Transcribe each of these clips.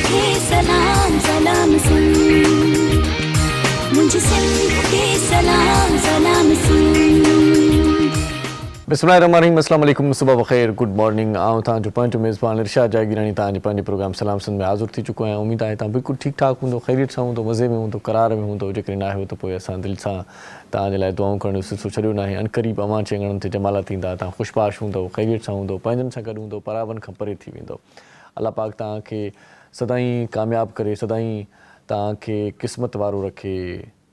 खे सलाम सलाम सुन, मुंहिंजी सिंध खे सलाम सलाम सुन। बिस्मिल्लाहिर्रहमानिर्रहीम, अस्सलाम वालेकुम, सुबह बख़ैर, गुड मॉर्निंग। आऊं तव्हांजो पंहिंजो मेज़बान इरशाद जागीरानी तव्हांजे पंहिंजे प्रोग्राम सलाम सिंध में हाज़िर थी चुको आहियां। उमेद आहे तव्हां बिल्कुलु ठीकु ठाक हूंदो, ख़ैरियत सां हूंदो, मज़े में हूंदो, करार में हूंदो। जेकॾहिं न आहे त पोइ असां दिलि सां तव्हांजे लाइ दुआऊं करण जो सिलसिलो छॾियो न आहे। अनक़रीब अवां चङणनि ते जमाला थींदा, तव्हां ख़ुशबाश हूंदव, ख़ैरियत सां हूंदो, पंहिंजनि सां गॾु हूंदो, परावनि खां परे थी वेंदो। अलाह पाक तव्हांखे सदाईं कामयाबु करे, सदाईं तव्हांखे क़िस्मत वारो रखे,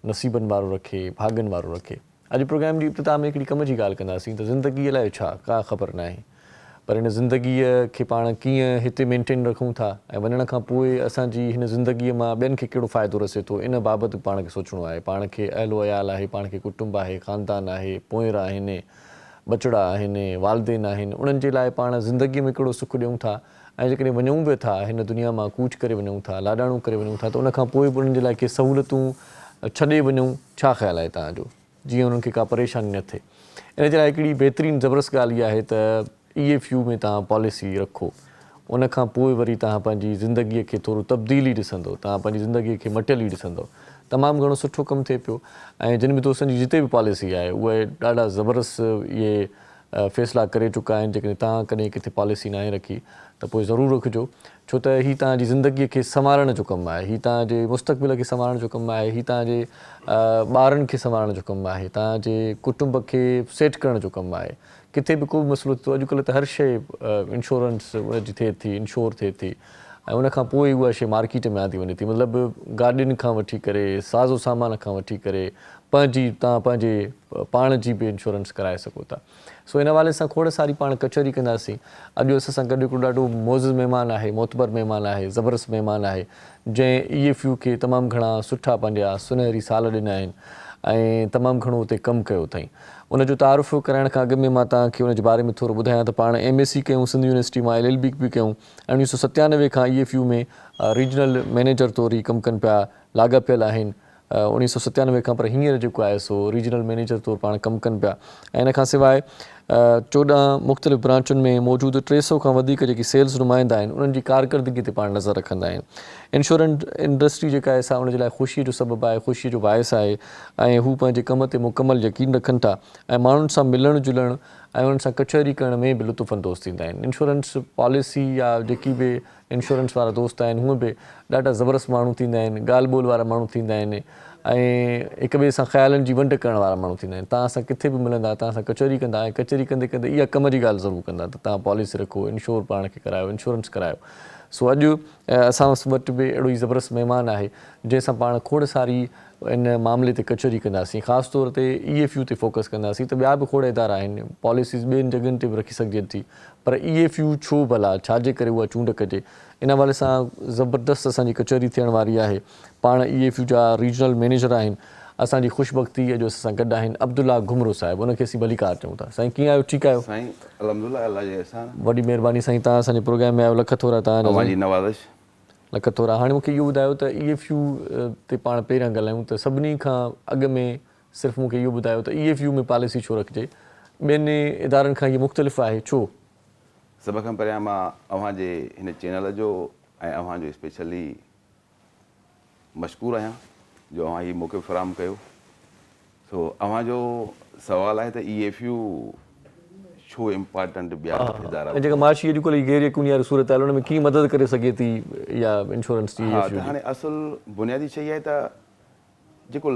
नसीबनि वारो रखे, भाॻनि वारो रखे। अॼु प्रोग्राम जी इब्तिदा में हिकिड़ी कम जी ॻाल्हि कंदासीं त ज़िंदगीअ लाइ छा का ख़बर न आहे, पर हिन ज़िंदगीअ खे पाण कीअं हिते मेंटेन रखूं था ऐं वञण खां पोइ असांजी हिन ज़िंदगीअ मां ॿियनि खे कहिड़ो फ़ाइदो रसे थो, इन बाबति पाण खे सोचणो आहे। पाण खे अहलो अयाल आहे, पाण खे कुटुंब आहे, ख़ानदान आहे, पोइर आहिनि, बचड़ा आहिनि, वालदेन आहिनि, उन्हनि जे लाइ पाण ज़िंदगीअ में कहिड़ो सुखु ॾियूं था ऐं जेकॾहिं वञूं बि था हिन दुनिया मां कूच करे वञूं था, लाॾाणो करे वञूं था, त उनखां पोइ बि उन्हनि जे लाइ के सहूलियतूं छॾे वञूं। छा ख़्यालु आहे तव्हांजो, जीअं उन्हनि खे का परेशानी न थिए? इन जे लाइ हिकिड़ी बहितरीनु ज़बरदस्त ॻाल्हि इहा आहे त EFU में तव्हां पॉलिसी रखो, उनखां पोइ वरी तव्हां पंहिंजी ज़िंदगीअ खे थोरो तब्दीली ॾिसंदो, तव्हां पंहिंजी ज़िंदगीअ खे मटियल ई ॾिसंदो। तमामु घणो सुठो कमु थिए पियो ऐं जिन बि दोस्तनि जी जिते बि पॉलिसी आहे उहे ॾाढा ज़बरदस्त इहे फ़ैसिला करे चुका आहिनि। जेकॾहिं तव्हां कॾहिं किथे पॉलिसी न आहे रखी त पोइ ज़रूरु रखिजो, छो त हीअ तव्हांजी ज़िंदगीअ खे संवारण जो कमु आहे, हीअ तव्हांजे मुस्तक़बिल खे संवारण जो कमु आहे, हीअ तव्हांजे ॿारनि खे संवारण जो कमु आहे, तव्हांजे कुटुंब खे सेट करण जो कमु आहे। किथे बि को बि मसइलो थियो, अॼुकल्ह त हर शइ इंश्योरेंस उनजी थिए थी, इंश्योर थिए थी ऐं उनखां पोइ उहा शइ मार्केट में आंदी वञे थी। मतिलबु गाॾियुनि खां वठी करे, साज़ो सामान खां वठी करे, तव्हां पंहिंजे पाण जी बि इंश्योरेंस कराए सघो था। सो इन हवाले सां खोड़ सारी पाण कचहरी कंदासीं। अॼु असां सां गॾु हिकिड़ो ॾाढो मोज़िज़ महिमान आहे, मोतबर महिमान आहे, ज़बरदस्त महिमान आहे, जंहिं EFU खे तमामु घणा सुठा पंहिंजा सुनहरी साल ॾिना आहिनि ऐं तमामु घणो उते कमु कयो अथई। उनजो तारुफ़ कराइण खां अॻु में मां तव्हांखे उनजे बारे में थोरो ॿुधायां त पाण MSc कयूं सिंध यूनिवर्सिटी मां, LLB बि कयूं ऐं 1997 खां EFU में रीजनल मैनेजर तौरु ई कमु कनि पिया, लाॻापियल आहिनि। 1997 खां, पर हींअर जेको आहे सो रीजनल मैनेजर तौरु पाण कमु कनि पिया ऐं इन खां सवाइ 14 मुख़्तलिफ़ ब्रांचुनि में मौजूदु 300 खां वधीक जेकी सेल्स नुमाइंदा आहिनि, उन्हनि जी कारकर्दगी ते पाण नज़र रखंदा आहिनि। इंश्योरेंस इंडस्ट्री जेका आहे सा उनजे लाइ ख़ुशीअ जो सबबु आहे, ख़ुशीअ जो बाइस आहे ऐं हू पंहिंजे कम ते मुकमल यकीन रखनि था ऐं माण्हुनि सां मिलणु जुलणु ऐं उन्हनि सां कचहरी करण में बि लुत्फ़ अंदोज़ थींदा आहिनि। इंश्योरेंस पॉलिसी या जेकी बि इंश्योरेंस वारा दोस्त आहिनि हूअ बि ॾाढा ज़बरदस्त माण्हू थींदा आहिनि, ॻाल्हि ॿोल वारा माण्हू थींदा आहिनि ऐं हिक ॿिए सां ख़्यालनि जी वंड करण वारा माण्हू थींदा आहिनि। तव्हां सां किथे बि मिलंदा, तव्हां सां कचहरी कंदा ऐं कचहरी कंदे कंदे इहा कम जी ॻाल्हि ज़रूरु कंदा त तव्हां पॉलिसी रखो, इंश्योर पाण खे करायो, इंश्योरेंस करायो। सो अॼु असां वटि बि अहिड़ो ई ज़बरदस्त महिमान आहे जंहिंसां पाण खोड़ सारी इन मामले ते कचहरी कंदासीं, ख़ासि तौर ते EFU ते फोकस कंदासीं। त ॿिया बि खोड़ इदारा आहिनि, पॉलिसीज़ ॿियनि जॻहियुनि ते बि रखी सघिजे थी, पर EFU छो भला, छाजे करे उहा चूंड कजे? इन हवाले सां ज़बरदस्त असांजी कचहरी थियण वारी आहे। पाण EFU जा रीजनल मैनेजर आहिनि, असांजी ख़ुशबख़्ती अॼु असां गॾु आहिनि अब्दुल्ला घुमरो साहिबु, उनखे असीं भलीकार चऊं था। साईं कीअं आहियो, ठीकु आहियो? साईं अल्हम्दुलिल्लाह, अल्लाह जे एहसान। वॾी महिरबानी साईं, तव्हां असांजे प्रोग्राम में आहियो, लख थोरा तव्हांजा जी नवाज़िश। लख थोरा। हाणे मूंखे इहो ॿुधायो त EFU ते पाण पहिरियां ॻाल्हायूं त सभिनी खां अॻु में सिर्फ़ु मूंखे इहो ॿुधायो त EFU में पॉलिसी छो रखिजे, ॿियनि इदारनि खां इहो मुख़्तलिफ़ आहे, छो? सभ खां पहिरियां मां अव्हांजे हिन चैनल जो ऐं अव्हांजो स्पेशली मशकूर आहियां जो अव्हां हीउ मौक़ो फ़राहम कयो। सो अव्हांजो सुवालु आहे त EFU छो इम्पॉर्टेंट ॿिया इदारा, जेका माशी अॼुकल्ह गैर यकीनी वारी सूरत आहे उन में कीअं मदद करे सघे थी इहा इंश्योरेंस जी? हा, त हाणे असुलु बुनियादी शइ आहे त जेको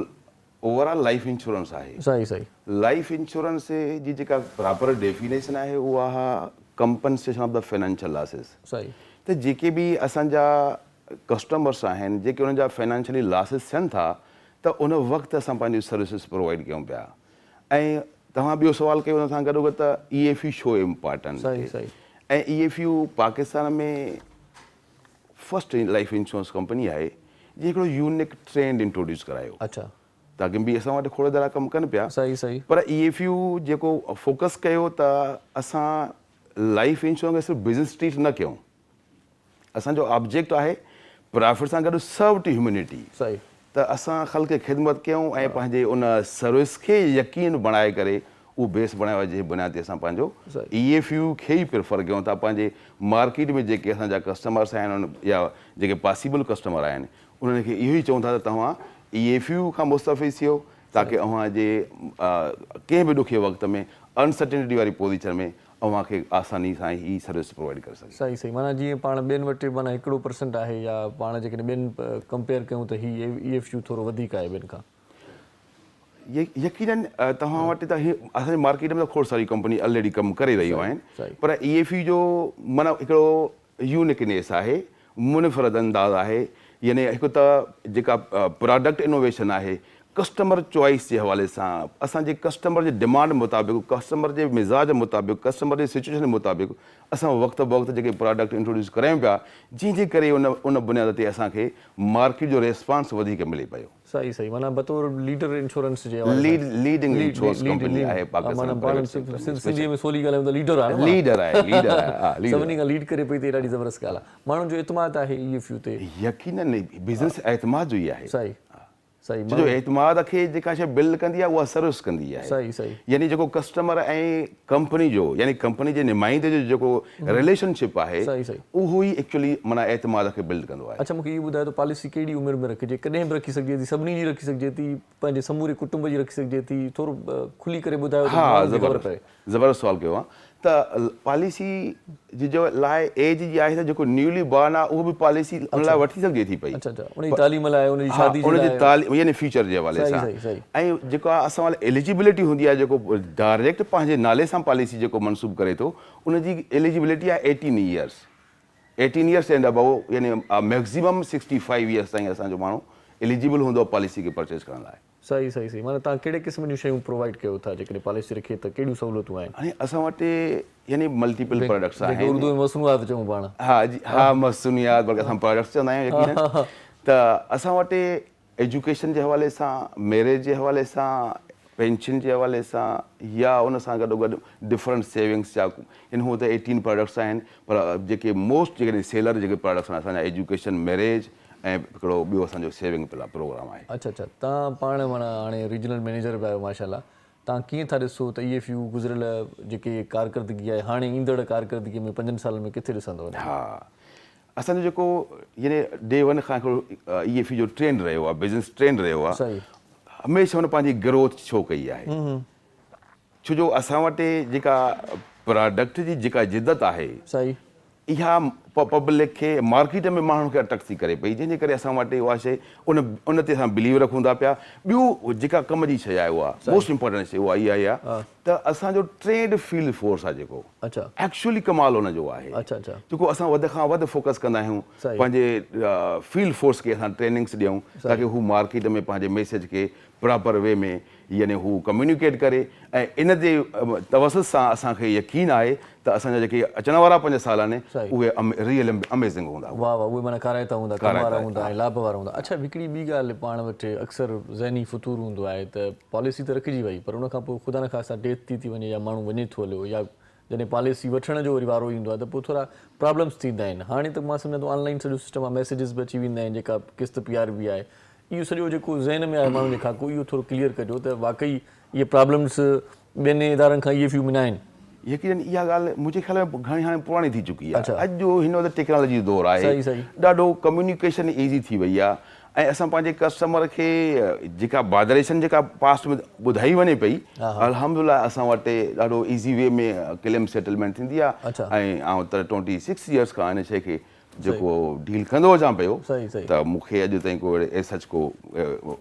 ओवरऑल लाइफ इंश्योरेंस आहे, सही सही, लाइफ इंश्योरेंस जी जेका प्रॉपर डेफिनेशन आहे उहा compensation of the financial losses. सही, त जेके बि असांजा कस्टमर्स आहिनि जेके उन्हनि जा फाइनेंशियली लॉसिस थियनि था त उन वक़्तु असां पंहिंजी सर्विसिस प्रोवाइड कयूं पिया। ऐं तव्हां ॿियो सुवालु कयो हुन सां गॾोगॾु त EFU छो इम्पॉर्टेंट? सही सही। ऐं EFU पाकिस्तान में फर्स्ट लाइफ इंश्योरेंस कंपनी आहे जी हिकिड़ो यूनिक ट्रेंड इंट्रोड्यूस करायो। अच्छा, ताकी बि असां वटि खोड़ दरा कमु कनि पिया। सही सही। पर EFU जेको फोकस कयो त असां लाइफ इंश्योरेंस खे सिर्फ़ु बिज़नेस ट्रीट न कयूं, असांजो ऑब्जेक्ट आहे प्रॉफिट सां गॾु सर्व टू ह्यूमैनिटी। सही, त असां ख़ल्क़ खे ख़िदमत कयूं ऐं पंहिंजे उन सर्विस खे यकीन बणाए करे उहो बेस बणायो आहे जंहिं बुनियाद ते असां पंहिंजो EFU खे ई प्रिफर कयूं था। पंहिंजे मार्केट में जेके असांजा कस्टमर्स आहिनि या जेके पॉसिबल कस्टमर आहिनि उन्हनि खे इहो ई चऊं था त तव्हां EFU खां मुस्तफ़िज़ थियो ताकी अव्हां जे कंहिं बि ॾुखे वक़्त में अनसर्टेनिटी वारी पोज़ीशन में अव्हां खे आसानी सां ई सर्विस प्रोवाइड करे सघे। सही सही, माना जीअं पाण ॿियनि वटि माना 1% आहे या पाण जेकॾहिं ॿियनि कंपेयर कयूं त ही EFU थोरो वधीक आहे ॿियनि खां। यकीनन तव्हां वटि त असांजे मार्केट में त खोड़ सारी कंपनी ऑलरेडी कमु करे रहियूं आहिनि, पर EFU जो माना हिकिड़ो यूनिकनेस आहे, मुनफ़रद अंदाज़ आहे। यानी हिकु त जेका प्रोडक्ट इनोवेशन आहे कस्टमर चॉइस जे हवाले सां, असांजे कस्टमर जे डिमांड मुताबिक़, कस्टमर जे मिज़ाज मुताबिक़, कस्टमर जे सिचुएशन मुताबिक़ असां वक़्त ब वक़्तु जेके प्रोडक्ट इंट्रोड्यूस करायूं पिया, जंहिंजे करे उन बुनियाद ते असांखे मार्केट जो रिस्पॉन्स वधीक मिले पियो। सही सही, माना बतौर लीडर इंश्योरेंस जे लीडिंग इंश्योरेंस कंपनी आहे पाकिस्तान। सिंधीअ में सोली ॻाल्हायूं त लीडर आहे, लीडर आहे, सभिनी खां लीड करे पई त ॾाढी ज़बरदस्त ॻाल्हि आहे। माण्हुनि जो एतमाद आहे EFU ते। यकीनन बिज़नेस एतमाद जो ई आहे। सही सही, जो एतमाद खे जेका शइ बिल्ड कंदी आहे उहा सर्विस कंदी आहे। सही सही, यानी जेको कस्टमर ऐं कंपनी जो यानी कंपनी जे नुमाइंदे जो जेको रिलेशनशिप आहे उहो ई एक्चुअली माना एतमाद खे बिल्ड कंदो आहे। अच्छा, मूंखे इहो ॿुधायो त पॉलिसी कहिड़ी उमिरि में रखिजे, कॾहिं बि रखी सघिजे थी, सभिनी जी रखी सघिजे थी, पंहिंजे समूरे कुटुंब जी रखी सघिजे थी, थोरो खुली करे ॿुधायो। हा, ज़बरदस्त सुवालु कयो आहे। त पॉलिसी जो लाइ एज जी आहे त जेको न्यूली बॉर्न आहे उहो बि पॉलिसी उन लाइ वठी सघिजे थी पई। अच्छा, उनजी तालीम लाइ, उनजी शादी उनजी तालीम यानी फ्यूचर जे हवाले सां। ऐं जेको आहे असां वटि एलिजिबिलिटी हूंदी आहे, जेको डायरेक्ट पंहिंजे नाले सां पॉलिसी जेको मनसूब करे थो उनजी एलिजिबिलिटी आहे 18 ईयर्स। 18 ईयर्स एंड अबव, यानी मैक्सिमम 65 ईयर्स ताईं असांजो माण्हू एलिजिबल हूंदो आहे पॉलिसी खे परचेस करण लाइ। सही सही सही, माना तव्हां कहिड़े क़िस्म जूं शयूं प्रोवाइड कयो था जेकॾहिं पॉलिसी रखे त कहिड़ियूं सहूलियतूं आहिनि? हाणे असां वटि यानी मल्टीपल प्रोडक्ट्स आहिनि। उर्दू में मसनूआत चऊं पाण। हा जी, हा, मसनूआत बल्कि असां प्रोडक्ट्स चवंदा आहियूं यकीनन। त असां वटि एजुकेशन जे हवाले सां, मैरिज जे हवाले सां, पेंशन जे हवाले सां या उन सां गॾोगॾु डिफरेंट सेविंग्स जा, यानी हूअं त 18 प्रोडक्ट्स आहिनि, पर जेके मोस्ट जेके सेलर जेके प्रोडक्ट्स आहिनि असांजा एजुकेशन, मैरिज ऐं हिकिड़ो ॿियो असांजो सेविंग प्रोग्राम आहे। अच्छा अच्छा, तव्हां पाण माना हाणे रीजनल मैनेजर बि आहियो माशाल्लाह, तव्हां कीअं था ॾिसो त EFU गुज़िरियल जेके कारकर्दगी आहे हाणे ईंदड़ कारकर्दगी में 5 सालनि में किथे ॾिसंदो? हा, असांजो जेको यानी डे वन खां हिकिड़ो EFU जो ट्रेंड रहियो आहे, बिज़नेस ट्रेंड रहियो आहे, हमेशह हुन पंहिंजी ग्रोथ छो कई आहे। छो जो असां वटि जेका प्रोडक्ट जी जेका जिदत आहे सही, इहा पब्लिक खे मार्केट में माण्हुनि खे अटैक थी करे पई, जंहिंजे करे असां वटि उहा शइ उन ते असां बिलीव रखूं था पिया। ॿियो जेका कम जी शइ आहे उहा मोस्ट इम्पोर्टेंट शइ उहा इहा आहे त असांजो ट्रेड फील्ड फोर्स आहे जेको एक्चुअली कमाल हुनजो आहे। जेको असां वधि खां वधि फोकस कंदा आहियूं पंहिंजे फील्ड फोर्स खे असां ट्रेनिंग्स ॾियूं ताकी हू मार्केट में पंहिंजे मैसेज खे प्रॉपर वे में यानी हू कम्युनिकेट करे। ऐं इन जे तवसत सां असांखे यकीन आहे त असांजा जेके अचण वारा 5 साल आहिनि उहे रियल अमेज़िंग हूंदा। वाह वाह, उहे माना काराइता हूंदा, कम वारा हूंदा ऐं लाभ वारा हूंदा। अच्छा, हिकिड़ी ॿी ॻाल्हि पाण वटि अक्सर ज़हनी फतूर हूंदो आहे त पॉलिसी त रखिजी वई, पर उन खां पोइ ख़ुदा न ख़ास्ता डेथ थी वञे या माण्हू वञे थो हलियो, या जॾहिं पॉलिसी वठण जो वरी वारो ईंदो आहे त पोइ थोरा प्रॉब्लम्स थींदा आहिनि। हाणे त मां सम्झां थो ऑनलाइन सॼो सिस्टम आहे, मैसेजिस बि अची वेंदा आहिनि, जेका किस्त PRB बि आहे, इहो सॼो जेको ज़हन में आहे माण्हुनि जे खाको, इहो थोरो क्लियर कजो त वाक़ई इहे प्रॉब्लम्स ॿियनि इदारनि खां EFU में न आहिनि। यकीनन इहा ॻाल्हि मुंहिंजे ख़्याल में घणी हाणे पुराणी थी चुकी आहे। अॼु जो हिन वक़्तु टेक्नोलॉजी जो दौरु आहे, ॾाढो कम्युनिकेशन ईज़ी थी वई आहे ऐं असां पंहिंजे कस्टमर खे जेका वाइब्रेशन जेका पास्ट में ॿुधाई वञे पई, अल्हम्दुलिल्लाह असां वटि ॾाढो ईज़ी वे में क्लेम सेटलमेंट थींदी आहे। ऐं आउं त 26 ईयर्स खां हिन शइ खे जेको डील कंदो अचां पियो त मूंखे अॼु ताईं को एसच को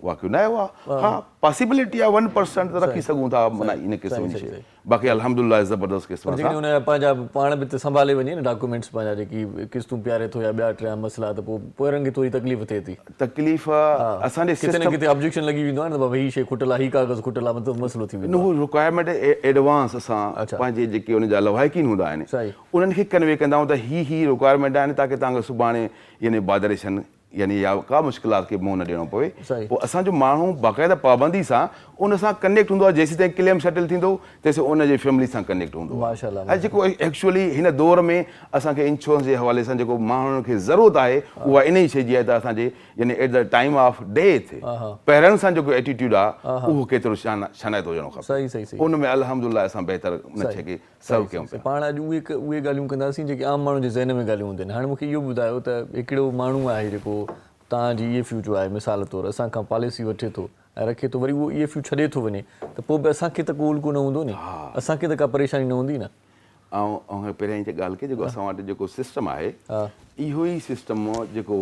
वाक़ियो न आयो आहे। हा, पॉसिबिलिटी आहे 1% त रखी सघूं था माना इन क़िस्म जी शइ, बाक़ी अल्हम्दुलिल्लाह ज़बरदस्त क़िस्म सां पंहिंजा पाण बि त संभाले वञे न डॉक्यूमेंट्स पंहिंजा जेकी किस्तूं प्यारे थो या ॿिया टिया मसइला, त पोइ पोइरनि खे थोरी तकलीफ़ थिए थी। तकलीफ़ असांजे किथे न किथे ऑब्जेक्शन लॻी वेंदो आहे न, बाबा हीअ शइ खुटल आहे, हीअ कागज़ खुटल आहे, मतिलबु मसइलो थी वेंदो। उहो रिक्वायरमेंट एडवांस असां पंहिंजे जेके उनजा लवाहिकीन हूंदा आहिनि उन्हनि खे कन्वे कंदा आहियूं त ही रिक्वायरमेंट आहिनि ताकी तव्हांखे सुभाणे यानी वाइब्रेशन यानी या का मुश्किलात खे मुंहुं न ॾियणो पवे सही। पोइ असांजो माण्हू बाक़ाइदा पाबंदी सां उन सां कनेक्ट हूंदो आहे जेसीं ताईं क्लेम सेटल थींदो तेसीं उन जी फैमिली सां कनेक्ट हूंदो आहे माशाल्लाह, ऐं जेको एक्चुअली हिन दौर में असांखे इंश्योरेंस जे हवाले सां जेको माण्हुनि खे ज़रूरत आहे उहा इन ई शइ जी आहे त असांजे यानी at the time of death parents सां जेको एटीट्यूड आहे उहो केतिरो शनाइतो हुजणो खपे सही सही सही उन में अल्हम्दुलिल्लाह असां बहितर उन शइ खे सर्व कयूं पिया पाण अॼु उहे ॻाल्हियूं कंदासीं जेके आम माण्हू जे ज़हन में ॻाल्हियूं हूंदियूं आहिनि हाणे मूंखे इहो ॿुधायो त हिकिड़ो माण्हू आहे जेको तव्हांजी ई एफ यू जो आहे मिसाल तौरु असां खां पॉलिसी वठे थो ऐं रखे थो वरी उहो ई एफ यू छॾे थो वञे त पोइ बि असांखे त को उल्को न हूंदो नी असांखे त का परेशानी न हूंदी न ऐं पहिरियां जी ॻाल्हि कई जेको असां वटि जेको सिस्टम आहे इहो ई सिस्टम जेको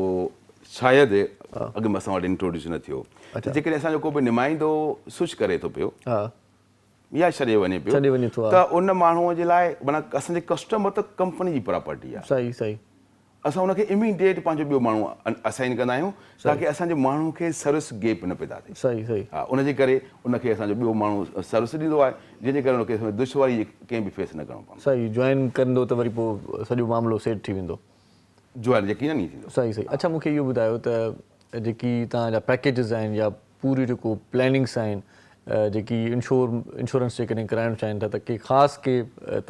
शायदि अॻु में असां वटि इंट्रोड्यूस न थियो त जेकॾहिं असांजो को बि नुमाइंदो स्विच करे थो पियो या छॾे वञे पियो त उन माण्हूअ जे लाइ माना असांजे कस्टमर त कंपनी जी प्रॉपर्टी आहे सही सही असां हुनखे इमीडिएट पंहिंजो ॿियो माण्हू असाइन कंदा आहियूं ताकी असांजे माण्हू खे सर्विस गैप न पैदा थिए सही सही हा उनजे करे उनखे असांजो ॿियो माण्हू सर्विस ॾींदो आहे जंहिंजे करे उनखे दुश्वारी कंहिं बि फेस न करिणो पवंदो सही जॉइन कंदो त वरी पोइ सॼो मामिलो सेट थी वेंदो जॉइन यकीन ई थींदो सही सही अच्छा मूंखे इहो ॿुधायो त जेकी तव्हांजा पैकेजिस आहिनि या पूरी जेको प्लैनिंग्स आहिनि जेकी इंश्योरेंस जेकॾहिं कराइणु चाहिनि था त के ख़ासि के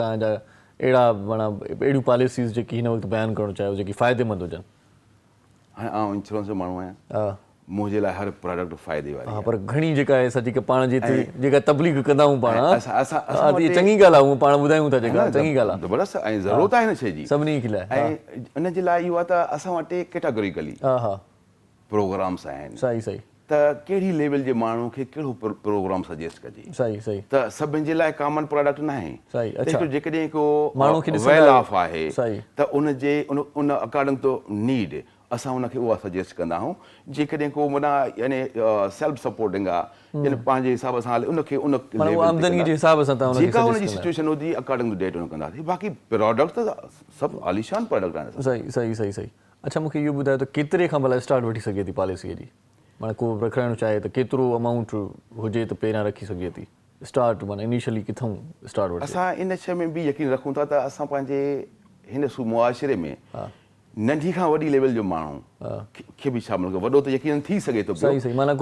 तव्हांजा अहिड़ा माना अहिड़ियूं पॉलिसीज़ जेकी हिन वक़्तु बयानु करणु चाहियो जेकी फ़ाइदेमंद हुजनि हाणे आउं इंश्योरेंस जो माण्हू आहियां मुंहिंजे लाइ हर प्रोडक्ट फ़ाइदे वारी हा पर घणी जेका आहे जेका पाण जे जेका तबलीग कंदा आहियूं पाण चङी ॻाल्हि आहे उहा पाण ॿुधायूं था जेका चङी ॻाल्हि आहे ज़बरदस्त ऐं ज़रूरत आहे हिन शइ जी सभिनी खे लाइ ऐं इन जे लाइ इहो आहे त असां वटि कैटेगोरिकली हा हा प्रोग्राम्स आहिनि सही सही त कहिड़ी लेवल जे माण्हू खे कहिड़ो प्रोग्राम सजेस्ट कजे सही सही त सभिनि जे लाइ कॉमन प्रोडक्ट न आहे सही अच्छा जेकॾहिं को माण्हू खे वेल ऑफ आहे सही त उन अकॉर्डिंग टू नीड असां उनखे उहा सजेस्ट कंदा आहियूं जेकॾहिं को माना यानी सेल्फ सपोर्टिंग आहे यानी पंहिंजे हिसाब सां हले उनखे उन आमदनी जे हिसाब सां तव्हां जेका हुनजी सिचुएशन हूंदी अकॉर्डिंग टू डेट उन कंदासीं बाक़ी प्रोडक्ट त सभु आलीशान प्रोडक्ट आहिनि सही सही सही सही अच्छा मूंखे इहो ॿुधायो त केतिरे खां भला स्टार्ट वठी सघे थी पॉलिसीअ जी माना को रखाइणु चाहे त केतिरो अमाउंट हुजे त पहिरियां रखी सघे थी स्टार्ट माना इनिशियली किथां स्टार्ट वठी असां इन शइ में बि यकीन रखूं था त असां पंहिंजे हिन मुआशिरे में नंढी खां वॾी लेवल जो माण्हू खे बि शामिल कयो वॾो त यकीन थी सघे थो सही सही माना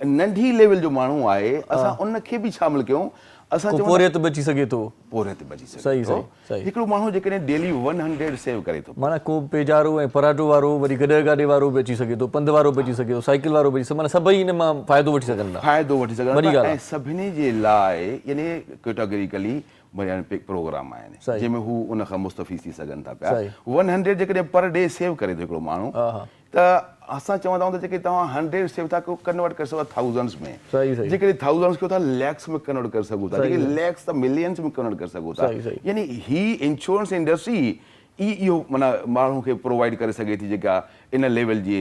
नंढी लेवल जो माण्हू आहे असां उनखे बि शामिल कयूं असां पोरियत बची सघे थो पोरियत बची सघे सही सही सही हिकिड़ो माण्हू जेकॾहिं डेली 100 सेव करे थो माना को पेजारो ऐं पराठो वारो वरी गॾे गाॾे वारो बि अची सघे थो पंधु वारो बि अची सघे थो साइकिल वारो बि अची माना सभई हिन मां फ़ाइदो वठी सघनि था ऐं सभिनी जे लाइ यानी कैटेगोरिकली प्रोग्राम आहिनि जंहिंमें हू उन खां मुस्तफ़ी थी सघनि था पिया 100 जेकॾहिं पर डे सेव करे थो हिकिड़ो माण्हू त असां चवंदा आहियूं त जेके तव्हां 100 सेव था कन्वर्ट करे सघो थाउज़ेंड्स में जेकॾहिं थाउज़ेंड्स कयो था लैक्स में कन्वर्ट करे सघो था जेके लैक्स त मिलियंस में कन्वर्ट करे सघो था यानी ही इंश्योरेंस इंडस्ट्री इहो माना माण्हू खे प्रोवाइड करे सघे थी जेका इन लेवल जी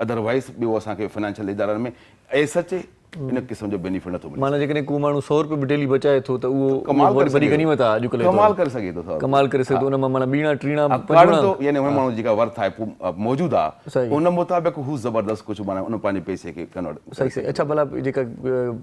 अदरवाइज़ ॿियो असांखे फाइनेंशियल इदारनि में सचे इन क़िस्म जो बेनिफिट नथो मिले माना जेकॾहिं को माण्हू 100 रुपया बि डेली बचाए थो त उहो वरी गनीमत आहे अॼुकल्ह कमाल करे सघे थो कमाल करे सघे थो उन मां माना ॿीणा टीणा यानी हुन माण्हू जेका वर्थ आहे मौजूदु आहे उन मुताबिक़ हू ज़बरदस्त कुझु माना उन पंहिंजे पैसे खे कन्वर्ट सही सही अच्छा भला जेका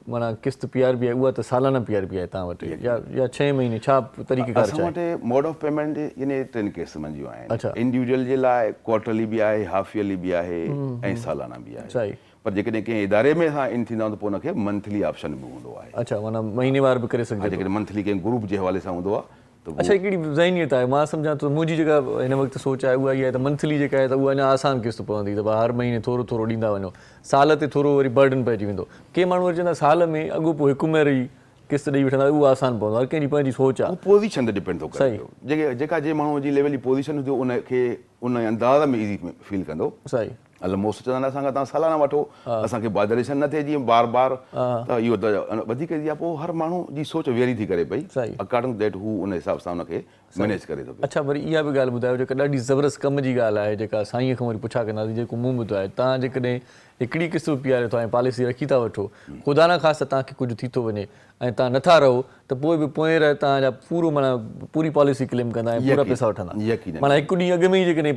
माना किस्त PRB आहे उहा त सालाना PRB आहे तव्हां वटि या 6 महीने छा तरीक़ेकार असां वटि मोड ऑफ पेमेंट यानी 3 क़िस्मनि जूं आहिनि इंडिविजुअल जे लाइ क्वार्टरली बि आहे हाफ ईयरली बि आहे ऐं सालाना बि आहे सही पर जेकॾहिं कंहिं इदारे में असां इन थींदा आहियूं त पोइ हुनखे मंथली ऑप्शन बि हूंदो आहे अच्छा माना महीनेवार बि करे सघे जेकॾहिं मंथली कंहिं ग्रुप जे हवाले सां हूंदो आहे त अच्छा हिकिड़ी ज़हनियत आहे मां सम्झां थो मुंहिंजी जेका हिन वक़्तु सोच आहे उहा इहा आहे त मंथली जेका आहे त उहा अञा आसान किस्त पवंदी त हर महीने थोरो थोरो ॾींदा वञो साल ते थोरो वरी बर्डन पइजी वेंदो के माण्हू चवंदा साल में अॻो पोइ हिकु महिने ई किस्त ॾेई वठंदा उहो आसान पवंदो हर कंहिंजी पंहिंजी सोच आहे पोज़ीशन ते डिपेंड थो करे जेका जे माण्हू जी लेवल जी पोज़ीशन हूंदी उनखे उन अंदाज़ में ईज़ी फील कंदो सही ऑलमोस्ट चवंदा असांखां तव्हां सालाना वठो असांखे बादरेशन न थिए जीअं बार बार त इहो त वधीक पोइ हर माण्हू जी सोच वेरी थी करे पई अकॉर्डिंग दैट हू उन हिसाब सां उनखे मैनेज करे थो अच्छा वरी इहा बि ॻाल्हि ॿुधायो जेका ॾाढी ज़बरदस्त कम जी ॻाल्हि आहे जेका साईंअ खां वरी पुछा कंदासीं जेको मूं ॿुधो आहे तव्हां जेकॾहिं हिकिड़ी किस्त पीआरे थो ऐं पॉलिसी रखी था वठो ख़ुदा न ख़ासि त तव्हांखे कुझु थी थो वञे ऐं तव्हां नथा रहो त पोइ बि पोइ तव्हांजा पूरो माना पूरी पॉलिसी क्लेम कंदा ऐं पूरा पैसा वठंदा माना हिकु ॾींहुं अॻु में ई जेकॾहिं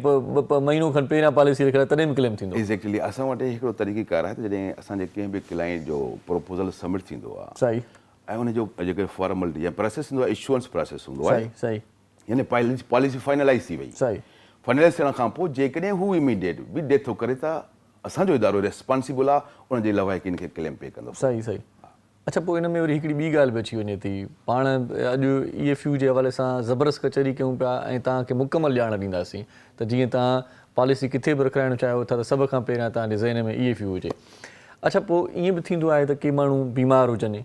महीनो खनि पहिरियां पॉलिसी रखिया तॾहिं बि क्लेम थींदो एक्ज़ैक्टली असां वटि हिकिड़ो तरीक़ेकार आहे त जॾहिं असांजे कंहिं बि क्लाइंट जो प्रपोज़ल सबमिट थींदो आहे सही ऐं उनजो जेके फॉर्मेलिटी या प्रोसेस हूंदो आहे इश्योरेंस प्रोसेस हूंदो आहे सही यानी पॉलिसी फाइनलाइज़ थी वई सही फाइनलाइज़ थियण खां पोइ जेकॾहिं हू इमीडिएट बि डेथ थो करे त असांजो इदारो रिस्पॉन्सिबल आहे उनजे लवाहिकीन खे क्लेम पे कंदो। सही सही। अच्छा, पोइ इन में वरी हिकिड़ी ॿी ॻाल्हि बि अची वञे थी, पाण अॼु EFU जे हवाले सां ज़बरदस्त कचहरी कयूं पिया ऐं तव्हांखे मुकमल ॼाण ॾींदासीं त जीअं तव्हां पॉलिसी किथे बि रखाइणु चाहियो था त सभ खां पहिरियां तव्हांजे ज़हन में EFU हुजे। अच्छा, पोइ ईअं बि थींदो आहे त के माण्हू बीमार हुजनि,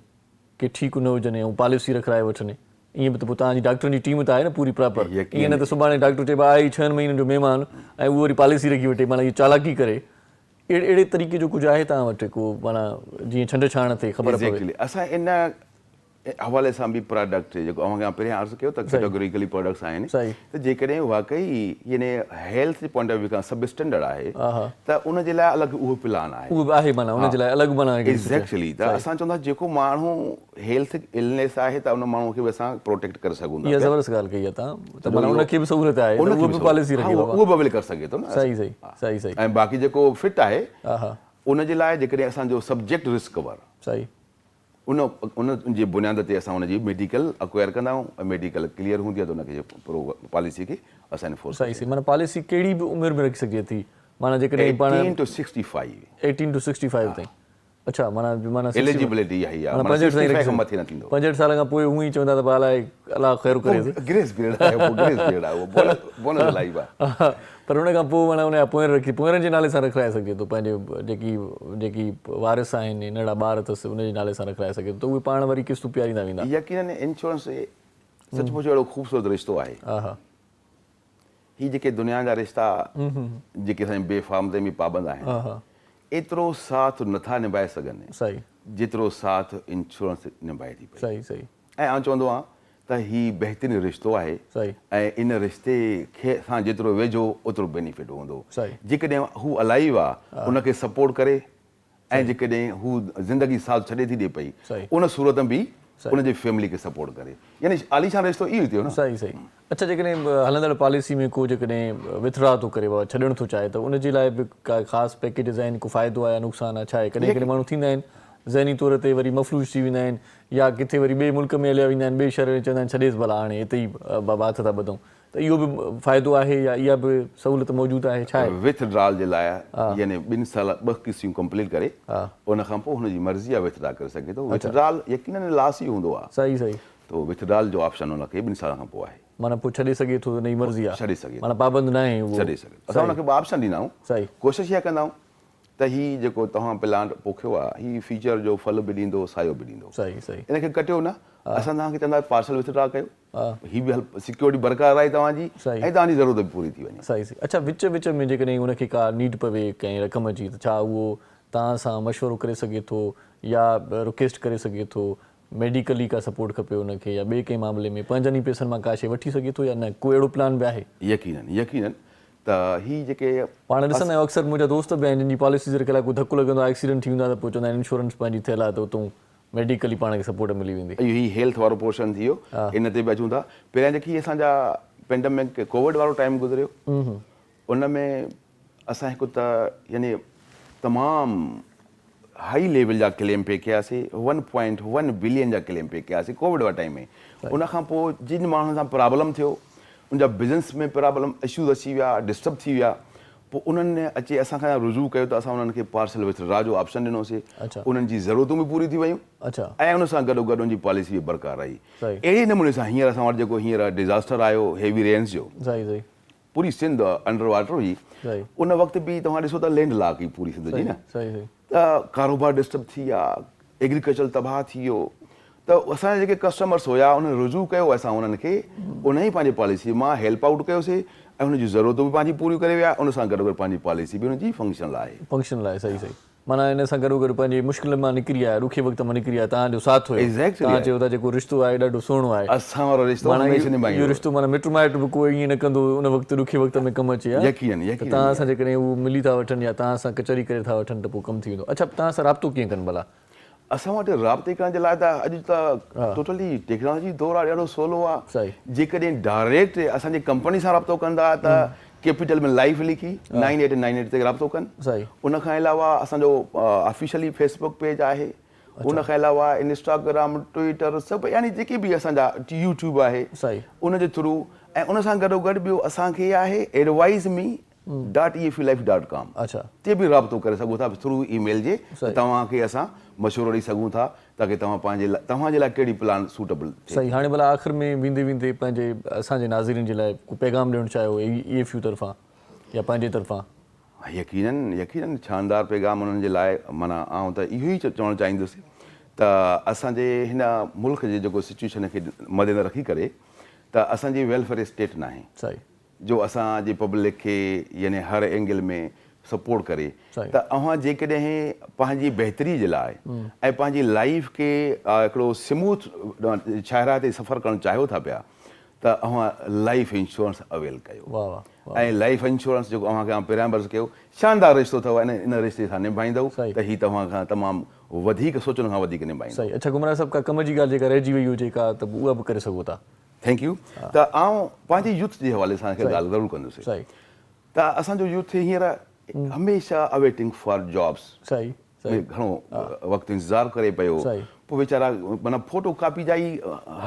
के ठीकु न हुजनि ऐं पॉलिसी रखाए वठनि, ईअं बि त पोइ तव्हांजी डॉक्टरनि जी टीम त आहे न पूरी प्रॉपर, ईअं न त सुभाणे डॉक्टर चइबो आहे 6 महीननि जो महिमान ऐं उहो वरी पॉलिसी रखी वठे, माना इहो चालाकी करे। अहिड़े तरीक़े जो कुझु आहे तव्हां वटि को, माना जीअं छंड छाण ते ख़बर पवे? असां इन हवाले सां बि प्रोडक्ट जेको अवां पहिरियां अर्ज़ु कयो त कैटेगोरिकली प्रोडक्ट्स आहिनि त जेकॾहिं वाक़ई यानी health J point of view खां सब स्टैंडर्ड आहे त उन जे लाइ अलॻि उहो प्लान आहे, उहो आहे, माना उन जे लाइ अलॻि माना एग्ज़ैक्टली। त असां चवंदा जेको माण्हू हेल्थ इलनेस आहे त उन माण्हू खे बि असां प्रोटेक्ट करे सघूं था। इहा ज़बरदस्त ॻाल्हि कई आहे तव्हां, त माना उनखे बि सहूलियत आहे, उहो बि पॉलिसी रखी, उहो बि अवेल करे सघे थो न। सही सही सही सही। ऐं बाक़ी जेको फिट आहे उन जे लाइ जेकॾहिं असांजो सब्जेक्ट रिस्क कवर सही उन जी बुनियाद ते असां उनजी मेडिकल अक्वायर कंदा आहियूं ऐं मेडिकल क्लियर हूंदी आहे त उनखे पॉलिसी खे असां इन्फोर्स। सही सही। माना पॉलिसी कहिड़ी बि उमिरि में रखी सघे थी, माना जेकॾहिं 18 to 65 18 to 65 ताईं। अच्छा, माना एलिजिबिलिटी इहा आहे, 65 साल खां पोइ हूअं ई चवंदा त अलाए अलाह ख़ैरु करे, ग्रेस पीरियड आहे, ग्रेस पीरियड आहे, उहो बोनस लाइफ आहे। पर उन खां पोइ माना उनजा पोयरनि जे नाले सां रखाए सघे थो, पंहिंजे जेकी वारिस आहिनि, नंढा ॿार अथसि उनजे नाले सां रखाए सघे थो, त उहे पाण वरी किस्तूं पियारींदा वेंदा। यकीनन इंश्योरेंस सचमुच अहिड़ो ख़ूबसूरत रिश्तो आहे। ही जेके दुनिया जा रिश्ता जेके असांजे बेफ़ामदे में पाबंद आहिनि एतिरो साथ नथा निभाए सघनि सही जेतिरो साथ इंश्योरेंस निभाए थी पई। सही सही। ऐं आउं चवंदो आहियां त ही बहितरीनु रिश्तो आहे ऐं इन रिश्ते खे सां जेतिरो वेझो ओतिरो बेनिफिट हूंदो। जेकॾहिं हू अलाइव आहे उनखे सपोर्ट करे ऐं जेकॾहिं हू ज़िंदगी साथ छॾे थी ॾिए पई उन सूरत में बि उनजी फैमिली खे सपोर्ट करे, यानी आलीशान रिश्तो इहो थियो न। सही सही। अच्छा, जेकॾहिं हलंदड़ पॉलिसी में को जेकॾहिं विथड्रॉ थो करे छॾणु थो चाहे त उनजे लाइ बि का ख़ासि पैकेजिस आहिनि, को फ़ाइदो आहे या नुक़सानु आहे, छा आहे? कॾहिं कॾहिं माण्हू थींदा आहिनि ज़हनी तौर ते वरी मफ़लूज थी वेंदा आहिनि या किथे वरी ॿिए मुल्क में हलिया वेंदा आहिनि, ॿिए शहर में चवंदा आहिनि छॾेसि भला हाणे हिते ई हथ था ॿधूं, त इहो बि फ़ाइदो आहे या इहा बि सहूलियत मौजूदु आहे, छा आहे? विथड्रॉल जे लाइ यानी 2 साल 2 किस्तियूं कंप्लीट करे उन खां पोइ हुनजी मर्ज़ी आहे विथड्रॉ करे सघे थो। विथड्रॉल यकीनन लॉस ई हूंदो आहे। सही सही। तो विथड्रॉल जो ऑप्शन हुनखे 2 साल खां पोइ आहे, माना पोइ छॾे सघे थो, नई मर्ज़ी आहे, छॾे सघे, माना पाबंद न आहे उहो, छॾे सघे। असां हुनखे ऑप्शन ॾींदा आहियूं। सही। कोशिशि इहा कंदा आहियूं त हीउ जेको तव्हां प्लान पोखियो आहे हीउ फीचर जो फल बि ॾींदो, सायो बि ॾींदो। सही सही। इनखे कटियो न, असां तव्हांखे चवंदा पार्सल विथड्रॉ कयो, हीउ बि सिक्योरिटी बरक़रार आहे तव्हांजी ऐं तव्हांजी ज़रूरत बि पूरी थी वञे। सही सही। अच्छा, विच विच में जेकॾहिं उनखे का नीड पवे कंहिं रक़म जी त छा उहो तव्हां सां मशवरो करे सघे थो या रिक्वेस्ट करे सघे थो, मेडिकली का सपोर्ट खपे उनखे या ॿिए कंहिं मामले में पंहिंजनि ई पैसनि मां का शइ वठी सघे थो या न, को अहिड़ो प्लान बि आहे? यकीनन त ही जेके पाण ॾिसंदा आहियूं अक्सर मुंहिंजा दोस्त बि आहिनि जिन जी पॉलिसी जे लाइ को धकु लॻंदो आहे, एक्सीडेंट थी वेंदो आहे त पोइ चवंदा आहिनि इंश्योरेंस पंहिंजी थियल आहे त उतां मेडिकली पाण खे सपोर्ट मिली वेंदी। ही हेल्थ वारो पोर्शन थी वियो, इन ते बि अचूं था। पहिरियां जेकी असांजा पेंडेमिक कोविड वारो टाइम गुज़रियो उन में असां हिकु त यानी तमामु हाई लेवल जा क्लेम पे कयासीं, 1.1 बिलियन जा क्लेम पे कयासीं कोविड वारे टाइम में। उन खां पोइ जिन माण्हुनि सां प्रॉब्लम थियो उनजा बिज़नेस में प्रॉब्लम इश्यूज़ अची विया, डिस्टर्ब थी विया, पोइ उन्हनि अचे असां खां रुजू कयो त असां उन्हनि खे पार्सल विथड्रॉ जो ऑप्शन ॾिनोसीं, उन्हनि जी ज़रूरतूं बि पूरी थी वियूं ऐं उन सां गॾोगॾु उनजी पॉलिसी बि बरक़रार रही। अहिड़े नमूने सां हींअर असां वटि जेको हींअर डिज़ास्टर आयो हेवी रेन्स जो, पूरी सिंध अंडर वाटर हुई, उन वक़्तु बि तव्हां ॾिसो त लैंड लॉक हुई पूरी सिंध जी न, त कारोबार डिस्टर्ब थी विया, एग्रीकल्चर तबाह थी वियो, त असांजा जेके कस्टमर्स हुया उन्हनि रुजू कयो, असां उन्हनि खे उन ई पंहिंजी पॉलिसी मां हेल्प आउट कयोसीं ऐं हुनजी ज़रूरतूं बि पंहिंजी पूरियूं करे विया, उन सां गॾोगॾु पंहिंजी पॉलिसी बि हुनजी फंक्शन लाइ। सही सही। माना इन सां गॾोगॾु पंहिंजी मुश्किल मां निकिरी आहे, ॾुखे वक़्त मां निकिरी आहे, तव्हांजो साथ हुयो, तव्हां चयो था जेको रिश्तो आहे ॾाढो सुहिणो आहे, असां वारो रिश्तो इहो रिश्तो माना मिट माइट बि कोई ईअं न कंदो उन वक़्तु ॾुखे वक़्त में कमु अचे। तव्हां सां जेकॾहिं उहो मिली था वठनि या तव्हां सां कचहरी करे था वठनि त पोइ कमु थी वेंदो। अच्छा, तव्हां सां राब्तो कीअं कनि भला? असां वटि राब्ते करण जे लाइ त अॼु त टोटली टेक्नोलॉजी दौरु आहे, ॾाढो सवलो आहे। जेकॾहिं डायरेक्ट असांजी कंपनी सां राब्तो कंदा त कैपिटल में लाइफ लिखी 9898 ते राब्तो कनि। उन खां अलावा असांजो ऑफिशियली फेसबुक पेज आहे, उनखे अलावा इंस्टाग्राम ट्विटर सभु यानी जेके बि असांजा यूट्यूब आहे सही उनजे थ्रू ऐं उन सां गॾोगॾु ॿियो असांखे आहे adviseme.eflife.com अच्छा ते बि राब्तो करे सघो था थ्रू ईमेल जे तव्हांखे असां मशवरो ॾेई सघूं था ताकी तव्हां तव्हांजे लाइ कहिड़ी प्लान सूटेबल सही हाणे भला आख़िर में वेंदे वेंदे पंहिंजे असांजे नाज़रीन जे लाइ को पैगाम ॾियणु चाहियो EFU तरफ़ां या पंहिंजे तरफ़ां यकीनन शानदार पैगाम उन्हनि जे लाइ माना आउं त इहो ई चवणु चाहींदुसि त असांजे हिन मुल्क जे जेको सिचुएशन खे मद्देनज़र रखी करे त असांजी वेलफेयर स्टेट न आहे सही जो असांजी पब्लिक खे यानी हर एंगल में सपोर्ट करे त अव्हां जेकॾहिं पंहिंजी बहितरी जे लाइ ऐं पंहिंजी लाइफ खे हिकिड़ो स्मूथ शाहरा ते सफ़र करणु चाहियो था पिया त अव्हां लाइफ इंश्योरेंस अवेल कयो ऐं लाइफ इंश्योरेंस जेको अव्हांखे पहिरियां बर्स कयो शानदार रिश्तो अथव इन रिश्ते सां निभाईंदव त हीउ तव्हां खां तमामु वधीक सोचण खां वधीक निभाईंदव सही अच्छा गुमराह साहब का कम जी ॻाल्हि जेका रहिजी वई हुजे का त उहा बि करे सघो था थैंक यू त आउं पंहिंजे यूथ जे हवाले सां हिकु ॻाल्हि ज़रूरु कंदुसि सही त असांजो यूथ हींअर हमेशह अवेटिंग फॉर जॉब्स सही घणो वक़्तु इंतज़ारु करे पियो पोइ वीचारा माना फोटो कॉपी जा ई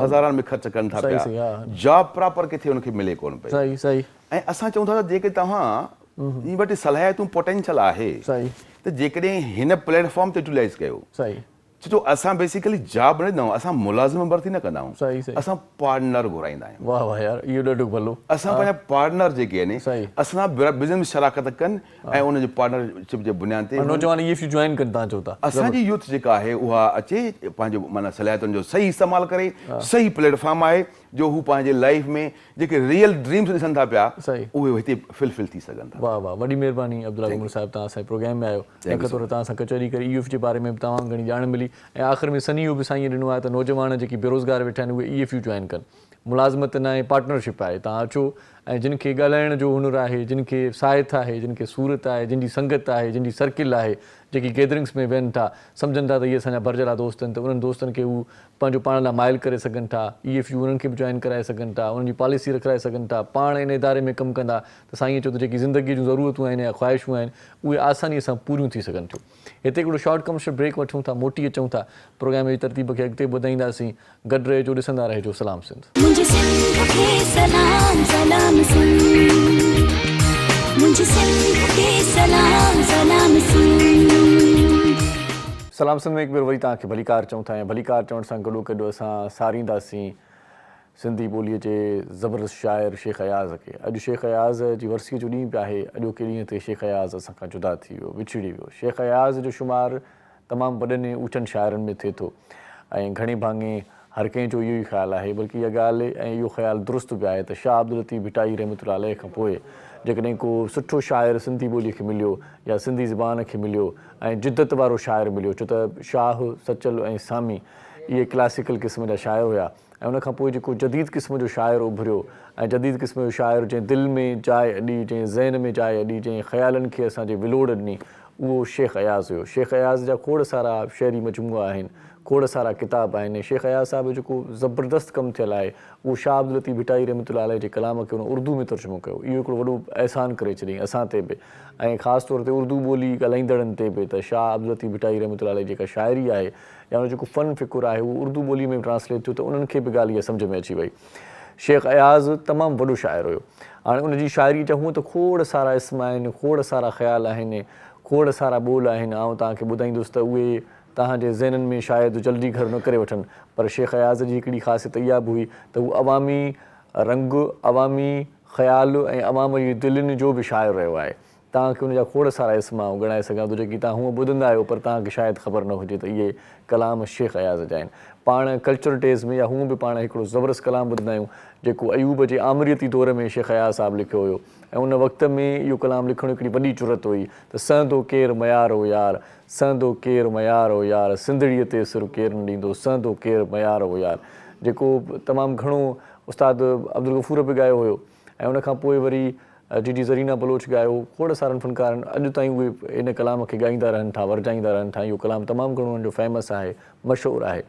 हज़ारनि में ख़र्च कनि था पिया जॉब प्रॉपर किथे हुनखे मिले कोन पई सही सही ऐं असां चऊं था त जेके तव्हां वटि सलाहियतूं पोटेंशियल आहे सही त जेकॾहिं हिन प्लेटफॉर्म ते यूटिलाइज़ कयो सही छो असां बेसिकली जॉब न ॾींदा आहियूं असां मुलाज़िम भर्ती न कंदा सही आहियूं सही असां पार्टनर घुराईंदा आहियूं वाह वाह यार इहो ॾाढो भलो असां पंहिंजा पार्टनर जेके आहिनि सही असां बिज़नेस में शराकत कनि ऐं उनजी पार्टनरशिप जे बुनियाद ते नौजवान EFU जॉइन कनि तव्हां चओ था असांजी यूथ जेका आहे उहा अचे पंहिंजो माना सलाहियतुनि जो सही इस्तेमालु करे सही प्लेटफॉर्म आहे जो हू पंहिंजे लाइफ में जेके रियल ड्रीम्स ॾिसनि था पिया सही उहे हिते फुलफिल थी सघनि था वाह वाह वॾी महिरबानी अब्दुल्ला गुमर साहिबु तव्हां असांजे प्रोग्राम में आयो हिकु तौरु तव्हां सां कचहरी करे EFU जे बारे में बि तमामु घणी ॼाण मिली ऐं आख़िर में सनी इहो बि साईं ॾिनो आहे त नौजवान जेकी बेरोज़गार वेठा आहिनि उहे EFU जॉइन कनि मुलाज़िमत न आहे पार्टनरशिप आहे तव्हां अचो ऐं जिन खे ॻाल्हाइण जो हुनुर आहे जिन खे साहित आहे जिन खे सूरत आहे जिन जी संगत आहे जिन जी सर्किल आहे जेकी गैदरिंग्स में वेहनि था सम्झनि था त इहे असांजा भरजला दोस्त आहिनि त उन्हनि दोस्तनि खे हू पंहिंजो पाण लाइ माइल करे सघनि था EFU उन्हनि खे बि जॉइन कराए सघनि था उन्हनि जी पॉलिसी रखाए सघनि था पाण इन इदारे में कमु कंदा त साईं चओ त जेकी ज़िंदगीअ जूं ज़रूरतूं आहिनि या ख़्वाहिशूं आहिनि उहे आसानीअ सां पूरियूं थी सघनि थियूं हिते हिकिड़ो शॉर्ट कमर्शियल ब्रेक वठूं था मोटी अचूं था प्रोग्राम जी तरतीब खे अॻिते ॿुधाईंदासीं गॾु रहिजो ॾिसंदा रहिजो सलाम सिंध मुझे सिंध के सलाम सलाम सिंध मुझे सिंध के सलाम सलाम सिंध सलाम सिंध में हिकु भेरो वरी तव्हांखे भलीकार चऊं था ऐं भलीकार चवण सां गॾोगॾु असां सारींदासीं सिंधी ॿोलीअ जे ज़बरदस्त शाइर शेख अयाज़ खे अॼु शेख अयाज़ जी वरसीअ जो ॾींहुं बि आहे अॼोके ॾींहं ते शेख अयाज़ असांखां जुदा थी वियो विछड़ी वियो शेख अयाज़ जो शुमार तमामु वॾनि ऊचनि शाइरनि में थिए थो ऐं घणे भाङे हर कंहिंजो इहो ई ख़्यालु आहे बल्कि इहा ॻाल्हि ऐं इहो ख़्यालु दुरुस्त बि आहे त शाह अब्दुल लतीफ़ भिटाई रहमतुल्लाह अलैह खां पोइ जेकॾहिं को सुठो शाइर सिंधी ॿोलीअ खे मिलियो या सिंधी ज़बान खे मिलियो ऐं जिदत वारो शाइर मिलियो छो त शाह सचल ऐं सामी इहे क्लासिकल क़िस्म जा शाइर हुया ऐं उनखां पोइ जेको जदीद क़िस्म जो शाइर उभरियो ऐं जदीद क़िस्म जो शाइर जंहिं दिलि में जाइ अॾी जंहिं ज़हन में जाइ अॾी जंहिं ख़्यालनि खे असांजे विलोड़ ॾिनी उहो शेख अयाज़ हुयो शेख अयाज़ जा खोड़ सारा शहरी मजमूआ आहिनि खोड़ सारा किताब आहिनि शेख अयाज़ साहिब जेको ज़बरदस्त कमु थियल आहे उहो शाह अब्दुल लतीफ़ भिटाई रहमतुल्लाह अलैह जे कलाम खे उन उर्दू में तर्जुमो कयो इहो हिकिड़ो वॾो अहसान करे छॾियईं असां ते बि ऐं ख़ासि तौर ते उर्दू ॿोली ॻाल्हाईंदड़नि ते बि त शाह अब्दुल लतीफ़ भिटाई रहमतुल्लाह अलैह जेका शाइरी आहे या उन जेको फ़न फ़िकुर आहे उहो उर्दू ॿोली में ट्रांसलेट थियो त उन्हनि खे बि ॻाल्हि इहा सम्झ में अची वई शेख अयाज़ तमामु वॾो शाइर हुयो हाणे उनजी शाइरी चऊं त खोड़ सारा इस्म आहिनि खोड़ सारा ख़्याल आहिनि खोड़ सारा ॿोल आहिनि आउं तव्हांखे ॿुधाईंदुसि त उहे तव्हांजे ज़हननि में शायदि जल्दी घर न करे वठनि पर शेख अयाज़ जी हिकिड़ी ख़ासियत इहा बि हुई त हू अवामी रंग अवामी ख़्याल ऐं अवाम जी दिलनि जो बि शाइर रहियो आहे तव्हांखे उनजा खोड़ सारा इस्म आउं ॻणाए सघां थो जेकी तव्हां हूअं ॿुधंदा आहियो पर तव्हांखे शायदि ख़बर न हुजे त इहे कलाम शेख अयाज़ जा आहिनि पाण कल्चरल डेज़ में या हूअं बि पाण हिकिड़ो ज़बरदस्त कलाम ॿुधंदा आहियूं जेको अयूब जे आमरीती दौर में शेख अयाज़ साहिबु लिखियो हुयो ऐं उन वक़्त में इहो कलाम लिखणु हिकिड़ी वॾी ज़रूरत हुई त सहंदो केरु मयार हो यार सहंदो केरु मयार हो यार सिंधड़ीअ ते सिर केरु न ॾींदो सहंदो केरु मयार हो यार जेको तमामु घणो उस्ताद अब्दुल गफ़ूर बि ॻायो हुयो ऐं उनखां पोइ वरी जी ज़रीना बलोच ॻायो खोड़ सारनि फ़नकारनि अॼु ताईं उहे इन कलाम खे ॻाईंदा रहनि था वरजाईंदा रहनि था इहो कलाम तमामु घणो उन्हनि जो फेमस आहे मशहूरु आहे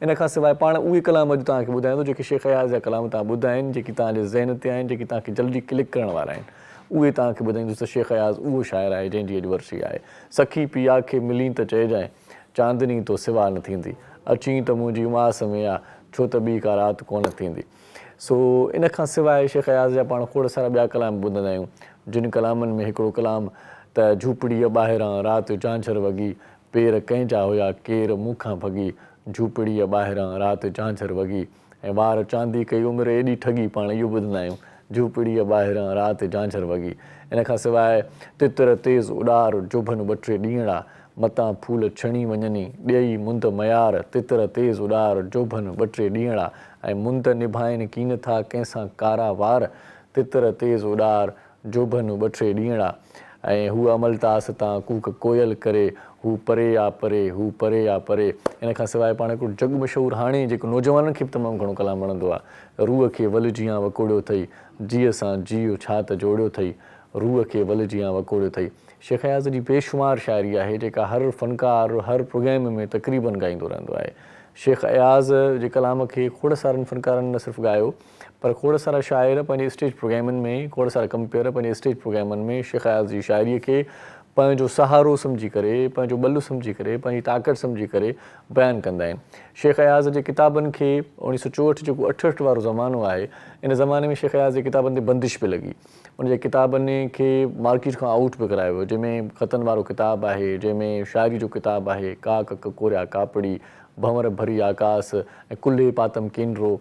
इन खां सवाइ पाण उहे कलाम अॼु तव्हांखे ॿुधायां थो जेके शेख अयाज़ जा कलाम तव्हां ॿुधा आहिनि जेकी तव्हांजे ज़हन ते आहिनि जेकी तव्हांखे जल्दी क्लिक करण वारा आहिनि उहे तव्हांखे ॿुधाईंदुसि त शेख अयाज़ उहो शाइर आहे जंहिंजी अॼु वरसी आहे सखी पिया खे मिली त चइजांइ चांदनी तो सिवा न थींदी, अची त मुंहिंजी उमास में आहे, छो त ॿी का राति कोन थींदी। सो इन खां सवाइ शेख अयाज़ जा पाण खोड़ सारा ॿिया कलाम ॿुधंदा आहियूं, जिन कलामनि में हिकिड़ो कलाम त झूपड़ीअ ॿाहिरां राति झांझर वॻी, पेर कंहिंजा हुया केरु मूंखां भॻी, झूपड़ीअ ॿाहिरां राति झांझर वॻी, ऐं ॿार चांदी कई उमिरि एॾी ठगी, पाण इहो ॿुधंदा आहियूं, झूपड़ीअ ॿाहिरां राति झांझर वॻी। इन खां सवाइ तितर तेज़ उॾार जुभन ॿ टे ॾींहड़ा, मतां फूल छणी वञनी ॾेई मुंद मयार, तितर तेज़ उॾार जुभन ॿ टे ॾींहड़ा, ऐं मुंद निभाइनि कीन था कंहिंसां कारा वार, तितर तेज़ उॾार जुभन ॿ टे ॾींहड़ा, ऐं हू अमलतास तां कूक कोयल करे, हू परे आ परे, हू परे आ परे। इन खां सवाइ पाण हिकिड़ो जग मशहूरु हाणे जेको नौजवाननि खे बि तमामु घणो कलाम वणंदो आहे, रूह खे वलजियां वकोड़ियो अथई, जीअ सां जीउ छा त जोड़ियो अथई, रूह खे वलजियां वकोड़ियो अथई। शेख अयाज़ जी बेशुमार शाइरी आहे जेका हर फ़नकार हर प्रोग्राम में तक़रीबन ॻाईंदो रहंदो आहे। शेख अयाज़ जे कलाम खे खोड़ सारनि फ़नकारनि न सिर्फ़ु ॻायो, पर खोड़ सारा शाइर पंहिंजे स्टेज प्रोग्रामनि में, खोड़ सारा कंपेयर पंहिंजे स्टेज प्रोग्रामनि में शेख अयाज़ जी शाइरीअ खे पंहिंजो सहारो सम्झी करे, पंहिंजो ॿलु सम्झी करे, पंहिंजी ताक़त सम्झी करे बयानु कंदा आहिनि। शेख अयाज़ जे किताबनि खे 1964 जेको 68 वारो ज़मानो आहे, इन ज़माने में शेख अयाज़ जे किताबनि ते बंदिश पे लॻी, उनजे किताबनि खे मार्केट खां आउट पे करायो वियो, जंहिंमें ख़तनि वारो किताबु आहे, जंहिंमें शाइरी जो किताबु आहे, का कक कोरिया कापड़ी, भंवर भरी आकाश ऐं कुल्हे पातम केंद्रो,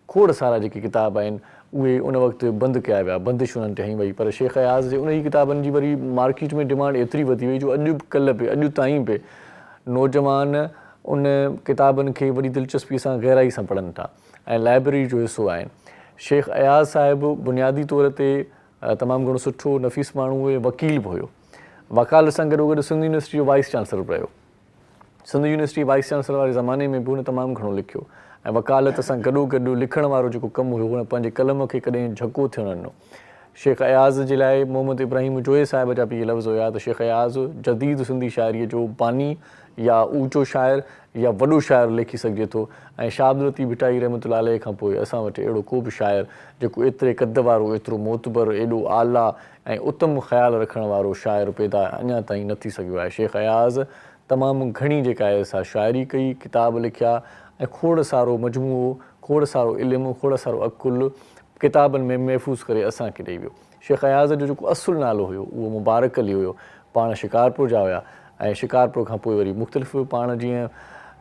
खोड़ सारा जेके किताब आहिनि उहे उन वक़्तु बंदि कया विया, बंदिश उन्हनि ते हई वई। पर शेख अयाज़ जे उन ई किताबनि जी वरी मार्केट में डिमांड एतिरी वधी वई जो अॼु कल्ह पे, अॼु ताईं पे नौजवान उन किताबनि खे वॾी दिलचस्पीअ सां गहराई सां पढ़नि था ऐं लाइब्रेरी जो हिसो आहिनि। शेख अयाज़ साहिबु बुनियादी तौर ते तमामु घणो सुठो नफ़ीस माण्हू हुए, वकील बि हुयो, वकालत सां गॾोगॾु सिंध यूनिवर्सिटी जो वाइस चांसलर बि रहियो। सिंध यूनिवर्सिटी वाइस चांसलर वारे ज़माने में बि हुन तमामु घणो लिखियो ऐं वकालत सां गॾोगॾु लिखण वारो जेको कमु हुयो हुन पंहिंजे कलम खे कॾहिं झको थियणु ॾिनो। शेख अयाज़ जे लाइ मोहम्मद इब्राहिम जोए साहिब जा बि इहे लफ़्ज़ हुया त शेख अयाज़ जदीद सिंधी शाइरीअ जो बानी या ऊचो शाइर या वॾो शाइर लिखी सघिजे थो। ऐं शाह अब्दुल लतीफ़ भिटाई रहमतुल्लाह अलैह खां पोइ असां वटि अहिड़ो को बि शाइर जेको एतिरे कद वारो, एतिरो मोतबर, एॾो आला ऐं उत्तम ख़्यालु रखण वारो शाइर पैदा अञा ताईं न थी सघियो आहे। शेख अयाज़ तमामु घणी जेका आहे सा शाइरी कई, किताब लिखिया ऐं खोड़ सारो मजमूओ, खोड़ सारो इल्मु, खोड़ सारो अकुलु किताबनि में महफ़ूज़ करे असांखे ॾेई वियो। शेख अयाज़ जो जेको असुलु नालो हुयो उहो मुबारक अली हुयो, पाण शिकारपुर जा हुया ऐं शिकारपुर खां पोइ वरी मुख़्तलिफ़ पाण जीअं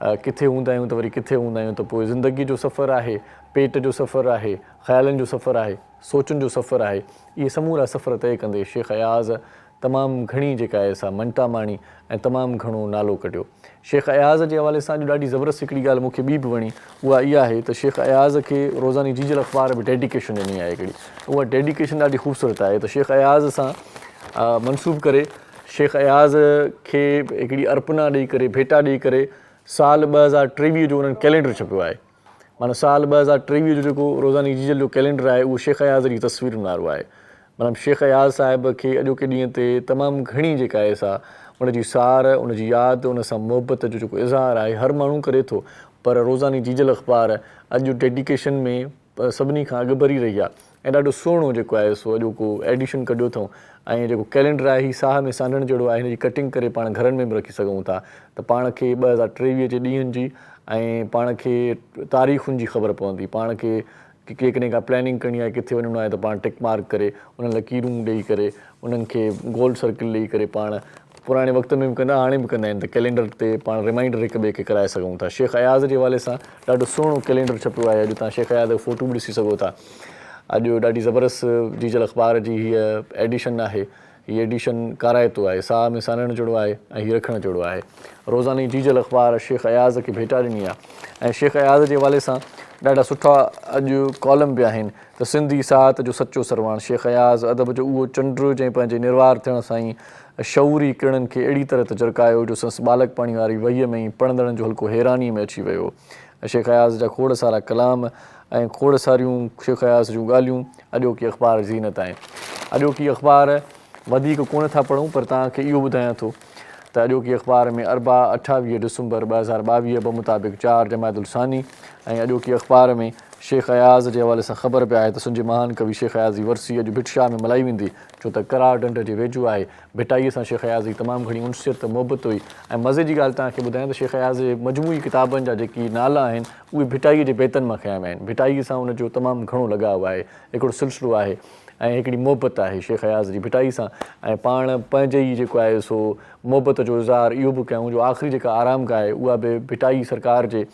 किथे हूंदा आहियूं त वरी किथे हूंदा आहियूं, त पोइ ज़िंदगी जो सफ़रु आहे, पेट जो सफ़रु आहे, ख़्यालनि जो सफ़रु आहे, सोचुनि जो सफ़रु आहे, इहे समूरा सफ़र तइ कंदे शेख अयाज़ तमामु घणी जेका आहे सा मंटा माणी ऐं तमामु घणो नालो कढियो। शेख अयाज़ जे हवाले सां अॼु ॾाढी ज़बरदस्त हिकिड़ी ॻाल्हि मूंखे ॿी बि वणी, उहा इहा आहे त शेख अयाज़ खे रोज़ानी जीजल अख़बार बि डेडिकेशन ॾिनी आहे हिकिड़ी, उहा डेडिकेशन ॾाढी ख़ूबसूरत आहे। त शेख अयाज़ सां मनसूब करे शेख अयाज़ खे हिकिड़ी अर्पना ॾेई करे, भेटा ॾेई करे साल 2023 जो उन्हनि कैलेंडर छपियो आहे। माना साल 2023 जो जेको रोज़ानी जीजल जो कैलेंडर आहे उहो शेख अयाज़ जी तस्वीरुनि वारो आहे। मतिलबु शेख अयाज़ साहिब खे अॼोके ॾींहं ते तमामु घणी जेका आहे सा उनजी सार, उनजी यादि, उन सां मुहबत जो जेको इज़हार आहे हर माण्हू करे थो, पर रोज़ानी जीजल अख़बार अॼु डेडिकेशन में सभिनी खां अॻु भरी रही आहे ऐं ॾाढो सुहिणो जेको आहे सो अॼोको एडिशन कढियो अथऊं। ऐं जेको कैलेंडर आहे हीउ साह में सांढण जहिड़ो आहे, हिनजी कटिंग करे पाण घरनि में बि रखी सघूं था, त पाण खे 2023 जे ॾींहंनि जी ऐं पाण खे तारीख़ुनि जी ख़बर पवंदी। पाण खे कॾहिं का प्लैनिंग करणी आहे, किथे वञिणो आहे त पाण टिक मार्क करे, उन लकीरूं ॾेई करे, उन्हनि खे गोल सर्किल ॾेई करे पाण पुराणे वक़्त में बि कंदा, हाणे बि कंदा आहिनि, त कैलेंडर ते पाण रिमाइंडर हिक ॿिए खे कराए सघूं था। शेख अयाज़ जे हवाले सां ॾाढो सुहिणो कैलेंडर छपियो आहे, अॼु तव्हां शेख अयाज़ जो फ़ोटो बि ॾिसी सघो था। अॼु ॾाढी ज़बरदस्त जीजल अख़बार जी हीअ एडिशन आहे, हीअ एडिशन काराइतो आहे, साह में सानण जहिड़ो आहे ऐं हीअ रखण जहिड़ो आहे। रोज़ानी जीजल अख़बार शेख अयाज़ खे भेटा ॾिनी आहे ऐं शेख अयाज़ जे हवाले सां ॾाढा सुठा अॼु कॉलम बि आहिनि त सिंधी साहत जो सचो सरवाण शेख अयाज़, अदब जो उहो चंड जंहिं पंहिंजे निर्वार थियण सां ई शऊरी किरणनि खे अहिड़ी तरह त झरकायो जो संस बालक पाणी वारी वहीअ में ई पढ़ंदड़नि जो हल्को हैरानीअ में अची वियो। शेख अयाज़ जा खोड़ सारा कलाम ऐं खोड़ सारियूं शेख अयाज़ जूं ॻाल्हियूं अॼोकी अख़बार ज़ीनत आहिनि। अॼोकी अख़बार वधीक कोन था पढ़ूं, पर तव्हांखे इहो ॿुधायां थो त अॼोकी अख़बार में अरबा 28 डिसंबर 2022 बमुताबिक़ 4 जमादुल सानी ऐं अॼोकी अख़बार में शेख अयाज़ जे हवाले सां ख़बर पिया आहे त सिंध जे महान कवि शेख अयाज़ जी वरसी अॼु भिटशाह में मल्हाई वेंदी, छो त करार ढंढ जे वेझो आहे। भिटाईअ सां शेख अयाज़ जी तमामु घणी उनसियत मोहबत हुई। ऐं मज़े जी ॻाल्हि तव्हांखे ॿुधायां त शेख अयाज़ जे मजमूई किताबनि जा जेकी नाला आहिनि उहे भिटाईअ जे बेतनि मां खयां विया आहिनि। भिटाईअ सां उनजो तमामु घणो लॻाव आहे, हिकिड़ो सिलसिलो आहे ऐं हिकिड़ी मोहबत आहे शेख अयाज़ जी भिटाई सां। ऐं पाण पंहिंजे ई जेको आहे सो मोहबत जो इज़हार इहो बि कयूं जो आख़िरी जेका आरामगाह आहे उहा बि भिटाई सरकार जे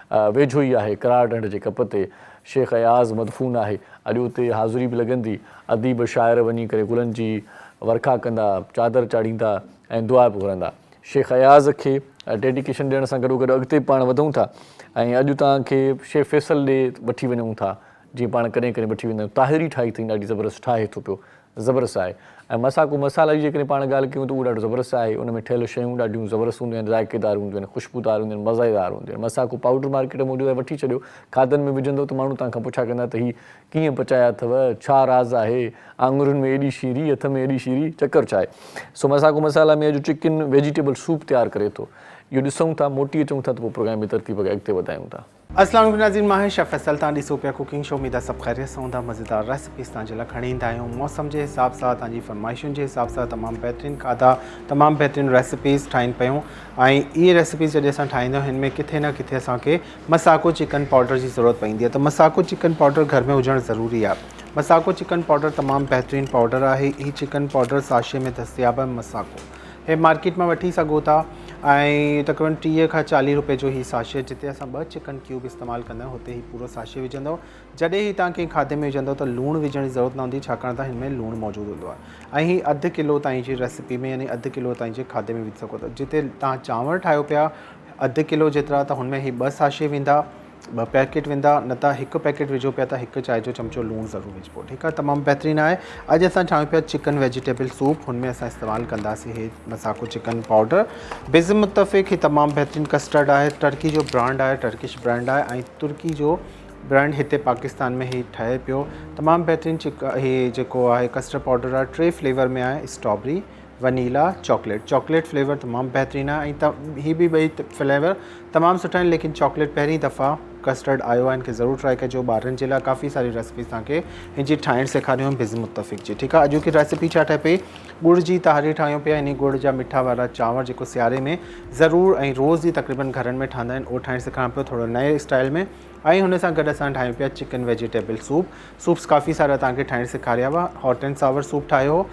वेझो ई आहे, करार ढंढ जे कप ते शेख अयाज़ मदफून आहे। अॼु उते हाज़िरी बि लॻंदी, अदीब शाइर वञी करे गुलनि जी वर्खा कंदा, चादर चाढ़ींदा ऐं दुआ बि घुरंदा। शेख अयाज़ खे डेडिकेशन ॾियण सां गॾोगॾु अॻिते पाण वधूं था ऐं अॼु तव्हांखे शेख फैसल ॾे वठी वञूं था, जीअं पाण कॾहिं कॾहिं वठी वेंदा आहियूं। ताहिरी ठाही अथई, ॾाढी ज़बरदस्त ठाहे थो पियो, ज़बरदस्त आहे। ऐं मसाको मसाला जी जेकॾहिं पाण ॻाल्हि कयूं त उहो ॾाढो ज़बरदस्त आहे। उन में ठहियल शयूं ॾाढियूं ज़बरदस्त हूंदियूं आहिनि, ज़ाइक़ेदार हूंदियूं आहिनि, ख़ुशबूदार हूंदियूं आहिनि, मज़ेदार हूंदियूं आहिनि। मसाको पाउडर मार्केट में मौजूदु आहे, वठी छॾियो, खाधनि में विझंदो त माण्हू तव्हांखां पुछा कंदा त हीअ कीअं पचाया अथव, छा राज़ आहे, आङुरियुनि में एॾी शीरी, हथ में एॾी शीरी, चकर छा आहे। सो मसाको मसाला में अॼु चिकन वेजिटेबल सूप तयारु करे थो। इहो ॾिसूं था, मोटी अचूं था त पोइ प्रोग्राम जी तरतीब खे अॻिते वधायूं था। अस्सलाम वालेकुम नाज़रीन, मां आहियां शेफ फैसल। तव्हां ॾिसो पिया कुकिंग शो। उमेद आहे सभु ख़ैरियत सां हूंदा। मज़ेदार रेसिपीज़ तव्हांजे लाइ खणी ईंदा आहियूं, मौसम जे हिसाब सां, तव्हांजी फरमाइशुनि जे हिसाब सां तमामु बहितरीनु खाधा, तमामु बहितरीनु रेसिपीज़ ठाहिनि पियूं। ऐं इहे रेसिपीज़ जॾहिं असां ठाहींदा आहियूं, हिन में किथे न किथे असांखे मसाको चिकन पाउडर जी ज़रूरत पवंदी आहे। त मसाको चिकन पाउडर घर में हुजणु ज़रूरी आहे। मसाको चिकन पाउडर तमामु बहितरीनु पाउडर आहे। हीअ चिकन पाउडर साशे में दस्तियाबु आहे। मसाको हे मार्केट मां वठी सघो था ऐं तक़रीबन 30 खां 40 रुपए जो ही साशे, जिते असां 2 चिकन क्यूब इस्तेमालु कंदा आहियूं हुते ही पूरो साशे विझंदव। जॾहिं ही तव्हां कंहिं खाधे में विझंदव त लूणु विझण जी ज़रूरत न हूंदी, छाकाणि त हिन में लूणु मौजूदु हूंदो आहे। ऐं ही 1/2 किलो ताईं जी रेसिपी में, यानी 1/2 किलो ताईं जे खाधे में विझी सघो था। जिते तव्हां चांवर ठाहियो पिया 1/2 किलो जेतिरा, त हुन में ही 2 साशे वेंदा, 2 पैकेट वेंदा, न त 1 पैकेट विझो पिया त 1 चांहि जो चमचो लूणु ज़रूरु विझिबो। ठीकु आहे, तमामु बहितरीनु आहे। अॼु असां ठाहियूं पिया चिकन वेजिटेबल सूप। हुन में असां इस्तेमालु कंदासीं हे मसाको चिकन पाउडर। बिज़ मुत्तफ़िक़ ही तमामु बहितरीनु कस्टर्ड आहे, टर्की जो ब्रांड आहे, टर्किश ब्रांड आहे। ऐं तुर्की जो ब्रांड हिते पाकिस्तान में ही ठहे पियो। तमामु बहितरीनु ही जेको आहे कस्टर्ड पाउडर आहे, 3 फ्लेवर में आहे, स्ट्रॉबेरी, वनीला, चॉकलेट फ्लेवर तमामु बहितरीनु आहे। ऐं ही बि 2 फ्लेवर तमामु सुठा आहिनि, लेकिन चॉकलेट पहिरीं दफ़ा कस्टर्ड आयो आहे, इनखे ज़रूरु ट्राई कजो। ॿारनि जे लाइ काफ़ी सारी रेसिपीज़ तव्हांखे हिन जी ठाहिणु सेखारियूं बिज़ मुत्तफ़िक़ जी। ठीकु आहे, अॼु की रेसिपी छा ठहे पई, गुड़ जी ताहरी ठाहियूं पिया। इन गुड़ जा मिठा वारा चांवर जेको सियारे में ज़रूरु ऐं रोज़ ई तक़रीबन घरनि में ठहंदा आहिनि, उहो ठाहिणु सेखारियां पियो थोरो नए स्टाइल में। ऐं हुन सां गॾु असां ठाहियूं पिया चिकन वेजिटेबल सूप्स काफ़ी सारा तव्हांखे ठाहिणु सेखारिया हुआ। हॉट एंड सावर सूप ठाहियो हो।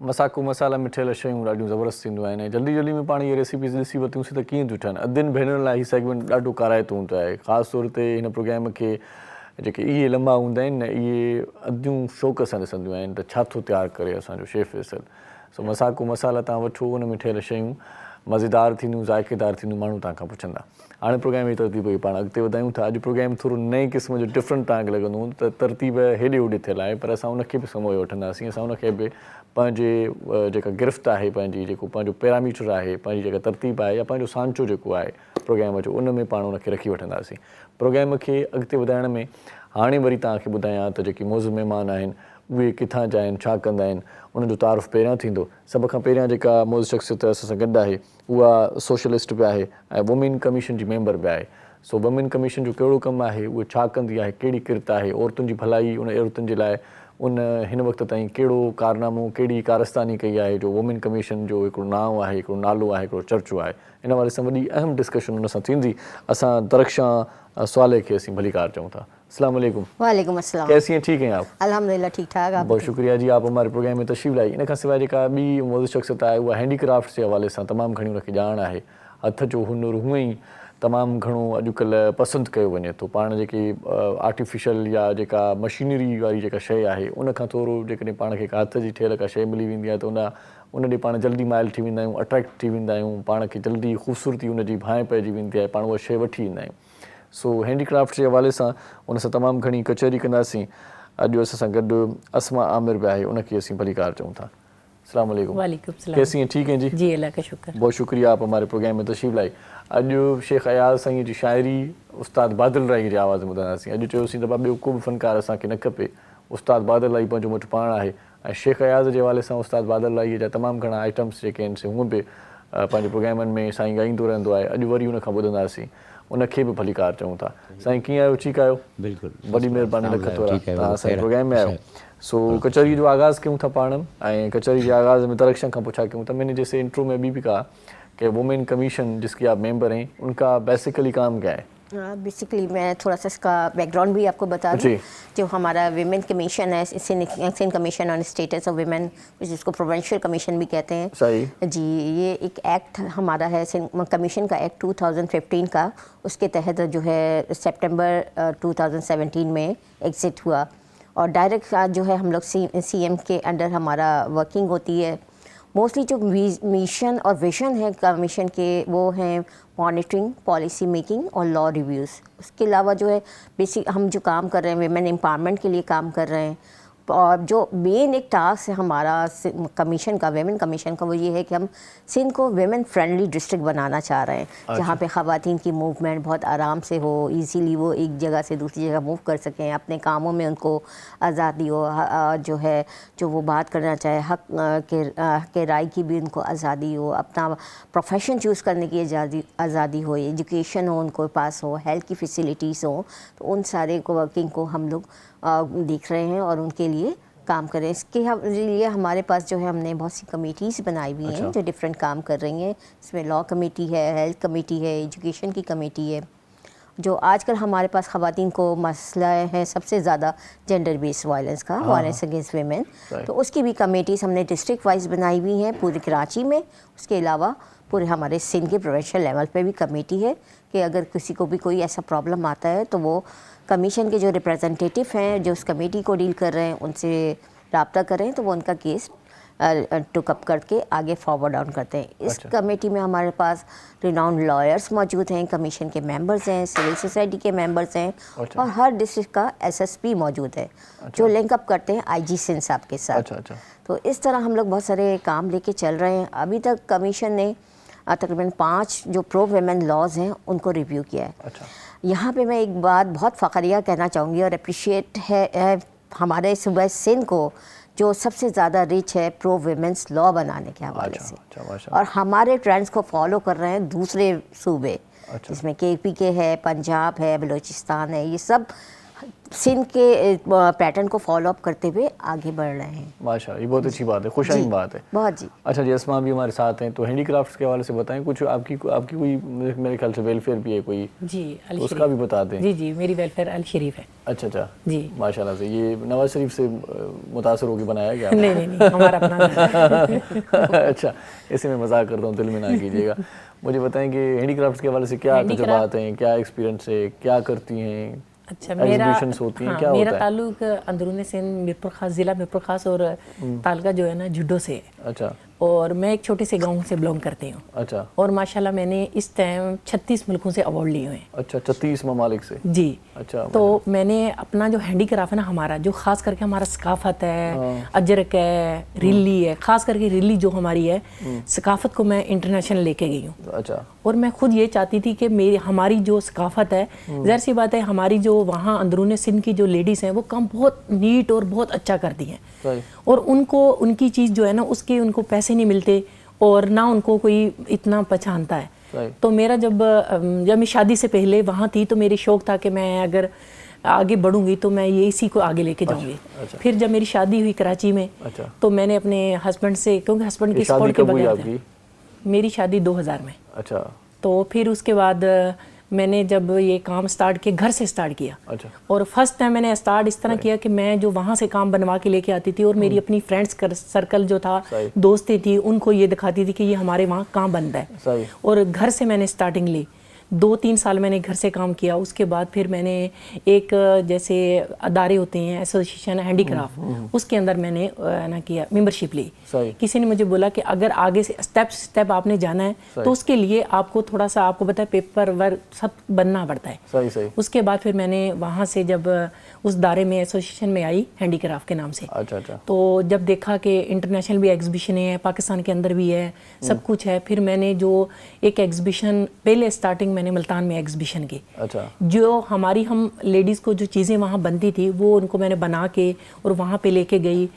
मसाको मसाला में ठहियल शयूं ॾाढियूं ज़बरदस्त थींदियूं आहिनि ऐं जल्दी में पाण इहे रेसिपीज़ ॾिसी वरितियूंसीं त कीअं थियूं ठहनि। अधीन भेनरुनि लाइ हीउ सेगमेंट ॾाढो काराइतो हूंदो आहे। ख़ासि तौर ते हिन प्रोग्राम खे जेके इहे लंबा हूंदा आहिनि न, इहे अधियूं शौक़ सां ॾिसंदियूं आहिनि त छा थो तयारु करे असांजो शेफ फैसल। सो मसाको मसाला तव्हां वठो, उन में ठहियल शयूं मज़ेदार थींदियूं, ज़ाइक़ेदार थींदियूं, माण्हू तव्हांखां पुछंदा। हाणे प्रोग्राम जी तरतीब खे पाण अॻिते वधायूं था। अॼु प्रोग्राम थोरो नए क़िस्म जो डिफरेंट तव्हांखे लॻंदो त तरतीब हेॾे होॾे थियल आहे, पर असां उनखे बि समोए वठंदासीं। असां उनखे बि पंहिंजे जेका गिरफ़्त आहे, पंहिंजी जेको पंहिंजो पैरामीटर आहे, पंहिंजी जेका तरतीब आहे, या पंहिंजो सांचो जेको आहे प्रोग्राम जो, उन में पाण उनखे रखी वठंदासीं। प्रोग्राम खे अॻिते वधाइण में हाणे वरी तव्हांखे ॿुधायां त जेके मौज़ महिमान आहिनि उहे किथां जा आहिनि, छा कंदा आहिनि, उनजो तारुफ़ पहिरियां थींदो। सभ खां पहिरियां जेका मौज़ शख़्सियत असां सां गॾु आहे उहा सोशलिस्ट बि आहे ऐं वुमेन कमीशन जी मेंबर बि आहे। सो वुमेन कमीशन जो कहिड़ो कमु आहे, उहो छा कंदी आहे, कहिड़ी किरत आहे, औरतुनि जी भलाई, उन औरतुनि जे लाइ उन हिन वक़्त ताईं कहिड़ो कारनामो, कहिड़ी कारस्तानी कई आहे, जो वुमेन कमीशन जो हिकिड़ो नाव आहे, हिकिड़ो नालो आहे, हिकिड़ो चर्चो आहे। इन वारे सां वॾी अहम डिस्कशन उन सां थींदी। असां दरख़्शां स्वाले खे असीं भलीकार चऊं था। अस्सलाम वालेकुम। वालेकुम अस्सलाम। कैसी हैं? ठीक हैं आप? अल्हम्दुलिल्लाह ठीक ठाक। आप बहुत शुक्रिया जी, आप हमारे प्रोग्राम में तशरीफ़ लाई। इन खां सवाइ जेका ॿी मौज़ूद शख़्सियत आहे उहा हैंडीक्राफ्ट जे हवाले सां तमामु घणी उनखे ॼाण आहे। हथ जो हुनुर हूअं ई तमामु घणो अॼुकल्ह पसंदि कयो वञे थो। पाण जेकी आर्टिफिशियल या जेका मशीनरी वारी जेका शइ आहे, उन खां थोरो जेकॾहिं पाण खे हथ जी ठहियल का शइ मिली वेंदी आहे त उन ॾे पाण जल्दी माइल थी वेंदा आहियूं, अट्रैक्ट थी वेंदा आहियूं, पाण खे जल्दी ख़ूबसूरती उनजी भांइ पइजी वेंदी आहे, पाण उहा शइ वठी ईंदा आहियूं। सो हैंडीक्राफ्ट जे हवाले सां उन सां तमामु घणी कचहरी कंदासीं। अॼु असां सां गॾु अस्मा आमिर बि आहे, उनखे असीं भलीकार चऊं था। अस्सलाम वालेकुम। वालेकुम सलाम। कैसी हैं? ठीक हैं जी? जी अल्लाह का शुक्र। बहुत शुक्रिया आप हमारे प्रोग्राम में तशरीफ़ लाई। अॼु शेख अयाज़ साईं जी शाइरी उस्ताद बादल राई जी आवाज़ में ॿुधंदासीं। अॼु चयोसीं त ॿियो को बि फ़नकार असांखे न खपे, उस्ताद बादल राई पंहिंजो मुठि पाण आहे। ऐं शेख अयाज़ जे हवाले सां उस्ताद बादल राई जा तमामु घणा आइटम्स जेके आहिनि से हूअं बि पंहिंजे प्रोग्रामनि में साईं ॻाईंदो रहंदो आहे। अॼु वरी उन खां ॿुधंदासीं, उनखे बि भलीकार चऊं था। साईं कीअं आहियो? ठीकु आहियो? बिल्कुलु, वॾी महिरबानी लख थोरा तव्हां असांजे प्रोग्राम में आहियो। सो कचहरी जो आगाज़ कयूं था पाण, ऐं कचहरी जे आगाज़ में तरक्शन खां पुछा कयूं था। मैंने जैसे इंट्रो में भी कहा कि वुमेन कमीशन जिसकी आप मेंबर हैं, उनका बेसिकली काम क्या है? बेसिकली मैं थोड़ा सा इसका बैकग्राउंड भी आपको बता दूं। जो हमारा विमेन कमीशन है, Sindh commission on status of women, जिसको प्रोविंशियल कमीशन भी कहते हैं। सही जी, ये एक एक्ट हमारा है सिंध कमीशन का एक्ट 2015 का। उसके तहत जो है सितंबर 2017 में एग्जिट हुआ, और डायरेक्ट जो है हम लोग CM के अंडर हमारा वर्किंग होती है। मोस्टली जो मिशन और विजन है कमीशन के वो हैं मॉनिटरिंग, पॉलिसी मेकिंग और लॉ रिव्यूज़। उसके अलावा जो है बेसिक हम जो काम कर रहे हैं विमेन एम्पावरमेंट के लिए काम कर रहे हैं। और जो मेन एक टास्क है हमारा कमीशन का, विमेन कमीशन का, वो ये है कि हम सिंध को विमेन फ्रेंडली डिस्ट्रिक्ट बनाना चाह रहे हैं। जहाँ पे ख़वातीन की मूवमेंट बहुत आराम से हो, इजीली वो एक जगह से दूसरी जगह मूव कर सकें, अपने कामों में उनको आज़ादी हो, जो है जो वो बात करना चाहे हक के राय की भी उनको आज़ादी हो, अपना प्रोफेशन चूज़ करने की आज़ादी हो, एजुकेशन हो उनको पास हो, हेल्थ की फैसिलिटीज़ हो। तो उन सारे को वर्किंग को हम लोग देख रहे हैं और उनके लिए काम कर रहे हैं। इसके लिए हमारे पास जो है हमने बहुत सी कमेटीज़ बनाई हुई हैं जो डिफरेंट काम कर रही हैं। इसमें लॉ कमेटी है, हेल्थ कमेटी है, एजुकेशन की कमेटी है। जो आजकल हमारे पास ख़वातीन को मसला है सबसे ज़्यादा जेंडर बेस्ड वायलेंस का, वायलेंस अगेंस्ट वेमेन, तो उसकी भी कमेटीज़ हमने डिस्ट्रिक्ट वाइज बनाई हुई हैं पूरे कराची में। उसके अलावा पूरे हमारे सिंध के प्रोविंशियल लेवल पे भी कमेटी है कि अगर किसी को भी कोई ऐसा प्रॉब्लम आता है तो वो कमीशन के जो रिप्रेजेंटेटिव हैं जो उस कमेटी को डील कर रहे हैं उनसे रब्ता करें, तो वो उनका केस टुकअप करके आगे फॉरवर्ड ऑन करते हैं। इस कमेटी में हमारे पास रिनाउंड लॉयर्स मौजूद हैं, कमीशन के मेंबर्स हैं, सिविल सोसाइटी के मेंबर्स हैं, और हर डिस्ट्रिक्ट का SSP मौजूद है जो लिंक अप करते हैं IG सिंध साहब के साथ। तो इस तरह हम लोग बहुत सारे काम लेके चल रहे हैं। अभी तक कमीशन ने तकरीबन 5 जो प्रो वेमेन लॉज हैं उनको रिव्यू किया है। यहाँ पे मैं एक बात बहुत फ़ख्रिया कहना चाहूँगी और अप्रिशिएट है हमारे सूबे सिंध को, जो सबसे ज़्यादा रिच है प्रो वेमेंस लॉ बनाने के हवाले से, और हमारे ट्रेंड्स को फॉलो कर रहे हैं दूसरे सूबे, जिसमें KP के है, पंजाब है, बलूचिस्तान है। ये सब सिंध के पैटर्न को फॉलो अप करते हुए आगे बढ़ रहे हैं। माशाल्लाह, ये बहुत अच्छी बात है, खुशाइन बात है। बहुत जी। अच्छा जी, अस्मा भी हमारे साथ हैं, तो हैंडीक्राफ्ट्स के हवाले से बताएं कुछ। आपकी कोई मेरे ख्याल से वेलफेयर भी है कोई जी, उसका भी बता दें। जी जी, मेरी वेलफेयर अल शरीफ है। अच्छा जी, माशाल्लाह से। ये नवाज शरीफ से मुतासर होकर बनाया गया? नहीं, हमारा अपना। अच्छा, इसी में मजाक करता हूँ, दिल में ना कीजिएगा। मुझे बताएं कि हैंडीक्राफ्ट्स के हवाले से क्या तजुर्बात हैं, क्या एक्सपीरियंस है, क्या करती हैं? अच्छा, मेरा ताल्लुक अंदरून सिंध मीरपुर खास, ज़िला मीरपुर खास और तालका जो है ना जुड्डो से है। अच्छा। और मैं एक छोटे से गांव से बिलोंग करती हूँ। अच्छा। और माशाल्लाह मैंने इस टाइम 36 मुल्कों से अवार्ड लिए हुए हैं। अच्छा, 36 ममालिक से? जी। अच्छा। तो मैंने अपना जो हैंडीक्राफ्ट है ना हमारा, जो खास करके हमारा सकाफत है, अजरक है, रिल्ली है, खास करके रिल्ली जो हमारी है, सकाफत को मैं इंटरनेशनल लेके गई हूँ। अच्छा। और मैं खुद ये चाहती थी कि हमारी जो सकाफत है, ज़ाहिर सी बात है हमारी जो वहाँ अंदरून सिंध की जो लेडीज़ हैं वो काम बहुत नीट और बहुत अच्छा करती हैं, और उनको उनकी चीज़ जो है ना उसके उनको पैसे नहीं मिलते और ना उनको कोई इतना पहचानता है। तो मेरा जब मैं शादी से पहले वहाँ थी तो मेरी शौक़ था कि मैं अगर आगे बढ़ूंगी तो मैं ये इसी को आगे लेके जाऊंगी। अच्छा। फिर जब मेरी शादी हुई कराची में, तो मैंने अपने हस्बैंड से, क्योंकि हस्बैंड की सपोर्ट के बगैर मेरी शादी 2000 में। अच्छा। तो फिर उसके बाद मैंने जब ये काम स्टार्ट किया, घर से स्टार्ट किया। अच्छा। और फर्स्ट टाइम मैंने स्टार्ट इस तरह किया कि मैं जो वहाँ से काम बनवा के लेके आती थी और मेरी अपनी फ्रेंड्स सर्कल जो था, दोस्तें थी, उनको ये दिखाती थी कि ये हमारे वहाँ काम बनता है। और घर से मैंने स्टार्टिंग ली। 2-3 साल मैंने घर से काम किया। उसके बाद फिर मैंने एक जैसे अदारे होते हैं एसोसिएशन हैंडीक्राफ्ट, उसके अंदर मैंने ना किया, मेंबरशिप ली। किसी ने मुझे बोला कि अगर आगे से स्टेप आपने जाना है तो उसके लिए आपको थोड़ा सा, आपको पता है, पेपर वर्क सब बनना पड़ता है। सही। उसके बाद फिर मैंने वहाँ से जब उस दायरे में एसोसिएशन में आई हैंडीक्राफ्ट के नाम से, अच्छा। तो जब देखा कि इंटरनेशनल भी एग्जीबिशन है, पाकिस्तान के अंदर भी है, सब कुछ है, फिर मैंने जो एक एग्जीबिशन पहले स्टार्टिंग मैंने मुल्तान में एग्जीबिशन की, अच्छा, जो हमारी हम लेडीज़ को जो चीज़ें वहाँ बनती थी वो उनको मैंने बना के और वहाँ पे लेके गई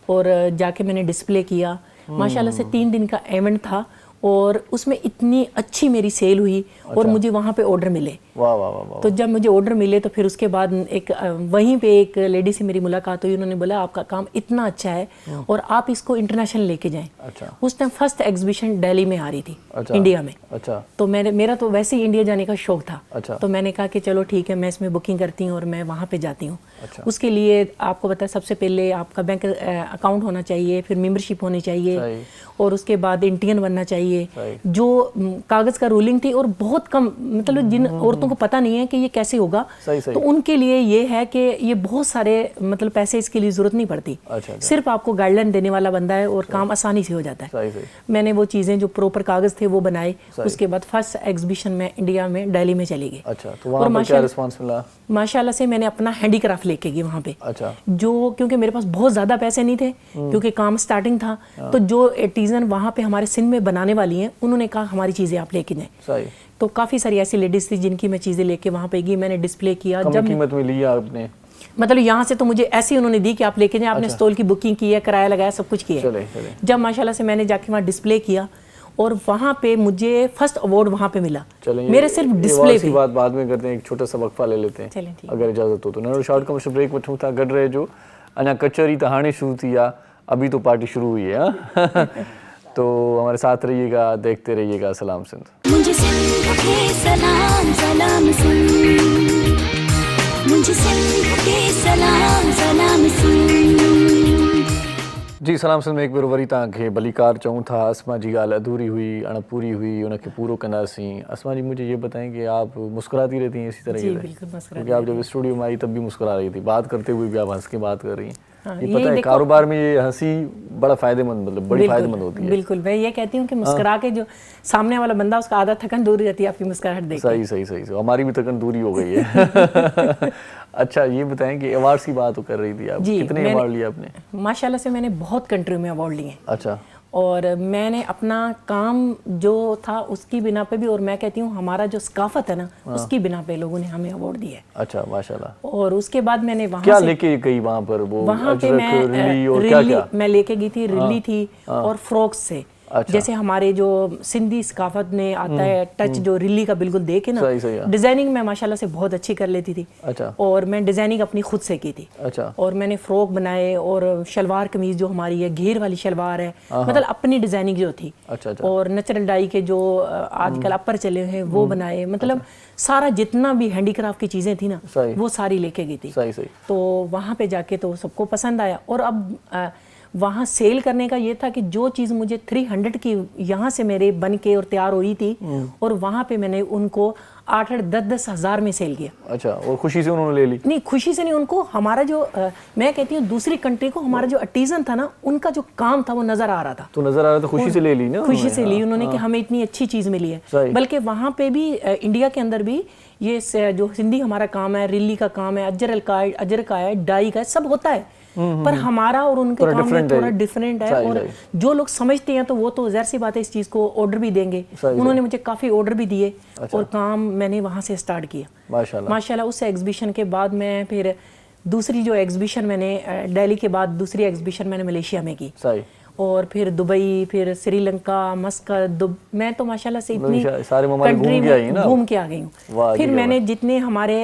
और जाके मैंने डिस्प्ले किया। माशाल्लाह से 3 दिन का इवेंट था और उसमें इतनी अच्छी मेरी सेल हुई और मुझे वहाँ पे ऑर्डर मिले। वाह वाह वाह। तो जब मुझे ऑर्डर मिले तो फिर उसके बाद एक वहीं पे एक लेडी से मेरी मुलाकात हुई। उन्होंने बोला आपका काम इतना अच्छा है और आप इसको इंटरनेशनल लेके जाएं। अच्छा। उस टाइम फर्स्ट एग्जीबिशन दिल्ली में आ रही थी, अच्छा, इंडिया में। अच्छा। तो मेरा तो वैसे ही इंडिया जाने का शौक था। अच्छा। तो मैंने कहा कि चलो ठीक है, मैं इसमें बुकिंग करती हूँ और मैं वहाँ पे जाती हूँ। अच्छा। उसके लिए आपको पता है सबसे पहले आपका बैंक अकाउंट होना चाहिए, फिर मेंबरशिप होनी चाहिए और उसके बाद इंडियन बनना चाहिए। जो कागज़ का रूलिंग थी और बहुत कम, मतलब जिन औरतों को पता नहीं है कि ये कैसे होगा, तो उनके लिए ये है कि ये बहुत सारे मतलब पैसे इसके लिए ज़रूरत नहीं पड़ती। अच्छा। सिर्फ आपको गाइडलाइन देने वाला बंदा है और काम आसानी से हो जाता है। मैंने वो चीज़ें जो प्रॉपर कागज़ थे वो बनाए। उसके बाद फर्स्ट एग्जीबिशन में इंडिया में दिल्ली में चली गई। अच्छा, तो वहाँ पर क्या रिस्पांस मिला? माशाल्लाह से मैंने अपना हैंडीक्राफ्ट लेके गई वहाँ पे। अच्छा। जो क्योंकि मेरे पास बहुत ज़्यादा पैसे नहीं थे, क्योंकि काम स्टार्टिंग था, तो जो आर्टिजन वहाँ पे हमारे सिंध में बनाने वाली हैं उन्होंने कहा हमारी चीज़ें आप लेके जाएं। तो काफ़ी सारी ऐसी लेडीज़ थी जिनकी मैं चीज़ें लेके वहाँ पे गई, मैंने डिस्प्ले किया। जब कीमत में लिया आपने? मतलब यहाँ से तो मुझे ऐसी उन्होंने दी कि आप लेके जाएं। आपने स्टॉल की बुकिंग की है, किराया लगाया, सब कुछ किया। जब माशाल्लाह से मैंने जाके वहाँ डिस्प्ले किया और वहाँ पे मुझे फर्स्ट अवार्ड वहाँ पे मिला। मेरे सिर्फ डिस्प्ले पे। बात बाद में करते हैं, एक छोटा सा वक्फा ले लेते हैं अगर इजाज़त हो तो। नरो शॉर्ट कमर्शियल ब्रेक वठूं था, गॾु रहे जो। अञा कचहरी तो हाणे शुरू थी है, अभी तो पार्टी शुरू हुई है। तो हमारे साथ रहिएगा, देखते रहिएगा सलाम सिंध। मुझे सिंध के सलाम सलाम सिंध, मुझे सिंध के सलाम सलाम सिंध। जी सलाम सिंध में एक बार वरी तव्हांखे भलीकार चऊं था। अस्मा जी ॻाल्हि अधूरी हुई, अणपूरी हुई, उनखे पूरो कंदासीं। अस्मा जी मुझे ये बताएं कि आप मुस्कुराती रहती हैं इसी तरह? जी बिल्कुल मुस्कुराती। क्योंकि आप जब स्टूडियो में आई तब भी मुस्कुरा रही थी, बात करते हुए भी आप हंस के बात कर रही हैं। ये पता है कारोबार में ये हंसी बड़ा फायदेमंद, मतलब बड़ी फायदेमंद होती है। बिल्कुल, मैं ये कहती हूँ कि मुस्कुरा के जो सामने वाला बंदा, उसका आधा थकन दूर रहती है आपकी मुस्कुराहट देख के। सही। हमारी भी थकन दूरी हो गई है। अच्छा, ये बताएं कि अवार्ड्स की बात कर रही थी आप, कितने अवार्ड लिए आपने? माशाल्लाह से मैंने बहुत कंट्री में अवार्ड लिए। अच्छा। और मैंने अपना काम जो था उसकी बिना पे भी, और मैं कहती हूँ हमारा जो सकाफत है ना, उसकी बिना पे लोगों ने हमें अवार्ड दिया है। अच्छा, माशाल्लाह। और उसके बाद मैंने वहाँ क्या लेके गई वहाँ पर? वो वहाँ पे मैं लेके गई थी, रिली थी और फ्रॉक्स से। अच्छा। जैसे हमारे जो सिंधी सकाफत में आता है टच, जो रिली का बिल्कुल दे के ना, डिजाइनिंग मैं माशाल्लाह से बहुत अच्छी कर लेती थी। अच्छा। और मैं डिजाइनिंग अपनी खुद से की थी। अच्छा। और मैंने फ्रॉक बनाए और शलवार कमीज जो हमारी है, घेर वाली शलवार है, मतलब अपनी डिजाइनिंग जो थी। अच्छा। और नेचुरल डाई के जो आजकल अपर चले हैं वो बनाए, मतलब सारा जितना भी हैंडीक्राफ्ट की चीजें थी ना, वो सारी लेके गई थी। तो वहाँ पे जाके तो सबको पसंद आया। और अब वहाँ सेल करने का ये था कि जो चीज़ मुझे 300 की यहाँ से मेरे बन के और तैयार हो रही थी, और वहाँ पे मैंने उनको 8-8, 10-10 हज़ार में सेल किया। अच्छा, और खुशी से उन्होंने ले ली? नहीं, खुशी से नहीं, उनको हमारा जो मैं कहती हूँ दूसरी कंट्री को हमारा जो आर्टिजन था ना, उनका जो काम था वो नजर आ रहा था। तो नजर आ रहा था, खुशी से ले ली ना? खुशी से ली उन्होंने कि हमें इतनी अच्छी चीज़ मिली है। बल्कि वहाँ पे भी इंडिया के अंदर भी ये जो हिंदी हमारा काम है, रिली का काम है, अजर का है, डाई का है, सब होता है, पर हमारा और उनके काम में थोड़ा डिफरेंट है। और जो लोग समझते हैं तो वो तो ज़ाहिर सी बात है इस चीज़ को ऑर्डर भी देंगे। उन्होंने मुझे काफ़ी ऑर्डर भी दिए। अच्छा। और काम मैंने वहाँ से स्टार्ट किया माशाल्लाह। उस एग्जीबिशन के बाद मैं फिर दूसरी जो एग्जीबिशन मैंने दिल्ली के बाद दूसरी एग्जीबिशन मैंने मलेशिया में की, और फिर दुबई, फिर श्रीलंका, मस्कत, मैं तो माशाल्लाह से इतनी सारे कंट्री में घूम के आ गई हूँ। फिर मैंने जितने हमारे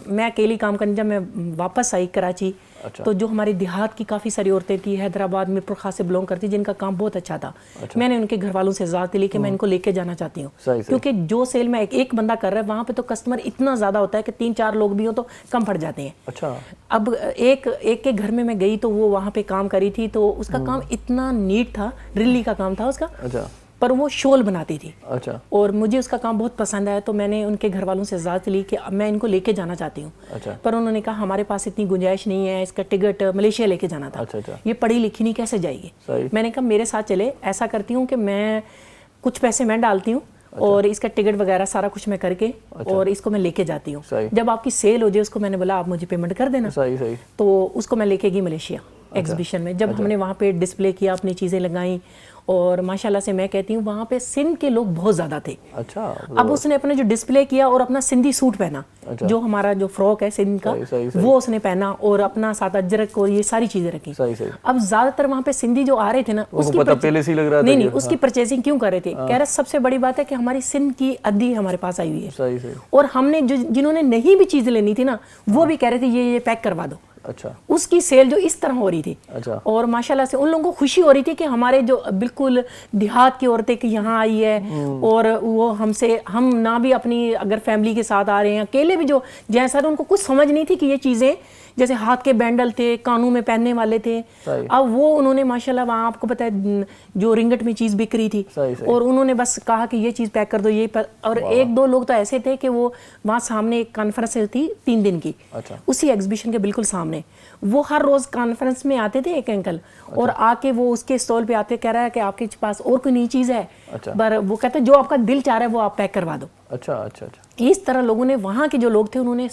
मैं अकेली काम करने, जब मैं वापस आई कराची, अच्छा। तो जो हमारी देहात की काफ़ी सारी औरतें थी, हैदराबाद में खास से बिलोंग करती, जिनका काम बहुत अच्छा था। अच्छा। मैंने उनके घर वालों से इजाज़त ली कि मैं इनको लेके जाना चाहती हूँ, क्योंकि जो सेल में एक बंदा कर रहा है वहाँ पे तो कस्टमर इतना ज़्यादा होता है कि 3-4 लोग भी हो तो कम पड़ जाते हैं। अच्छा। अब एक के घर में मैं गई तो वो वहाँ पे काम करी थी, तो उसका काम इतना नीट था, रिली का काम था उसका। अच्छा। पर वो शॉल बनाती थी। अच्छा। और मुझे उसका काम बहुत पसंद आया, तो मैंने उनके घर वालों से इजाज़त ली कि अब मैं इनको लेके जाना चाहती हूँ। अच्छा। पर उन्होंने कहा हमारे पास इतनी गुंजाइश नहीं है, इसका टिकट मलेशिया लेके जाना था। अच्छा। ये पढ़ी लिखी नहीं कैसे जाएगी। सही। मैंने कहा मेरे साथ चले, ऐसा करती हूँ कि मैं कुछ पैसे मैं डालती हूँ और इसका टिकट वगैरह सारा कुछ मैं करके और इसको मैं लेके जाती हूँ। जब आपकी सेल हो जाए उसको मैंने बोला आप मुझे पेमेंट कर देना। सही। तो उसको मैं लेके गई मलेशिया एग्जीबिशन में। जब हमने वहाँ पे डिस्प्ले किया, अपनी चीज़ें लगाई, और माशाल्लाह से मैं कहती हूँ वहाँ पे सिंध के लोग बहुत ज़्यादा थे। अच्छा। अब उसने अपने जो डिस्प्ले किया और अपना सिंधी सूट पहना, जो हमारा जो फ्रॉक है सिंध का, वो उसने पहना और अपना साथ अजरक और ये सारी चीज़ें रखी। अब ज़्यादातर वहाँ पे सिंधी जो आ रहे थे ना, उसकी पहले से लग रहा था नहीं, उसकी परचेजिंग क्यों कर रहे थे, कह रहे सबसे बड़ी बात है कि हमारी सिंध की अद्दी हमारे पास आई हुई है। और हमने जिन्होंने नहीं भी चीज़ लेनी थी ना, वो भी कह रहे थे ये पैक करवा दो। अच्छा। उसकी सेल जो इस तरह हो रही थी। अच्छा। और माशाल्लाह से उन लोगों को खुशी हो रही थी कि हमारे जो बिल्कुल देहात की औरतें कि यहाँ आई है, और वो हम ना भी अपनी अगर फैमिली के साथ आ रहे हैं, अकेले भी जो जैसा, उनको कुछ समझ नहीं थी कि ये चीज़ें जैसे हाथ के बैंडल थे, कानों में पहनने वाले थे। अब वो उन्होंने माशाल्लाह वहाँ आपको पता है जो रिंगट में चीज़ बिक रही थी, और उन्होंने बस कहा कि ये चीज़ पैक कर दो, ये और एक दो लोग तो ऐसे थे कि वो वहाँ सामने एक कॉन्फ्रेंस थी 3 दिन की। अच्छा। उसी एग्जीबिशन के बिल्कुल सामने वो हर रोज़ कॉन्फ्रेंस में आते थे एक अंकल। अच्छा। और आके वो उसके स्टॉल पे आते, कह रहा है कि आपके पास और कोई नई चीज़ है। अच्छा। पर वो कहते जो आपका दिल चाह रहा है वो आप पैक करवा दो। अच्छा। इस तरह लोगों ने, वहाँ के जो लोग थे उन्होंने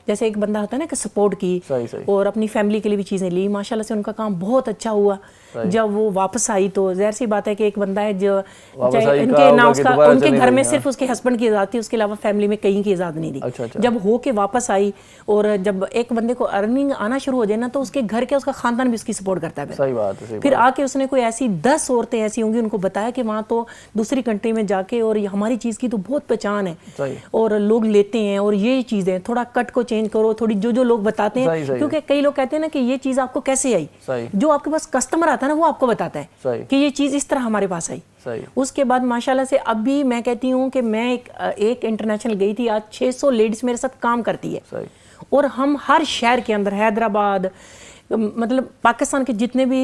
जैसे एक बंदा होता है ना कि सपोर्ट की। सही। और अपनी फैमिली के लिए भी चीज़ें ली। माशाल्लाह से उनका काम बहुत अच्छा हुआ। जब वो वापस आई तो ज़ाहिर सी बात है कि एक बंदा है जो इनके ना उसका उनके घर में सिर्फ उसके हस्बैंड की इजाज़त थी, उसके अलावा फैमिली में कहीं की इजाज़त नहीं थी। अच्छा। जब हो के वापस आई, और जब एक बंदे को अर्निंग आना शुरू हो जाए ना, तो उसके घर के उसका खानदान भी उसकी सपोर्ट करता है। सही बात है। फिर आके उसने कोई ऐसी 10 औरतें ऐसी होंगी, उनको बताया कि वहाँ तो दूसरी कंट्री में जाके और हमारी चीज़ की तो बहुत पहचान है और लोग लेते हैं, और ये चीज़ें थोड़ा कट को चेंज करो, थोड़ी जो लोग बताते हैं, क्योंकि कई लोग कहते हैं ना कि ये चीज़ आपको कैसे आई, जो आपके पास कस्टमर आता है ना वो आपको बताता है कि ये चीज़ इस तरह हमारे पास आई। उसके बाद माशाल्लाह से अब भी मैं कहती हूँ कि मैं एक इंटरनेशनल गई थी, आज 600 लेडीज मेरे साथ काम करती है। और हम हर शहर के अंदर, हैदराबाद, मतलब पाकिस्तान के जितने भी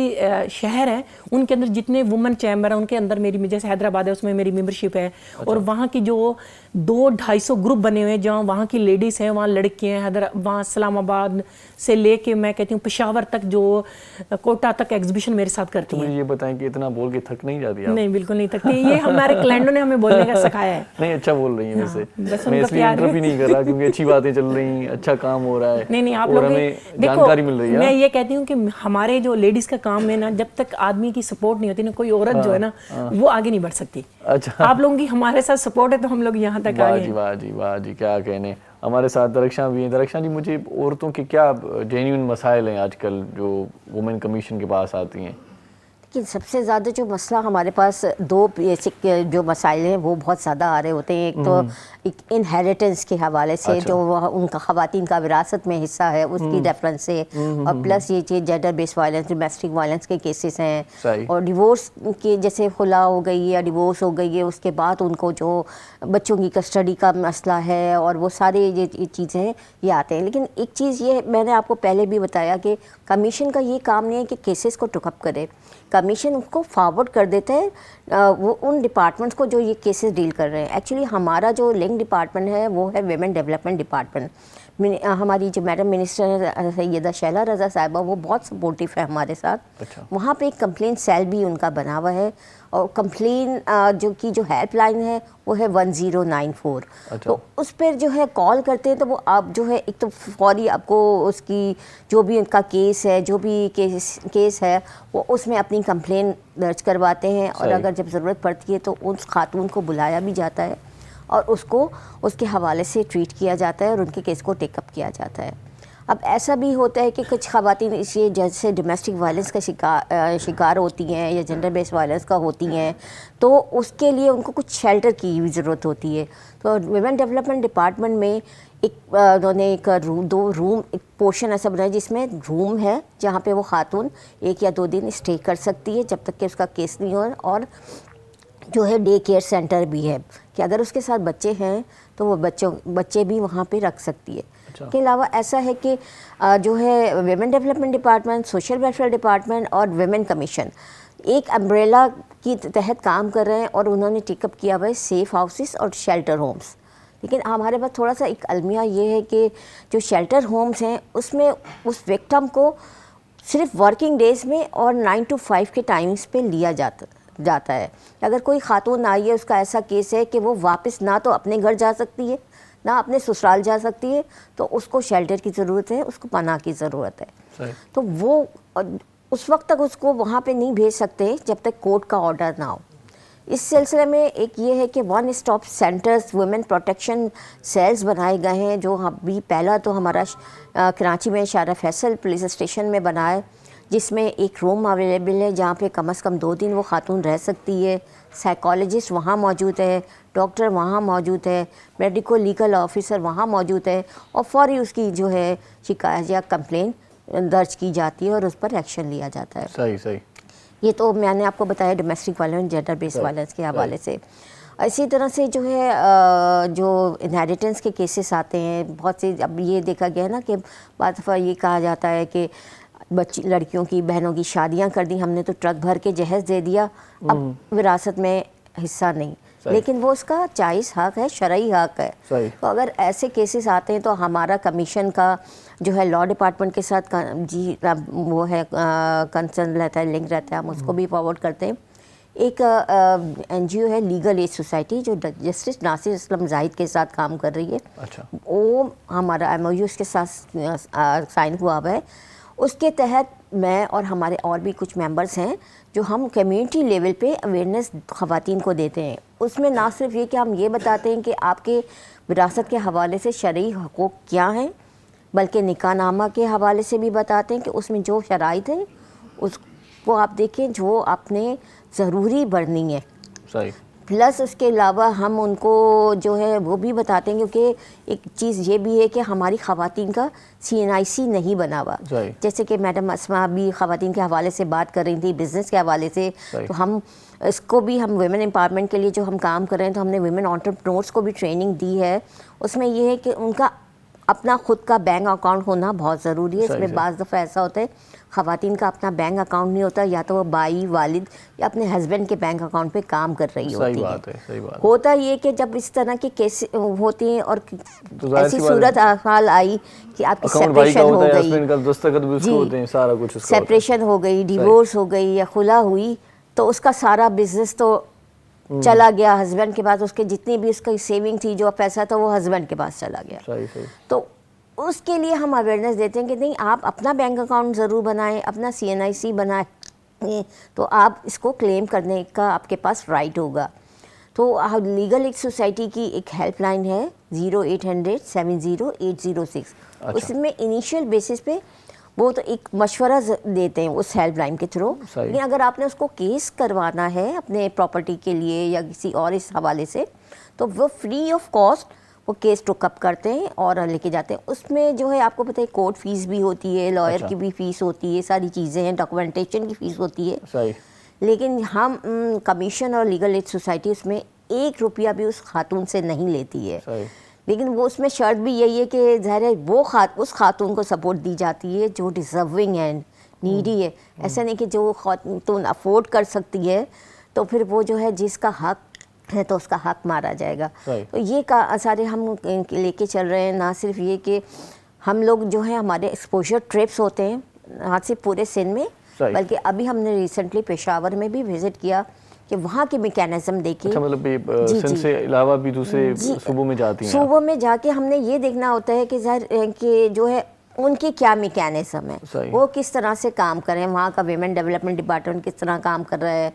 शहर हैं उनके अंदर जितने वुमेन चैम्बर हैं उनके अंदर मेरी, जैसे हैदराबाद है उसमें मेरी मेंबरशिप है। और वहाँ की जो 200-250 ग्रुप बने हुए हैं जहाँ वहाँ की लेडीज़ हैं, वहाँ लड़कियाँ हैं, वहाँ इस्लामाबाद से लेके मैं कहती हूँ पेशावर तक, जो कोटा तक एग्जीबिशन मेरे साथ करती हैं। मुझे ये बताएं कि इतना बोल के थक नहीं जाती आप? नहीं, बिल्कुल नहीं थकती। ये हमारे क्लाइंटों ने हमें बोलने का सिखाया है। नहीं, अच्छा बोल रही हैं वैसे। मैं इसलिए इंटरव्यू नहीं कर रहा क्योंकि अच्छी बातें चल रही, अच्छा काम हो रहा है। नहीं, आप लोग हमें जानकारी मिल रही है। मैं ये कहती हूँ कि हमारे जो लेडीज का काम है ना, जब तक आदमी की सपोर्ट नहीं होती ना, कोई औरत जो है ना वो आगे नहीं बढ़ सकती। अच्छा। आप लोगों की हमारे साथ सपोर्ट है तो हम लोग यहाँ तक आए हैं। वाह जी, क्या कहने। हमारे साथ दरख्शां भी हैं। दरख्शां जी, मुझे औरतों के क्या जेन्युइन मसाइल हैं आजकल जो वुमेन कमीशन के पास आती हैं? लेकिन सबसे ज़्यादा जो मसला हमारे पास 2 बेसिक जो मसाइल हैं वो बहुत ज़्यादा आ रहे होते हैं। एक तो एक इनहेरिटेंस के हवाले से, जो उनका ख़वातीन का विरासत में हिस्सा है उसकी रेफरेंस से, और प्लस ये gender based violence, domestic violence के केसेस हैं, और डिवोर्स के जैसे खुला हो गई है या डिवोर्स हो गई है उसके बाद उनको जो बच्चों की कस्टडी का मसला है, और वो सारे ये चीज़ें ये आते हैं। लेकिन एक चीज़ ये मैंने आपको पहले भी बताया कि कमीशन का ये काम नहीं है कि केसेस को टुकअप करे, कमीशन उसको फॉरवर्ड कर देता है वो उन डिपार्टमेंट्स को जो ये केसेस डील कर रहे हैं। एक्चुअली हमारा जो लिंक डिपार्टमेंट है वो है विमेन डेवलपमेंट डिपार्टमेंट। हमारी जो मैडम मिनिस्टर सैयदा शैला रज़ा साहिबा वो बहुत सपोर्टिव है हमारे साथ। अच्छा। वहाँ पे एक कंप्लेंट सेल भी उनका बना हुआ है, और कंप्लेन जो हेल्पलाइन है वो है 1094। अच्छा। तो उस पर जो है कॉल करते हैं तो वो आप जो है एक तो फौरी आपको उसकी जो भी उनका केस है, जो भी केस है वो उसमें अपनी कंप्लेन दर्ज करवाते हैं, और अगर जब ज़रूरत पड़ती है तो उस खातून को बुलाया भी जाता है और उसको उसके हवाले से ट्रीट किया जाता है और उनके केस को टेकअप किया जाता है। अब ऐसा भी होता है कि कुछ ख़वातीन इसलिए जैसे डोमेस्टिक वायलेंस का शिकार होती हैं या जेंडर बेस्ड वायलेंस का होती हैं, तो उसके लिए उनको कुछ शेल्टर की भी ज़रूरत होती है। तो वुमेन डेवलपमेंट डिपार्टमेंट में उन्होंने एक पोर्शन ऐसा बनाया जिसमें रूम है जहाँ पे वो खातून 1 या 2 दिन स्टे कर सकती है जब तक कि उसका केस नहीं हो, और जो है डे केयर सेंटर भी है कि अगर उसके साथ बच्चे हैं तो वो बच्चे भी वहाँ पे रख सकती है। के अलावा ऐसा है कि जो है women development department, social welfare department और विमेन कमीशन एक अम्ब्रेला की तहत काम कर रहे हैं और उन्होंने टेकअप किया हुआ है सेफ हाउसेस और शेल्टर होम्स। लेकिन हमारे पास थोड़ा सा एक अलमिया ये है कि जो शेल्टर होम्स हैं उसमें उस विक्टिम को सिर्फ वर्किंग डेज़ में और 9 to 5 के टाइम्स पे लिया जाता है। अगर कोई खातून आई है, उसका ऐसा केस है कि वो वापस ना तो अपने घर जा सकती है ना अपने ससुराल जा सकती है, तो उसको शेल्टर की ज़रूरत है, उसको पनाह की ज़रूरत है। तो वो उस वक्त तक उसको वहाँ पे नहीं भेज सकते जब तक कोर्ट का ऑर्डर ना हो। इस सिलसिले में एक ये है कि one stop centres, women protection cells बनाए गए हैं, जो अभी पहला तो हमारा कराची में शारा फैसल पुलिस स्टेशन में बना है, जिसमें एक रूम अवेलेबल है जहाँ पे कम से कम 2 दिन वो खातून रह सकती है। साइकोलॉजिस्ट वहाँ मौजूद है, डॉक्टर वहाँ मौजूद है, मेडिकल लीगल ऑफिसर वहाँ मौजूद है और फौरी उसकी जो है शिकायत या कंप्लेन दर्ज की जाती है और उस पर एक्शन लिया जाता है। सही। ये तो मैंने आपको बताया domestic violence, gender based violence के हवाले से। इसी तरह से जो है जो इनहेरिटेंस के केसेस आते हैं बहुत से, अब ये देखा गया है ना कि बाद दफ़ा ये कहा जाता है कि बच्ची लड़कियों की बहनों की शादियां कर दी हमने तो ट्रक भर के जहेज़ दे दिया, अब विरासत में हिस्सा नहीं, लेकिन वो उसका जायज़ हक है, शरई हक है। तो अगर ऐसे केसेस आते हैं तो हमारा कमीशन का जो है लॉ डिपार्टमेंट के साथ जी वो है कंसर्न रहता है, लिंक रहता है, हम उसको भी फॉरवर्ड करते हैं। एक NGO है लीगल एज सोसाइटी जो जस्टिस नासिर असलम जाहिद के साथ काम कर रही है। अच्छा। वो हमारा MOU उसके साथ साइन हुआ हुआ है। उसके तहत मैं और हमारे और भी कुछ मेंबर्स हैं जो हम कम्युनिटी लेवल पे अवेयरनेस ख़वातीन को देते हैं। उसमें ना सिर्फ ये कि हम ये बताते हैं कि आपके विरासत के हवाले से शरई हकूक़ क्या हैं, बल्कि निकाहनामा के हवाले से भी बताते हैं कि उसमें जो शराइत हैं उसको आप देखें जो आपने ज़रूरी बरनी है। सही। प्लस उसके अलावा हम उनको जो है वो भी बताते हैं, क्योंकि एक चीज़ ये भी है कि हमारी ख़वातीन का CNIC नहीं बना हुआ। जैसे कि मैडम अस्मा भी ख़वातीन के हवाले से बात कर रही थी, बिज़नेस के हवाले से, तो हम इसको भी हम वुमेन एम्पावरमेंट के लिए जो हम काम कर रहे हैं तो हमने वुमेन एंटरप्रेन्योर्स को भी ट्रेनिंग दी है। उसमें ये है कि उनका अपना ख़ुद का बैंक अकाउंट होना बहुत ज़रूरी है। इसमें बाज़ दफ़ा ऐसा होता है ख़वातीन का अपना बैंक अकाउंट नहीं होता, या तो वो बाई वालिद या अपने हस्बैंड के बैंक अकाउंट पे काम कर रही होती है। सही बात। होता ये कि जब इस तरह के केस होती हैं और तो ऐसी सूरत हाल आई कि आपकी सेपरेशन हो गई, सेपरेशन हो गई, डिवोर्स हो गई या खुला हुई, तो उसका सारा बिजनेस तो चला गया हस्बैंड के पास, उसके जितनी भी उसकी सेविंग थी, जो पैसा था वो हस्बैंड के पास चला गया। सही। तो उसके लिए हम अवेयरनेस देते हैं कि नहीं, आप अपना बैंक अकाउंट ज़रूर बनाएं, अपना CNIC बनाएं, तो आप इसको क्लेम करने का आपके पास राइट होगा। तो लीगल एज सोसाइटी की एक हेल्पलाइन है 0800 70 806। उसमें इनिशियल बेसिस पे वो तो एक मशवरा देते हैं उस हेल्पलाइन के थ्रू, लेकिन अगर आपने उसको केस करवाना है अपने प्रॉपर्टी के लिए या किसी और इस हवाले से, तो वो फ्री ऑफ कॉस्ट वो केस टुकअप करते हैं और लेके जाते हैं। उसमें जो है आपको पता है कोर्ट फीस भी होती है, लॉयर की भी फीस होती है, सारी चीज़ें हैं, डॉक्यूमेंटेशन की फ़ीस होती है। लेकिन हम कमीशन और लीगल एड सोसाइटी उसमें 1 रुपया भी उस खातून से नहीं लेती है। लेकिन वो उसमें शर्त भी यही है कि ज़ाहिर है वो उस खातून को सपोर्ट दी जाती है जो डिज़र्विंग है, नीडी है। ऐसा नहीं कि जो खातून अफोर्ड कर सकती है तो फिर वो जो है जिसका हक है तो उसका हक मारा जाएगा। तो ये सारे हम लेके चल रहे हैं। ना सिर्फ ये कि हम लोग जो है हमारे एक्सपोजर ट्रिप्स होते हैं यहाँ से पूरे सिंध में, बल्कि अभी हमने रिसेंटली पेशावर में भी विज़िट किया कि वहाँ के मैकेनिज्म देखे। अच्छा, मतलब सिंध से अलावा भी दूसरे सूबों में जाती हैं? सूबों में जाके हमने ये देखना होता है कि कि जो है उनके क्या मैकेनिज्म है, वो किस तरह से काम कर रहे हैं, वहाँ का विमेन डेवलपमेंट डिपार्टमेंट किस तरह काम कर रहा है,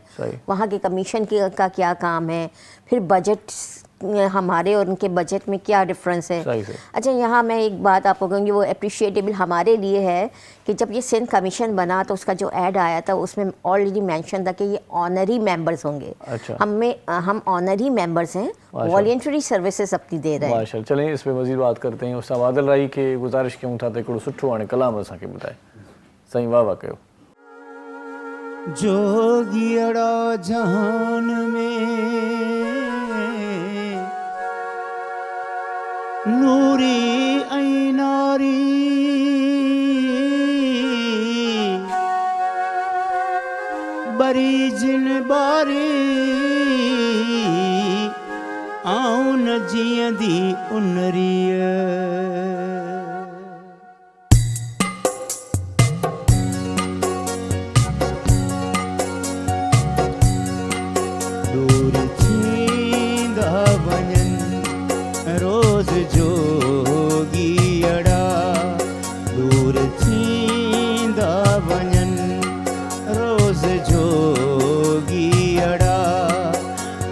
वहाँ के कमीशन का क्या काम है, फिर बजट हमारे और उनके बजट में क्या डिफरेंस है। अच्छा, यहाँ मैं एक बात आपको कहूँगी, वो अप्रिशिएटेबल हमारे लिए है कि जब ये सिंध कमीशन बना तो उसका जो ऐड आया था उसमें ऑलरेडी मेंशन था कि ये ऑनरी मेंबर्स होंगे। अच्छा। हम ऑनरी मेंबर्स हैं, वॉलंटरी सर्विसेज अपनी दे रहे हैं। माशाअल्लाह। चलें इस पे मज़ीद बात करते हैं। उस्ताद आदिल राई के गुजारिश क्यों था हिकिड़ो सुठो हाणे कलाम असांखे ॿुधाए। साईं वाह वाह कयो। जोगियड़ा जहान में नूरी ऐना बारी बरी जिन बारी आऊं न जीअंदी उनरीअ दूर थींदा वञनि रोज़ जोगीअड़ा दूर थींदा वञनि रोज़ जोगीअड़ा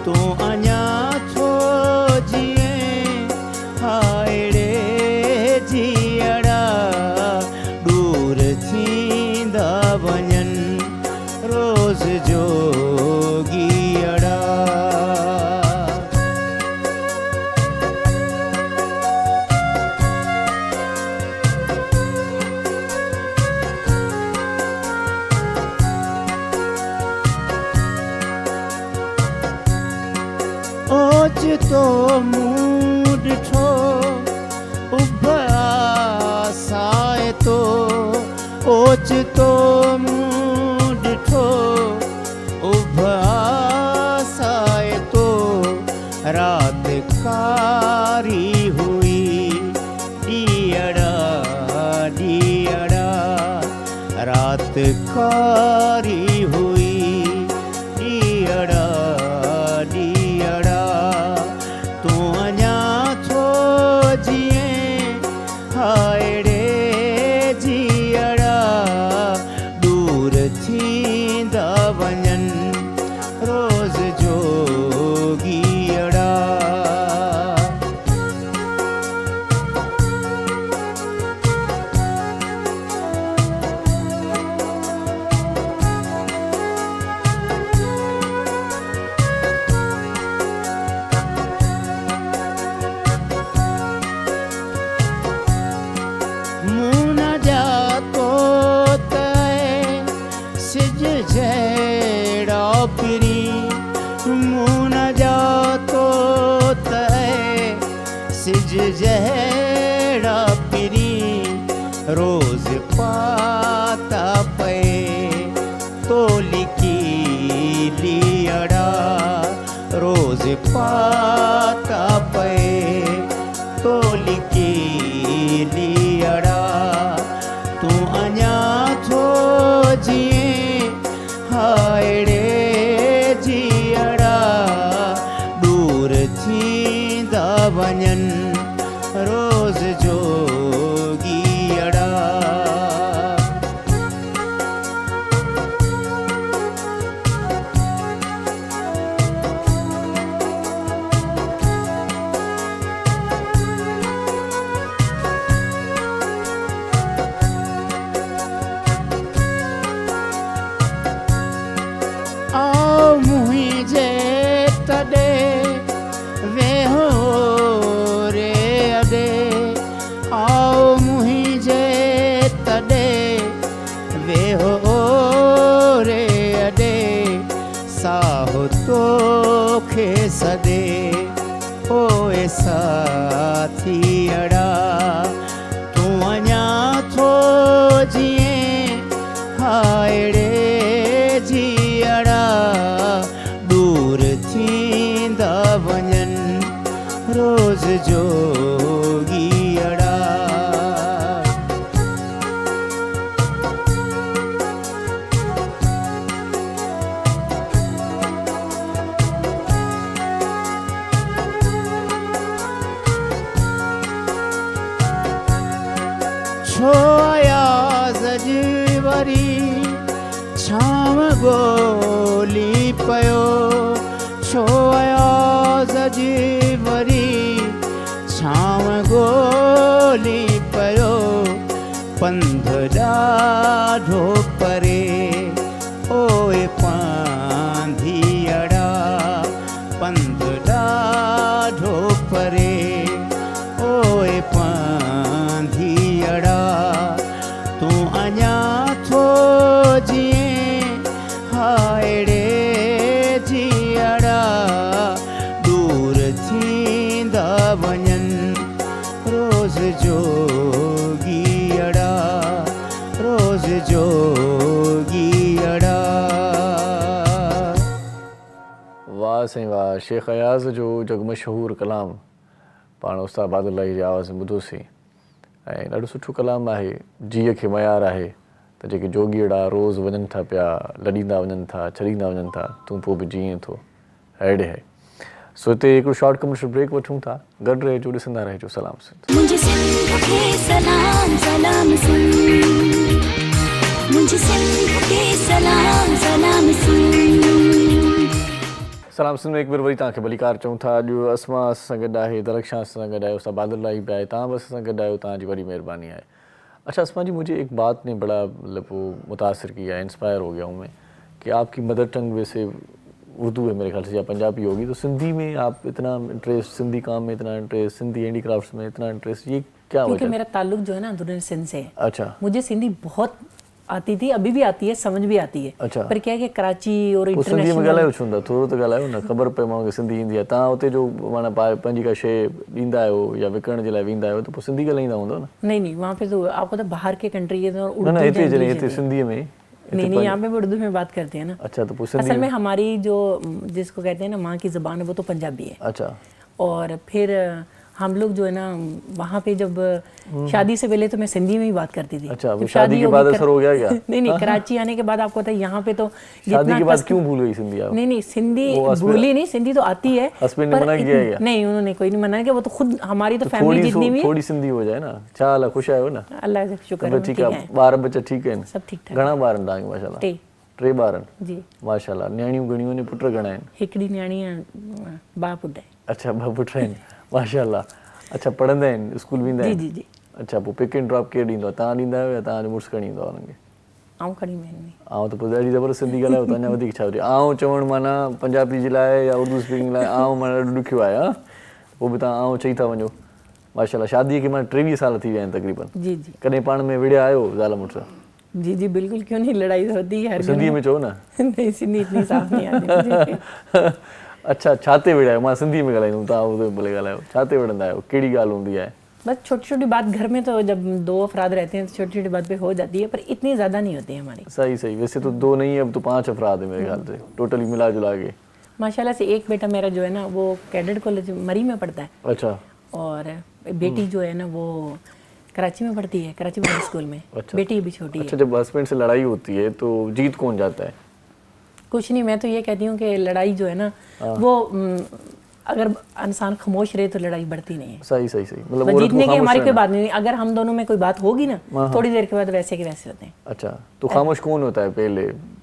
तूं अञा थो जीअं हायड़े जीअड़ा दूर थींदा वञनि रोज़ जोगीअड़ा ओचितो मूं ॾिठो उभासाए तो ओचितो मूं ॾिठो उभासाए तो राति कारी हुई ॾीअड़ा ॾीअड़ा राति कारी हुई ॾीअड़ा ॾीअड़ा तूं अञा थो जीअं हायड़े जीअड़ा दूर थींदा वञनि रोज़ जोगीअड़ा मूं न जातो तय सिज जहिड़ा पिरी मूं न जातो तय सिज जहिड़ा पिरी रोज़ पाता पए तोली लीअड़ा रोज़ पाता पए तोली लीअड़ा तूं अञा थो जीअं हायड़े जीअड़ा दूर थींदा वञनि रोज़ जोगीअड़ा आओ मुंहिंजे तॾे वेहो रे अॾे आओ मुंहिंजे तॾे वेहो रे अॾे साहो तोखे सॾे ओए साथीअड़ा तूं अञा थो जीअं हायड़े जीअड़ा दूर थींदा वञनि रोज़ जोगीअड़ा छो आयाज़ जी वरी छांव ॻोल्ही पियो छो आयाज़ जी वरी छांव ॻोल्ही पियो पंध ॾाढो परे ओए पांधीअड़ा पंध ॾाढो परे ओए पांधीअड़ा तूं अञा थो जीअं हायड़े जीअड़ा दूर थींदा वञनि रोज़ जोग वाह साईं वाह, शेख अयाज़ जो जग मशहूर कलाम पाण उस्ताद बादुल्लाह जी आवाज़ में ॿुधोसीं ऐं ॾाढो सुठो कलाम आहे। जीअ खे मयार आहे त जेके जोगीड़ा रोज़ वञनि था पिया, लॾींदा वञनि था, छॾींदा वञनि था, तूं पोइ बि जीअं थो अहिड़े आहे। सो हिते हिकिड़ो शॉर्ट कमर्शियल ब्रेक वठूं था, गॾु रहिजो, ॾिसंदा रहिजो सलाम सिंध। मुझे सिंध के सलाम सलाम सिंध, मुझे सिंध के सलाम सलाम सिंध। सलाम सिंध में एक बार वरी तव्हांखे भलीकार चऊं था। अॼु अस्मा सां गॾु आहे, दरख्शां सां गॾु आहे, उस्ताद बादुल्लाह भी आहे, तव्हां बि असां सां गॾु आहियो, तव्हांजी वॾी महिरबानी आहे। अच्छा अस्मा जी, मुझे एक बात ने बड़ा मतलब मुतासर किया, इंस्पायर हो गया हूँ मैं कि आपकी मदर टंग वैसे उर्दू है मेरे ख्याल से या पंजाबी होगी, तो सिंधी में आप इतना इंटरेस्ट, सिंधी काम में इतना इंटरेस्ट, सिंधी हैंडीक्राफ्ट्स में इतना इंटरेस्ट, ये क्या वजह? क्योंकि मेरा ताल्लुक जो है ना अंदरूनी सिंध से है। अच्छा। मुझे सिंधी बहुत आती थी, अभी भी आती है, समझ भी आती है। अच्छा। पर क्या है कि कराची और सिंधी में इंटरनेशनल ॻाल्हायो छो था, थोरो त ॻाल्हायो न, ख़बर पए माण्हू खे सिंधी ईंदी आहे। तव्हां उते जो माना पंहिंजी का शइ ॾींदा आहियो या विकिणण जे लाइ वेंदा आहियो त पोइ सिंधी ॻाल्हाईंदा हूंदो न? नहीं वहाँ पे तो आपको तो बाहर के कंट्री है तो न हिते जॾहिं हिते सिंधीअ में नहीं यहाँ पे भी उर्दू में बात करते हैं ना। अच्छा, तो पोइ सिंधी असल में हमारी जो जिसको कहते हैं ना माँ की ज़बान है वो तो पंजाबी है। अच्छा। और फिर हम लोग जो है ना वहाँ पे जब शादी से पहले तो मैं सिंधी में ही बात करती थी। अच्छा, वो शादी के बाद असर हो गया क्या? नहीं कराची आने के बाद आपको पता है यहाँ पे तो शादी के बाद क्यों भूल गई सिंधी आप? नहीं सिंधी भूली नहीं, सिंधी तो आती है। हस्बैंड ने मना किया है क्या? नहीं उन्होंने कोई नहीं मना किया, वो तो खुद हमारी तो फैमिली जितनी भी थोड़ी सिंधी हो जाए ना। चाल खुश आयो ना? अल्लाह का शुक्र है, ठीक है। ॿार बच्चा ठीक आहिनि? सब ठीक ठाक। घणा ॿार आहिनि तव्हांखे माशाल्लाह? 3 ॿार आहिनि जी माशाल्लाह। न्याणियूं घणियूं आहिनि, पुट घणा आहिनि? हिकिड़ी न्याणी बा पुट है। अच्छा, 2 पुट आहिनि माशाल्लाह। अच्छा, पढ़ंदा आहिनि, स्कूल वेंदा आहिनि? जी। अच्छा, पोइ पिक एंड ड्रॉप केरु ॾींदो आहे, तव्हां ॾींदा आहियो या तव्हांजो मुड़ुसु खणी ईंदो आहे हुननि खे? आऊं खणी वेंदी आऊं त पोइ ॾाढी ज़बरदस्त सिंधी ॻाल्हायो त अञा वधीक छा हुजे। आऊं चवणु माना पंजाबी जे लाइ या उर्दू स्पीकिंग लाइ आऊं माना ॾाढो ॾुखियो आहे। हा, पोइ बि तव्हां आऊं चई था वञो माशाल्लाह। शादीअ खे माना 23 साल थी विया आहिनि तक़रीबन। जी। कॾहिं पाण में विड़िया आयो ज़ाल मुड़ुसु? जी बिल्कुल, क्यों नहीं, लड़ाई होती है हर घर में। सिंधी में चओ न। नहीं सिंधी इतनी साफ नहीं आती मुझे। अच्छा, छा ते विड़िया आहियो? मां सिंधी में ॻाल्हाईंदुमि, तव्हां उर्दू में भले ॻाल्हायो। छा ते विड़ंदा आहियो, कहिड़ी ॻाल्हि हूंदी आहे? बस छोटी छोटी बात घर में, तो जब 2 अफराद रहते हैं तो छोटी छोटी बात पे हो जाती है, पर इतनी ज़्यादा नहीं होती है हमारी। सही। वैसे तो 2 नहीं है, अब तो 5 अफराद है मेरे ख्याल से टोटली मिला जुला के। माशाल्लाह से एक बेटा मेरा जो है ना वो कैडेट कॉलेज मरी में पढ़ता है। अच्छा। और बेटी जो है ना वो कराची में पढ़ती है, कराची पब्लिक स्कूल में। अच्छा। बेटी भी छोटी है। अच्छा, जब हस्बैंड से लड़ाई होती है तो जीत कौन जाता है? कुछ नहीं, मैं तो ये कहती हूँ कि लड़ाई जो है ना वो अगर इंसान खामोश रहे तो लड़ाई बढ़ती नहीं है। सही मतलब औरत जीतने को की हमारी खामोश कोई बात नहीं, अगर हम दोनों में कोई बात होगी ना थोड़ी देर के बाद वैसे के वैसे होते हैं। अच्छा, तो खामोश कौन होता है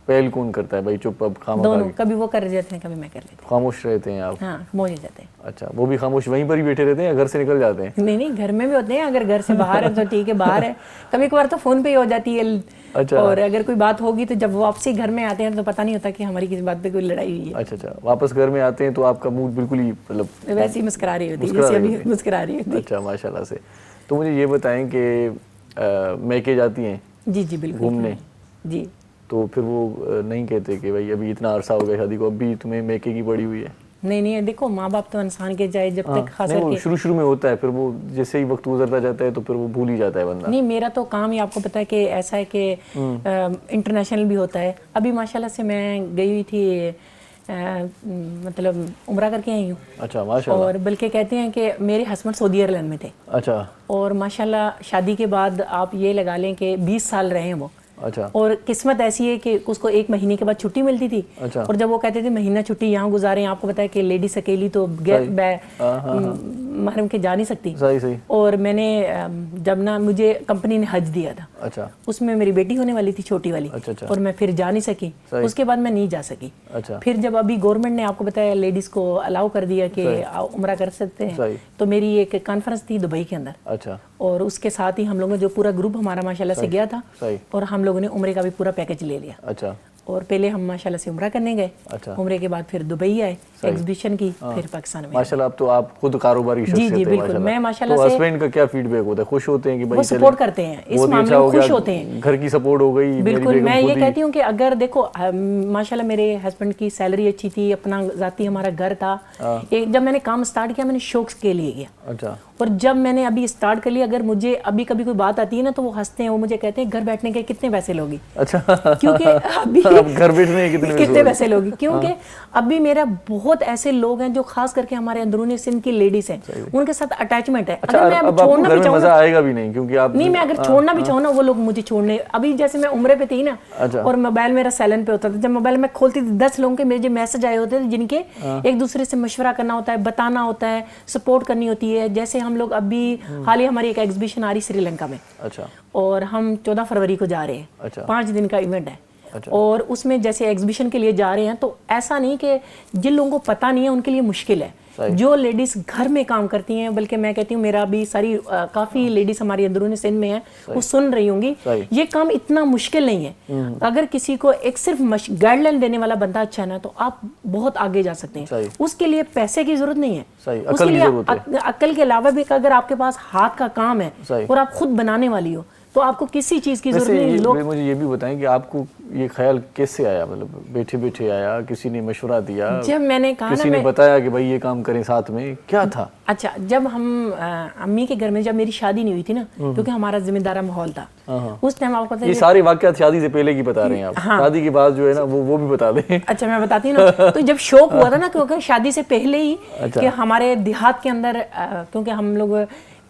पहल कौन करता है भाई चुप अब खामोश? दोनों, कभी वो कर जाते हैं कभी मैं कर लेती हूँ। खामोश रहते हैं आप? हाँ, खामोश हो जाते हैं। अच्छा, वो भी खामोश वहीं पर ही बैठे रहते हैं या घर से निकल जाते हैं? नहीं घर में भी होते हैं, अगर घर से बाहर है तो ठीक है, बाहर है। कभी कभार तो फोन पे ही हो जाती है। अच्छा। और अगर कोई बात होगी तो जब वापसी घर में आते हैं तो पता नहीं होता कि हमारी किसी बात पे कोई लड़ाई हुई है। अच्छा, वापस घर में आते हैं तो आपका मूड बिल्कुल ही मतलब वैसे ही मुस्कुरा रही होती है जैसे अभी मुस्कुरा रही होती। अच्छा, माशाल्लाह से। तो मुझे ये बताएं कि मैके जाती हैं जी बिल्कुल घूमने, जी, तो फिर वो नहीं कहते कि भाई अभी इतना अरसा हो गया शादी को, अभी तुम्हें मैके की पड़ी हुई है? नहीं देखो, माँ बाप तो इंसान के चाहे जब तक खास करके शुरू में होता है, फिर वो जैसे ही वक्त गुजरता जाता है तो फिर वो भूल ही जाता है बंदा। नहीं, मेरा तो काम ही आपको पता है कि ऐसा है कि इंटरनेशनल भी होता है। अभी माशाल्लाह से मैं गई हुई थी मतलब उम्रा करके आई हूँ। अच्छा, माशाल्लाह। और बल्कि कहते हैं कि मेरे हस्बैंड सऊदी अरब में थे। अच्छा। और माशाल्लाह शादी के बाद आप ये लगा लें कि 20 साल रहे हैं वो। अच्छा। और किस्मत ऐसी है कि उसको 1 महीने के बाद छुट्टी मिलती थी। अच्छा। और जब वो कहते थे महीना छुट्टी यहाँ गुजारे, आपको पता है कि लेडीज अकेली तो महरम के जा नहीं सकती। सही। और मैंने जब ना मुझे कंपनी ने हज दिया था। अच्छा। उसमें मेरी बेटी होने वाली थी छोटी वाली। अच्छा। और मैं फिर जा नहीं सकी, उसके बाद मैं नहीं जा सकी। अच्छा। फिर जब अभी गवर्नमेंट ने आपको बताया लेडीज को अलाउ कर दिया कि उम्रा कर सकते हैं, तो मेरी एक कॉन्फ्रेंस थी दुबई के अंदर। अच्छा। और उसके साथ ही हम लोगों ने जो पूरा ग्रुप हमारा माशाल्लाह से गया था, और हम लोगों ने उम्रे का भी पूरा पैकेज ले लिया। अच्छा। और पहले हम माशाल्लाह से उम्रा करने गए। अच्छा। उम्रे के बाद फिर दुबई आए, एग्जीबिशन की, फिर पाकिस्तान में। माशाल्लाह, अब तो आप खुद कारोबारी शख्सियत जी बिल्कुल। मैं माशाल्लाह तो से हस्बैंड का क्या फीडबैक होता है? खुश होते हैं कि भाई वो सपोर्ट करते हैं इस मामले में, खुश होते हैं, घर की सपोर्ट हो गई? बिल्कुल। मैं ये कहती हूँ कि अगर देखो माशाल्लाह मेरे हस्बैंड की सैलरी अच्छी थी, अपना जाती हमारा घर था। जब मैंने काम स्टार्ट किया मैंने शौक के लिए किया। अच्छा। और जब मैंने अभी स्टार्ट कर लिया, अगर मुझे अभी कभी कोई बात आती है ना तो वो हंसते हैं, वो मुझे कहते हैं घर बैठने के कितने पैसे लोगी। अच्छा क्योंकि अभी अब घर बैठने के कितने पैसे लोगी, क्योंकि अभी मेरा बहुत ऐसे लोग हैं जो खास करके हमारे अंदरूनी सिंध की लेडीज हैं, उनके साथ अटैचमेंट है। अच्छा, अगर मैं अब अब छोड़ना घर भी में चाहूँ मजा आएगा भी नहीं, क्योंकि आप नहीं, मैं अगर छोड़ना भी चाहूँ ना वो लोग मुझे छोड़ने, अभी जैसे मैं उम्रे पे थी ना और मोबाइल मेरा साइलेंट पे होता था, जब मोबाइल मैं खोलती थी 10 लोगों के मेरे जो मैसेज आए होते थे जिनके एक दूसरे से मशवरा करना होता है, बताना होता है, सपोर्ट करनी होती है। जैसे हम लोग अभी हाल ही हमारी एक एग्जीबिशन आ रही श्रीलंका में, अच्छा, और हम 14 फरवरी को जा रहे हैं, अच्छा, 5 दिन का इवेंट है। अच्छा। और उसमें जैसे एग्जीबिशन के लिए जा रहे हैं तो ऐसा नहीं कि जिन लोगों को पता नहीं है उनके लिए मुश्किल है, जो लेडीज घर में काम करती हैं, बल्कि मैं कहती हूँ मेरा भी सारी काफी लेडीज हमारी अंदरूनी सिंध में है, वो सुन रही होंगी, ये काम इतना मुश्किल नहीं है। अगर किसी को एक सिर्फ गाइडलाइन देने वाला बंदा अच्छा है ना तो आप बहुत आगे जा सकते हैं। उसके लिए पैसे की जरूरत नहीं है, उसके लिए अक्ल के अलावा भी अगर आपके पास हाथ का काम है और आप खुद बनाने वाली हो तो आपको किसी चीज की जरूरत नहीं। लोग मुझे ये भी बताएं कि आपको ये ख्याल कैसे आया, मतलब बैठे बैठे आया, किसी ने मशवरा दिया, जब मैंने कहा किसी ना ने बताया कि भाई ये काम करें साथ में, क्या था? अच्छा, जब हम अम्मी के घर में जब मेरी शादी नहीं हुई थी ना, क्योंकि हमारा जिम्मेदारा माहौल था उस टाइम, आपको पता है ये सारे वाकयात शादी से पहले की बता रहे हैं आप। हाँ। शादी के बाद जो है ना वो भी बता दें। अच्छा, मैं बताती हूँ ना। तो जब शौक हुआ था ना, क्योंकि शादी से पहले ही कि हमारे देहात के अंदर, क्योंकि हम लोग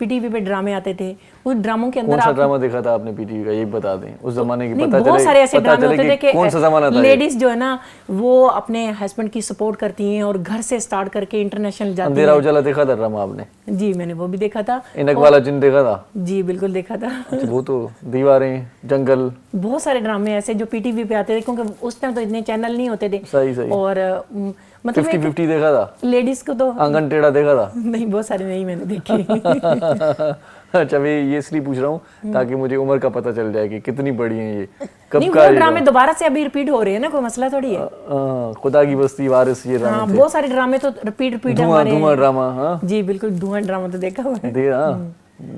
पीटीवी पे ड्रामे आते थे, उस ड्रामों के अंदर कौन सा ड्रामा देखा था आपने पीटीवी का, ये बता दें उस जमाने की, पता चले, बहुत सारे ऐसे ड्रामे होते थे कि कौन सा जमाना था, लेडीज जो है ना वो अपने हस्बैंड की सपोर्ट करती हैं और घर से स्टार्ट करके इंटरनेशनल जाती हैं। अंधेरा उजाला देखा था ड्रामा आपने? जी, मैंने वो भी देखा था। इनक वाला जिन देखा था? जी बिल्कुल देखा था। अच्छा, वो तो दीवारें, जंगल, बहुत सारे ड्रामे ऐसे जो पीटीवी पे आते थे, क्योंकि उस टाइम तो इतने चैनल नहीं होते थे। सही। और मतलब 50-50 देखा था? लेडीज को तो आंगन टेढ़ा देखा था? नहीं, बहुत सारे नहीं मैंने देखे। अच्छा, मैं ये इसलिए पूछ रहा हूँ ताकि मुझे उम्र का पता चल जाए कि कितनी बड़ी है ये, कब नहीं, का वो ड्रामे दोबारा से अभी रिपीट हो रहे हैं ना, कोई मसला थोड़ी है। खुदा की बस्ती, वारिस, ये ड्रामे थे। बहुत सारे ड्रामे तो रिपीट हमारे। धुआं ड्रामा? हाँ जी बिल्कुल, धुआं ड्रामा तो देखा हुआ है।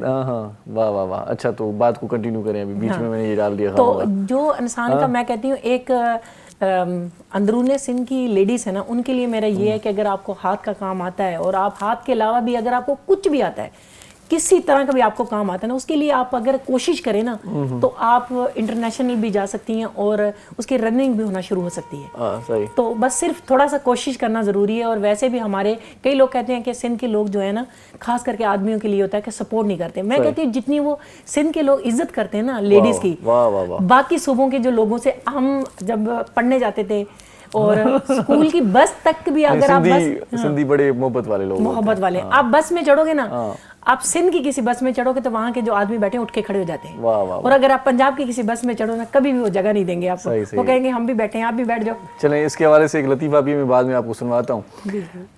हाँ, वाह वाह वाह। अच्छा, तो बात को कंटिन्यू करें, अभी बीच में मैंने ये डाल दिया। तो जो इंसान का, मैं कहती हूँ एक अंदरूनी सिंध की लेडीज है ना, उनके लिए मेरा ये है कि अगर आपको हाथ का काम आता है और आप हाथ के अलावा भी अगर आपको कुछ भी आता है, किसी तरह का भी आपको काम आता है ना, उसके लिए आप अगर कोशिश करें ना तो आप इंटरनेशनल भी जा सकती हैं और उसकी रनिंग भी होना शुरू हो सकती है। सही। तो बस सिर्फ थोड़ा सा कोशिश करना ज़रूरी है। और वैसे भी हमारे कई लोग कहते हैं कि सिंध के लोग जो है ना, खास करके आदमियों के लिए होता है कि सपोर्ट नहीं करते। मैं कहती हूँ जितनी वो सिंध के लोग इज्जत करते हैं ना लेडीज़ की, बाकी सूबों के जो लोगों से, हम जब पढ़ने जाते थे और स्कूल की बस तक भी अगर आप सिंधी बड़े मोहब्बत वाले लोग, मोहब्बत वाले, आप बस में चढ़ोगे ना, आप सिंध की किसी बस में चढ़ोगे तो वहाँ के जो आदमी बैठे उठ के खड़े हो जाते हैं। और अगर आप पंजाब की किसी बस में चढ़ो ना, कभी भी वो जगह नहीं देंगे आपको, वो कहेंगे हम भी बैठे हैं, आप भी बैठ जाओ। चलें, इसके हवाले से एक लतीफ़ा भी मैं बाद में आपको सुनवाता हूँ।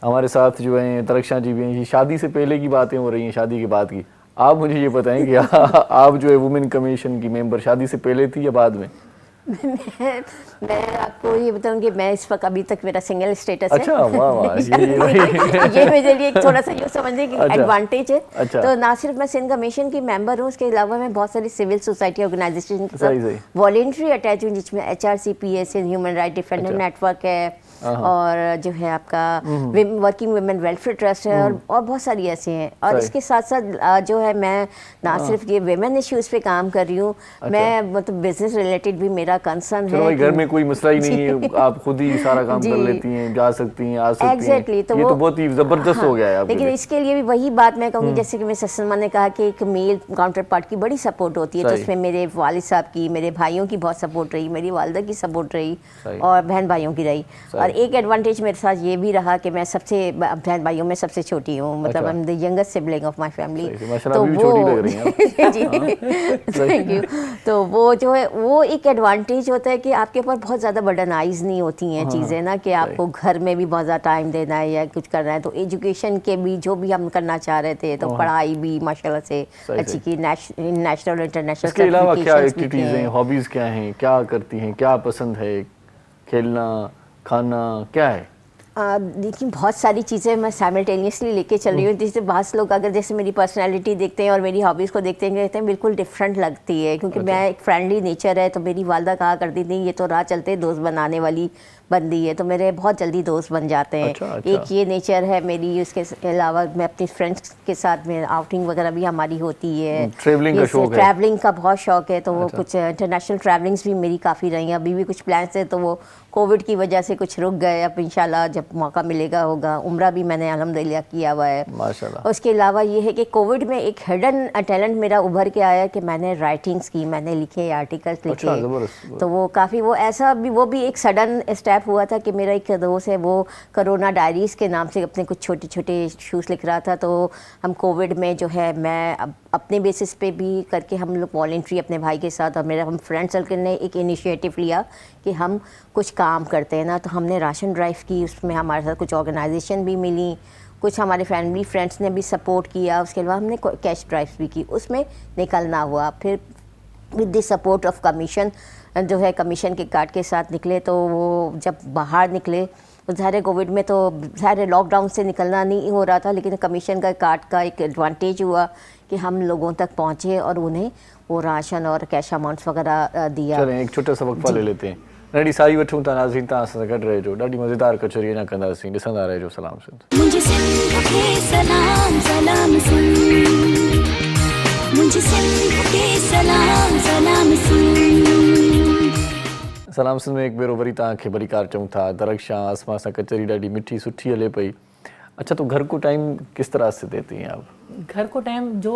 हमारे साथ जो है तरक्शा जी भी हैं। ये शादी से पहले की बातें हो रही हैं, शादी के बाद की। आप मुझे ये बताएं कि आप जो है वुमेन कमीशन की मेंबर शादी से पहले थी या बाद में? मैं आपको ये बताऊंगी, मैं इस वक्त अभी तक मेरा सिंगल स्टेटस है। अच्छा, वाह वाह। ये मेरे लिए थोड़ा सा यूँ समझने की एडवांटेज है। अच्छा। तो ना सिर्फ मैं सिंध कमीशन की मेंबर हूँ, उसके अलावा मैं बहुत सारी सिविल सोसाइटी ऑर्गेनाइजेशन के साथ वॉलेंट्री अटैच हूँ, जिसमें HRCPS human right defender network है, और जो है आपका वर्किंग वुमेन वेलफेयर ट्रस्ट है, और बहुत सारी ऐसे हैं। और इसके साथ साथ जो है मैं ना सिर्फ ये वुमेन इश्यूज पे काम कर रही हूँ, मैं मतलब बिजनेस रिलेटेड भी मेरा कंसर्न है। घर में कोई मसला ही नहीं है, आप खुद ही सारा काम कर लेती हैं, जा सकती हैं, आ सकती हैं। एग्जैक्टली, तो ये तो बहुत ही जबरदस्त हो गया है आपके लिए। लेकिन इसके लिए भी वही बात मैं कहूँगी, जैसे कि मेरे ससुर ने कहा कि एक मेल काउंटर पार्ट की बड़ी सपोर्ट होती है, तो उसमें मेरे वालिद साहब की, मेरे भाइयों की बहुत सपोर्ट रही, मेरी वालदा की सपोर्ट रही, और बहन भाइयों की रही। और एक एडवांटेज मेरे साथ ये भी रहा कि मैं सबसे बहन भाइयों में सबसे छोटी हूँ, मतलब I am the youngest sibling of my family. तो वो थैंक यू। तो वो जो है वो एक एडवांटेज होता है कि आपके ऊपर बहुत ज़्यादा बर्डनाइज नहीं होती हैं चीज़ें ना, कि आपको घर में भी बहुत ज़्यादा टाइम देना है या कुछ करना है। तो एजुकेशन के भी जो भी हम करना चाह रहे थे, तो पढ़ाई भी माशाल्लाह से अच्छी की, नेशनल इंटरनेशनल। इसके अलावा क्या एक्टिविटीज़ हैं, हॉबीज़ क्या हैं, क्या करती हैं, क्या पसंद है, खेलना, खाना क्या है? देखिए बहुत सारी चीज़ें मैं साइमल्टेनियसली लेके चल रही हूँ। जैसे बहुत लोग अगर जैसे मेरी पर्सनालिटी देखते हैं और मेरी हॉबीज़ को देखते हैं कहते हैं बिल्कुल डिफरेंट लगती है, क्योंकि मैं एक फ्रेंडली नेचर है। तो मेरी वालदा कहा करती थी ये तो राह चलते दोस्त बनाने वाली बंदी है, तो मेरे बहुत जल्दी दोस्त बन जाते हैं। अच्छा। एक ये नेचर है मेरी। उसके अलावा मैं अपनी फ्रेंड्स के साथ में आउटिंग वगैरह भी हमारी होती है। ट्रैवलिंग का शौक है? ट्रैवलिंग का बहुत शौक है, तो वो कुछ इंटरनेशनल ट्रैवलिंग्स भी मेरी काफ़ी रही हैं। अभी भी कुछ प्लान्स हैं तो वो कोविड की वजह से कुछ रुक गए। अब इंशाल्लाह जब मौका मिलेगा होगा। उम्रा भी मैंने अल्हम्दुलिल्लाह किया हुआ है माशाल्लाह। उसके अलावा ये है कि कोविड में एक हिडन टैलेंट मेरा उभर के आया कि मैंने राइटिंग्स की, मैंने लिखे, आर्टिकल्स लिखे। अच्छा, ज़बरदस्त। तो वो काफ़ी वो ऐसा भी वो भी एक सडन स्टेप हुआ था कि मेरा एक दोस्त है वो कोरोना डायरीज़ के नाम से अपने कुछ छोटे छोटे इशूज़ लिख रहा था। तो हम कोविड में जो है मैं अपने बेसिस पे भी करके हम लोग वॉलंटरी अपने भाई के साथ और मेरा हम फ्रेंड सर्कल ने एक इनिशिएटिव लिया कि हम कुछ काम करते हैं ना। तो हमने राशन ड्राइव की, उसमें हमारे साथ कुछ ऑर्गेनाइजेशन भी मिली, कुछ हमारे फैमिली फ्रेंड्स ने भी सपोर्ट किया। उसके अलावा हमने कैश ड्राइव्स भी की, उसमें निकलना हुआ। फिर with the support of commission जो है कमीशन के कार्ड के साथ निकले। तो वो जब बाहर निकले तो ज़ाहिर कोविड में तो ज़ाहिर लॉकडाउन से निकलना नहीं हो रहा था, लेकिन कमीशन का कार्ड का एक एडवांटेज हुआ कि हम लोगों तक पहुँचे और उन्हें वो राशन और कैश अमाउंट्स वगैरह दिया। चलें एक छोटा सा वक़्फ़ा ले लेते हैं। ॾाढी सारी वठूं था नाज़रीन, तव्हां सां गॾु रहिजो। ॾाढी मज़ेदार कचौरी अञा कंदासीं, ॾिसंदा रहिजो। सलाम सिंध। मुझे सिंध के सलाम सलाम सिंध, मुझे सिंध के सलाम सलाम सिंध। सलाम सिंध में एक भेरो वरी तव्हांखे भली कार चऊं था। दरख्शां आसमां सां कचौरी ॾाढी मिठी सुठी हले पई। अच्छा, तो घर को टाइम किस तरह से देती हैं आप? घर को टाइम जो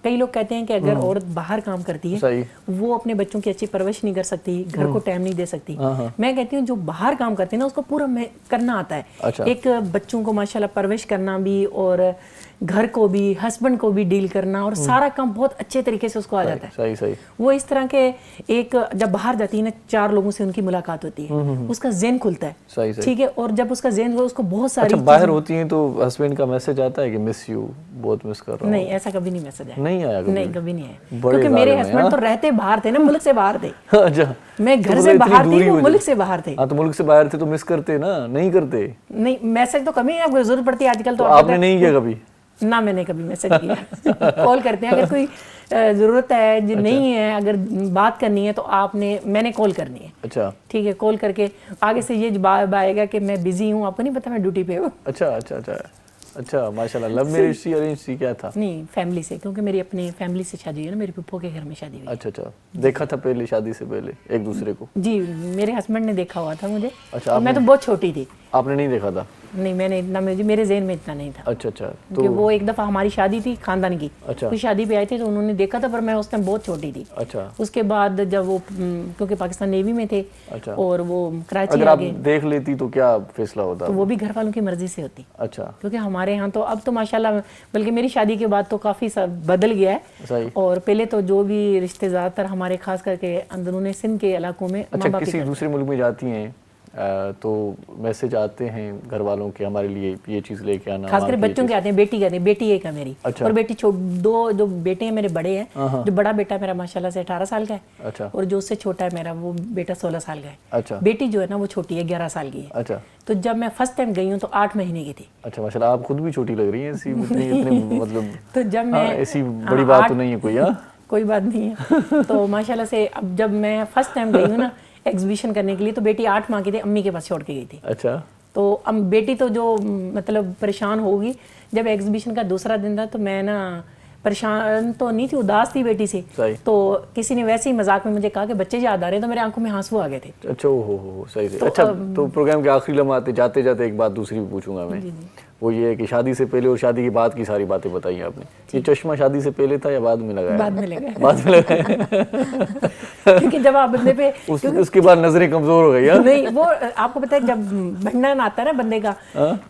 कई लोग कहते हैं कि अगर औरत बाहर काम करती है सही। वो अपने बच्चों की अच्छी परवरिश नहीं कर सकती, घर को टाइम नहीं दे सकती। मैं कहती हूँ जो बाहर काम करते हैं ना उसको पूरा करना आता है। अच्छा। एक बच्चों को माशाल्लाह परवरिश करना भी और घर को भी, हस्बैंड को भी डील करना और सारा काम बहुत अच्छे तरीके से उसको आ जाता है। सही सही। वो इस तरह के एक जब बाहर जाती है ना 4 लोगों से उनकी मुलाकात होती है, उसका ज़हन खुलता है। सही सही। ठीक है, और जब उसका ज़हन हुआ उसको बहुत सारी अच्छा, बाहर होती हैं तो हस्बैंड का मैसेज आता है कि मिस यू, बहुत मिस कर रहा हूँ? नहीं, ऐसा कभी नहीं मैसेज आया। नहीं आया कभी? नहीं, कभी नहीं आया, बड़े क्योंकि मेरे ज़ालिम हैं, हस्बैंड तो रहते बाहर थे ना, मुल्क से बाहर थे। अच्छा, मैं घर तो से इतनी बाहर थी, दूरी वो हो मुल्क जाती। से बाहर थे। हाँ, तो मुल्क से बाहर थे तो मिस करते ना? नहीं करते? नहीं, मैसेज तो कम ही आपको जरूरत पड़ती है आजकल। तो आपने नहीं किया कभी? ना, मैंने कभी मैसेज किया। कॉल करते हैं अगर कोई ज़रूरत है जो नहीं है, अगर बात करनी है तो मैंने कॉल करनी है। अच्छा, ठीक है, कॉल करके आगे से ये जवाब आएगा कि मैं बिजी हूँ, आपको नहीं पता मैं ड्यूटी पे हूँ। अच्छा अच्छा अच्छा अच्छा, माशाल्लाह। लव मैरिज थी, अरेंज थी, क्या था? नहीं, फैमिली से, क्योंकि मेरी अपनी फैमिली से शादी हुई है ना, मेरे पप्पो के घर में शादी हुई है। अच्छा अच्छा, देखा था पहले, शादी से पहले एक दूसरे को? जी, मेरे हस्बैंड ने देखा हुआ था मुझे। अच्छा, और मैं तो बहुत छोटी थी। आपने नहीं देखा था? नहीं, मैंने इतना मेरे ज़हन में इतना नहीं था। अच्छा अच्छा। क्योंकि वो एक दफ़ा हमारी शादी थी खानदान की, अच्छा। कोई शादी पे आए थे तो उन्होंने देखा था, पर मैं उस टाइम बहुत छोटी थी। अच्छा। उसके बाद जब वो क्योंकि पाकिस्तान नेवी में थे, अच्छा। और वो कराची अगर आ आप गए, देख लेती तो क्या फैसला होता? तो वो भी घर वालों की मर्जी से होती। अच्छा। क्योंकि हमारे यहाँ तो अब तो माशाल्लाह, बल्कि मेरी शादी के बाद तो काफ़ी सब बदल गया है। सही। और पहले तो जो भी रिश्ते ज़्यादातर हमारे खास करके अंदरूनी सिंध के इलाकों में अच्छा, किसी दूसरे मुल्क में जाती हैं तो मैसेज आते हैं घर वालों के, हमारे लिए ये चीज़ लेके आना? खासकर बच्चों के आते हैं, बेटी के आते हैं। बेटी एक है मेरी। अच्छा। और बेटी 2 जो बेटे हैं मेरे बड़े हैं। जो बड़ा बेटा मेरा माशाल्लाह से 18 साल का है। अच्छा। और जो उससे छोटा है मेरा वो बेटा 16 साल का है। अच्छा। बेटी जो है ना वो छोटी है, 11 साल की है। अच्छा। तो जब मैं फर्स्ट टाइम गई हूँ तो 8 महीने की थी। अच्छा, माशाल्लाह, आप खुद भी छोटी लग रही हैं, ऐसी इतने मतलब। तो जब मैं ऐसी बड़ी बात तो नहीं है कोई? कोई बात नहीं है। तो माशाल्लाह से अब जब मैं फर्स्ट टाइम गई हूँ ना एग्जीबिशन करने के लिए, तो बेटी 8 माह की थी, अम्मी के पास छोड़ के गई थी। अच्छा। तो अब बेटी तो जो मतलब परेशान होगी। जब एग्जीबिशन का दूसरा दिन था तो मैं ना परेशान तो नहीं थी, उदास थी बेटी से। तो किसी ने वैसे ही मजाक में मुझे कहा कि बच्चे याद आ रहे हैं, तो मेरे आंखों में आंसू आ गए थे। अच्छा, हो सही से। अच्छा, तो प्रोग्राम के आखिरी लम्हाते जाते जाते एक बात दूसरी भी पूछूंगा मैं। वो ये है कि शादी से पहले और शादी के बाद की सारी बातें बताई आपने। ये चश्मा शादी से पहले था या बाद में लगाया? बाद में लगाया। बाद में लगाया। क्योंकि जब आप बंदे पे उसके बाद नजरें कमजोर हो गई? नहीं, वो आपको पता है जब बंधन आता है ना बंदे का,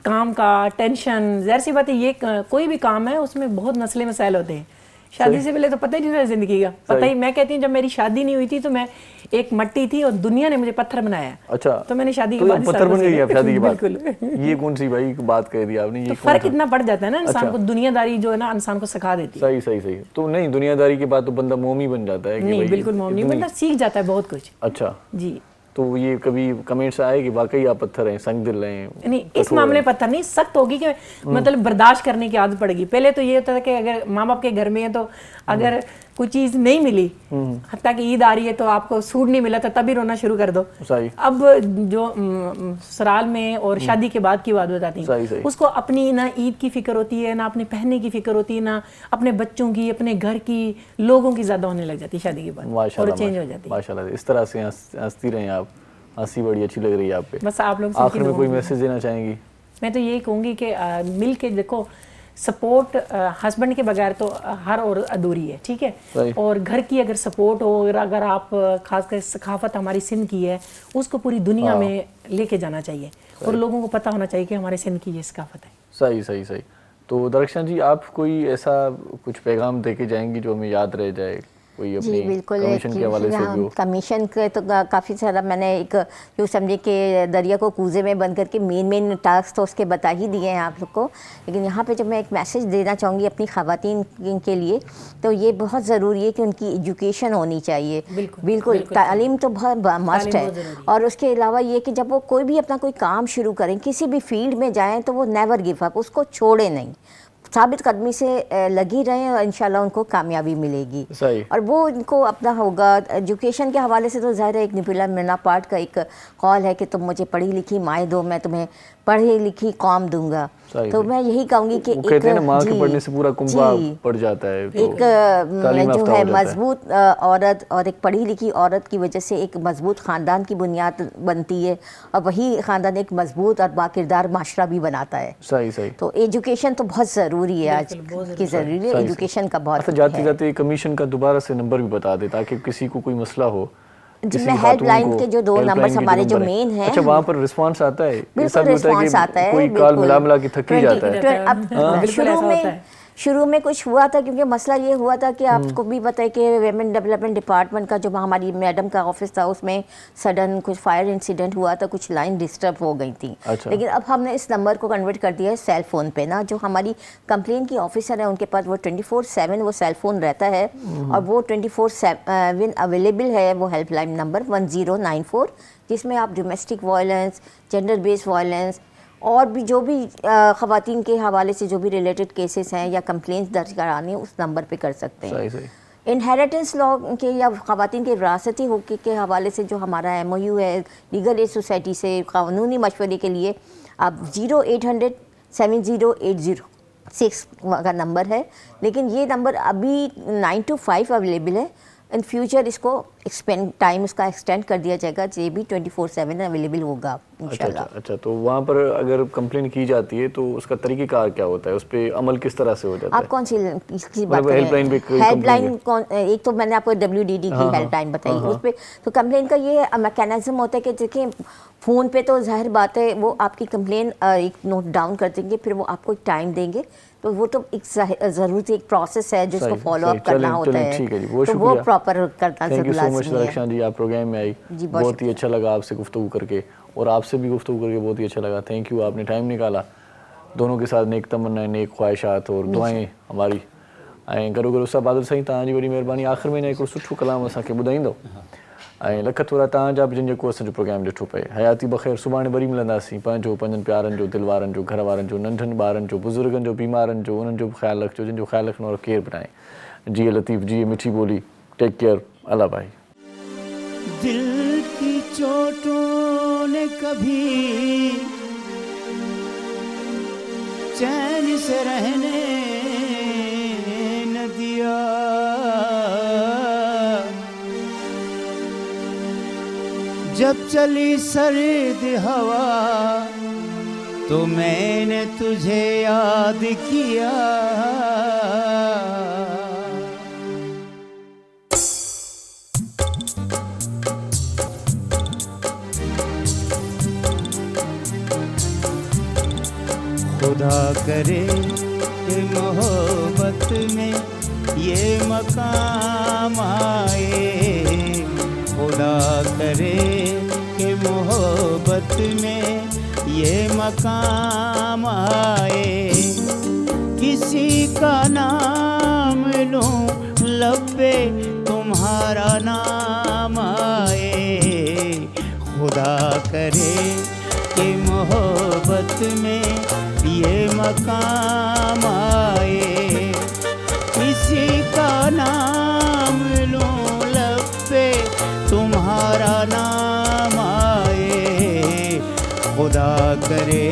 काम का टेंशन, ज़ाहिर सी बात है ये कोई भी काम है उसमें बहुत मसले मसाइल होते हैं। शादी से पहले तो पता ही नहीं था जिंदगी का, पता ही। मैं कहती हूँ जब मेरी शादी नहीं हुई थी तो मैं एक मट्टी थी और दुनिया ने मुझे पत्थर बनाया। अच्छा। तो मैंने शादी के तो बाद पत्थर बन गई आप शादी के बाद? बिल्कुल। ये कौन सी भाई बात कह दी आपने? तो फर्क इतना पड़ जाता है ना इंसान को, दुनियादारी जो है ना इंसान को सिखा देती है। सही सही सही। तो नहीं, दुनियादारी के बाद तो बंदा मोमी बन जाता है? नहीं, बिल्कुल मोम नहीं बनता, सीख जाता है बहुत कुछ। अच्छा जी। تو یہ کبھی کمنٹس آئے کہ واقعی آپ پتھر ہیں, سنگ دل ہیں؟ نہیں, اس معاملے پتھر نہیں, سخت ہوگی کہ مطلب برداشت کرنے کی عادت پڑے گی. پہلے تو یہ ہوتا تھا کہ اگر ماں باپ کے گھر میں ہے تو اگر کوئی چیز نہیں ملی, حتیٰ کہ عید آ رہی ہے تو آپ کو سوٹ نہیں ملا تو تبھی رونا شروع کر دو. اب جو سرال میں اور شادی کے بعد کی بات بتاتی ہوں, اس کو اپنی نہ عید کی فکر ہوتی ہے, نہ اپنے پہننے کی فکر ہوتی ہے, نہ اپنے بچوں کی, اپنے گھر کی, لوگوں کی زیادہ ہونے لگ جاتی ہے شادی کے بعد, اور چینج ہو جاتی ہے. ماشاءاللہ, اس طرح سے ہنستی رہیں آپ, ہنسی بڑی اچھی لگ رہی ہے آپ پہ. بس آپ لوگ آخر میں کوئی میسج دینا چاہیں گی؟ میں تو یہی کہوں گی کہ مل کے دیکھو, سپورٹ ہسبینڈ کے بغیر تو ہر عورت ادھوری ہے, ٹھیک ہے, اور گھر کی اگر سپورٹ ہو, اگر آپ خاص کر ثقافت ہماری سندھ کی ہے اس کو پوری دنیا میں لے کے جانا چاہیے, اور لوگوں کو پتہ ہونا چاہیے کہ ہمارے سندھ کی یہ ثقافت ہے. صحیح. تو درخشان جی, آپ کوئی ایسا کچھ پیغام دے کے جائیں گی جو ہمیں یاد رہ جائے, کوئی اپنی کمیشن کے حوالے سے بھی ہو؟ کمیشن کے تو کافی سارا میں نے ایک یوں سمجھے کہ دریا کو کوزے میں بند کر کے مین ٹاسک تو اس کے بتا ہی دیے ہیں آپ لوگ کو, لیکن یہاں پہ جب میں ایک میسج دینا چاہوں گی اپنی خواتین کے لیے, تو یہ بہت ضروری ہے کہ ان کی ایجوکیشن ہونی چاہیے. بالکل تعلیم تو بہت مسٹ ہے, اور اس کے علاوہ یہ کہ جب وہ کوئی بھی اپنا کوئی کام شروع کریں, کسی بھی فیلڈ میں جائیں, تو وہ نیور گیو اپ, اس کو چھوڑیں نہیں, ثابت قدمی سے لگی رہیں, اور انشاءاللہ ان کو کامیابی ملے گی. اور وہ ان کو اپنا ہوگا. ایجوکیشن کے حوالے سے تو ظاہر ہے ایک نپیلا مرنا پارٹ کا ایک قول ہے کہ تم مجھے پڑھی لکھی مائیں دو, میں تمہیں پڑھی لکھی قوم دوں گا. تو میں یہی کہوں گی کہ ایک پڑھنے سے پورا کنبہ پڑ جاتا ہے, ایک جو ہے مضبوط عورت اور ایک پڑھی لکھی عورت کی وجہ سے ایک مضبوط خاندان کی بنیاد بنتی ہے, اور وہی خاندان ایک مضبوط اور باکردار معاشرہ بھی بناتا ہے. صحیح. تو ایجوکیشن تو بہت ضروری ہے, آج کی ضروری ہے ایجوکیشن کا بہت. جاتے کمیشن کا دوبارہ سے نمبر بھی بتا دے تاکہ کسی کو کوئی مسئلہ ہو. جس میں ہیلپ لائن کے جو 2 نمبرز ہمارے جو مین ہیں, اچھا وہاں پر رسپانس آتا ہے؟ بالکل رسپانس آتا ہے, کوئی کال ملا کے تھک ہی جاتا ہے. اب شروع میں کچھ ہوا تھا, کیونکہ مسئلہ یہ ہوا تھا کہ آپ کو بھی پتہ ہے کہ ویمن ڈیولپمنٹ ڈپارٹمنٹ کا جو ہماری میڈم کا آفس تھا, اس میں سڈن کچھ فائر انسیڈنٹ ہوا تھا, کچھ لائن ڈسٹرب ہو گئی تھی. لیکن اب ہم نے اس نمبر کو کنورٹ کر دیا ہے سیل فون پہ نا, جو ہماری کمپلین کی آفیسر ہیں ان کے پاس وہ 24/7 وہ سیل فون رہتا ہے, اور وہ 24/7 اویلیبل ہے وہ ہیلپ لائن نمبر 1094, جس میں آپ domestic violence, gender base violence, اور بھی جو بھی خواتین کے حوالے سے جو بھی ریلیٹڈ کیسز ہیں یا کمپلینس درج کرانی ہیں, اس نمبر پہ کر سکتے ہیں. انہیریٹنس لا کے یا خواتین کے وراثتی حقوق کے حوالے سے جو ہمارا MOU ہے لیگل ایڈ سوسائٹی سے, قانونی مشورے کے لیے آپ 0800 70806 کا نمبر ہے, لیکن یہ نمبر ابھی 9 to 5 اویلیبل ہے. ان فیوچر اس کو ٹائم اس کا ایکسٹینڈ کر دیا جائے گا, یہ بھی 24/7 اویلیبل ہوگا انشاءاللہ. اچھا, تو وہاں پر اگر کمپلین کی جاتی ہے تو اس کا طریقہ کار کیا ہوتا ہے, اس پہ عمل کس طرح سے ہو جاتا ہے؟ آپ کون سی بات کر رہے ہیں؟ ہیلپ لائن ایک تو میں نے آپ کو WDD کی ہیلپ لائن بتائی, اس پہ تو کمپلین کا یہ میکینزم ہوتا ہے کہ دیکھیں فون پہ تو ظاہر بات ہے وہ آپ کی کمپلین ایک نوٹ ڈاؤن کر دیں گے, پھر وہ آپ کو ایک ٹائم دیں گے, تو وہ تو ایک ضرورت ایک پروسیس ہے جس کو فالو اپ کرنا ہوتا ہے, تو وہ پراپر کرنا ضرور لازمی ہے. درخشان جی آپ پروگرام میں آئی, بہت ہی اچھا لگا آپ سے گفتگو کر کے, اور آپ سے بھی گفتگو کر کے بہت ہی اچھا لگا. تھینک یو, آپ نے ٹائم نکالا. دونوں کے ساتھ نیک تمنا, نیک خواہشات اور دعائیں ہماری ऐं गॾो गॾु उस्ताद बादल साईं तव्हांजी वॾी महिरबानी. आख़िर में हिकिड़ो सुठो कलाम असांखे ॿुधाईंदो ऐं लख थोरा तव्हांजा बि जिन जेको असांजो प्रोग्राम ॾिठो पए. हयाती बख़ैर, सुभाणे वरी मिलंदासीं. पंहिंजो, पंहिंजनि प्यारनि जो, दिलि वारनि जो, घर वारनि जो, नंढनि ॿारनि जो, बुज़ुर्गनि जो, बीमारनि जो, उन्हनि जो बि ख़्यालु रखिजो जिन जो ख़्यालु रखण वारो केरु बि नाहे. जिए लतीफ़, जिए मिठी ॿोली. Tech care. अल्लाह भाई. दिल की चोटों ने कभी चैन से रहने न दिया, जब चली सर्द हवा तो मैंने तुझे याद किया. खुदा करे कि मोहब्बत में ये मकाम आए, खुदा करे कि मोहब्बत में ये मकाम आए. किसी का नाम लूं लब पे तुम्हारा नाम आए, खुदा करे कि मोहब्बत में ये मकाम आए, किसी का नाम लूं लब पे तुम्हारा नाम आए, खुदा करे।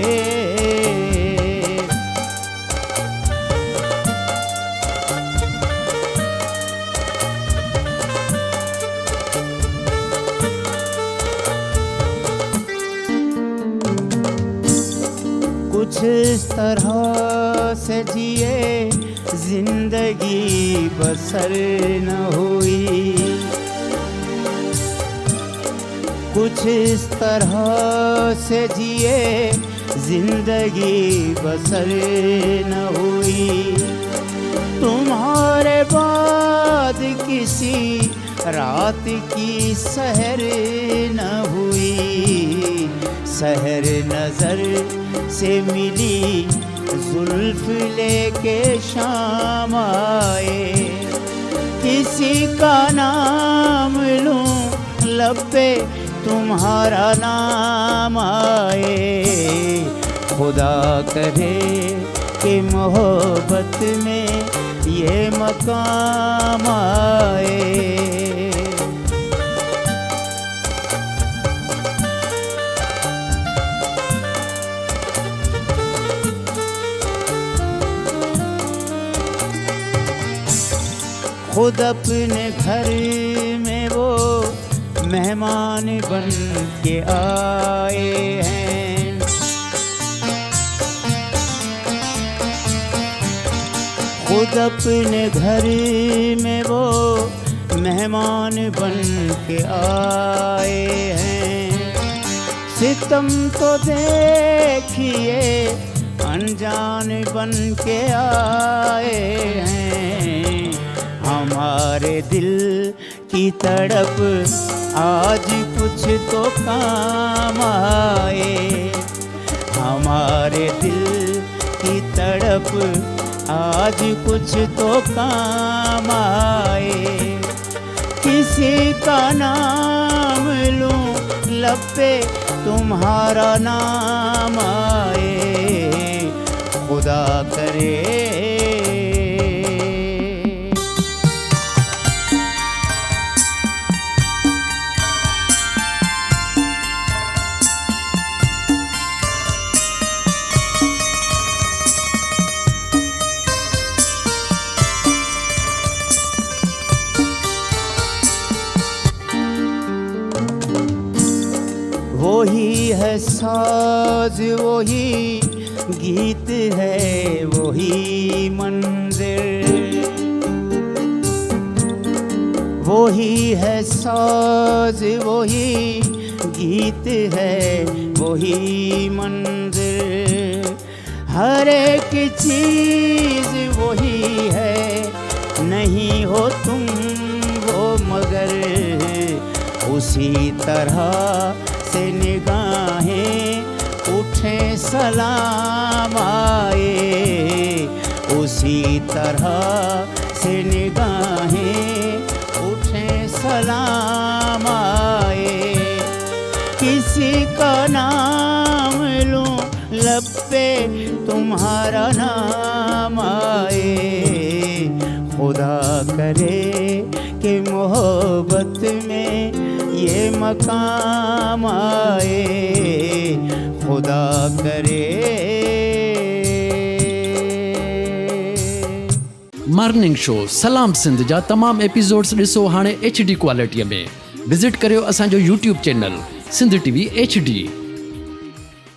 कुछ इस तरह से जिए जिंदगी बसर न हुई, कुछ इस तरह से जिए जिंदगी बसर न हुई, तुम्हारे बाद किसी रात की सहर न हुई, सहर नजर से मिली जुल्फ लेके शाम आए, किसी का नाम लूं लब पे तुम्हारा नाम आए, खुदा करे कि मोहब्बत में ये मकाम आए। खुद अपने घर में वो मेहमान बन के आए हैं, खुद अपने घर में वो मेहमान बन के आए हैं, सितम तो देखिए अनजान बन के आए हैं, हमारे दिल की तड़प आज कुछ तो काम आए, हमारे दिल की तड़प आज कुछ तो काम आए, किसी का नाम लूं लब पे तुम्हारा नाम आए, खुदा करे। वही है साज वही गीत है वही मंदिर, वही है साज वही गीत है वही मंदिर, हर एक चीज वही है, नहीं हो तुम वो मगर उसी तरह से निगाहें उठे सलाम आए, उसी तरह से निगाहें उठे सलाम आए, किसी का नाम लूं लब पे तुम्हारा नाम आए, खुदा करे कि मोहब्बत में ये मकाम आए, खुदा करे। मॉर्निंग शो सलाम सिंध जा तमाम एपिसोड्स ॾिसो हाणे HD क्वालिटीअ में। विज़िट करियो असांजो YouTube channel Sindh TV HD।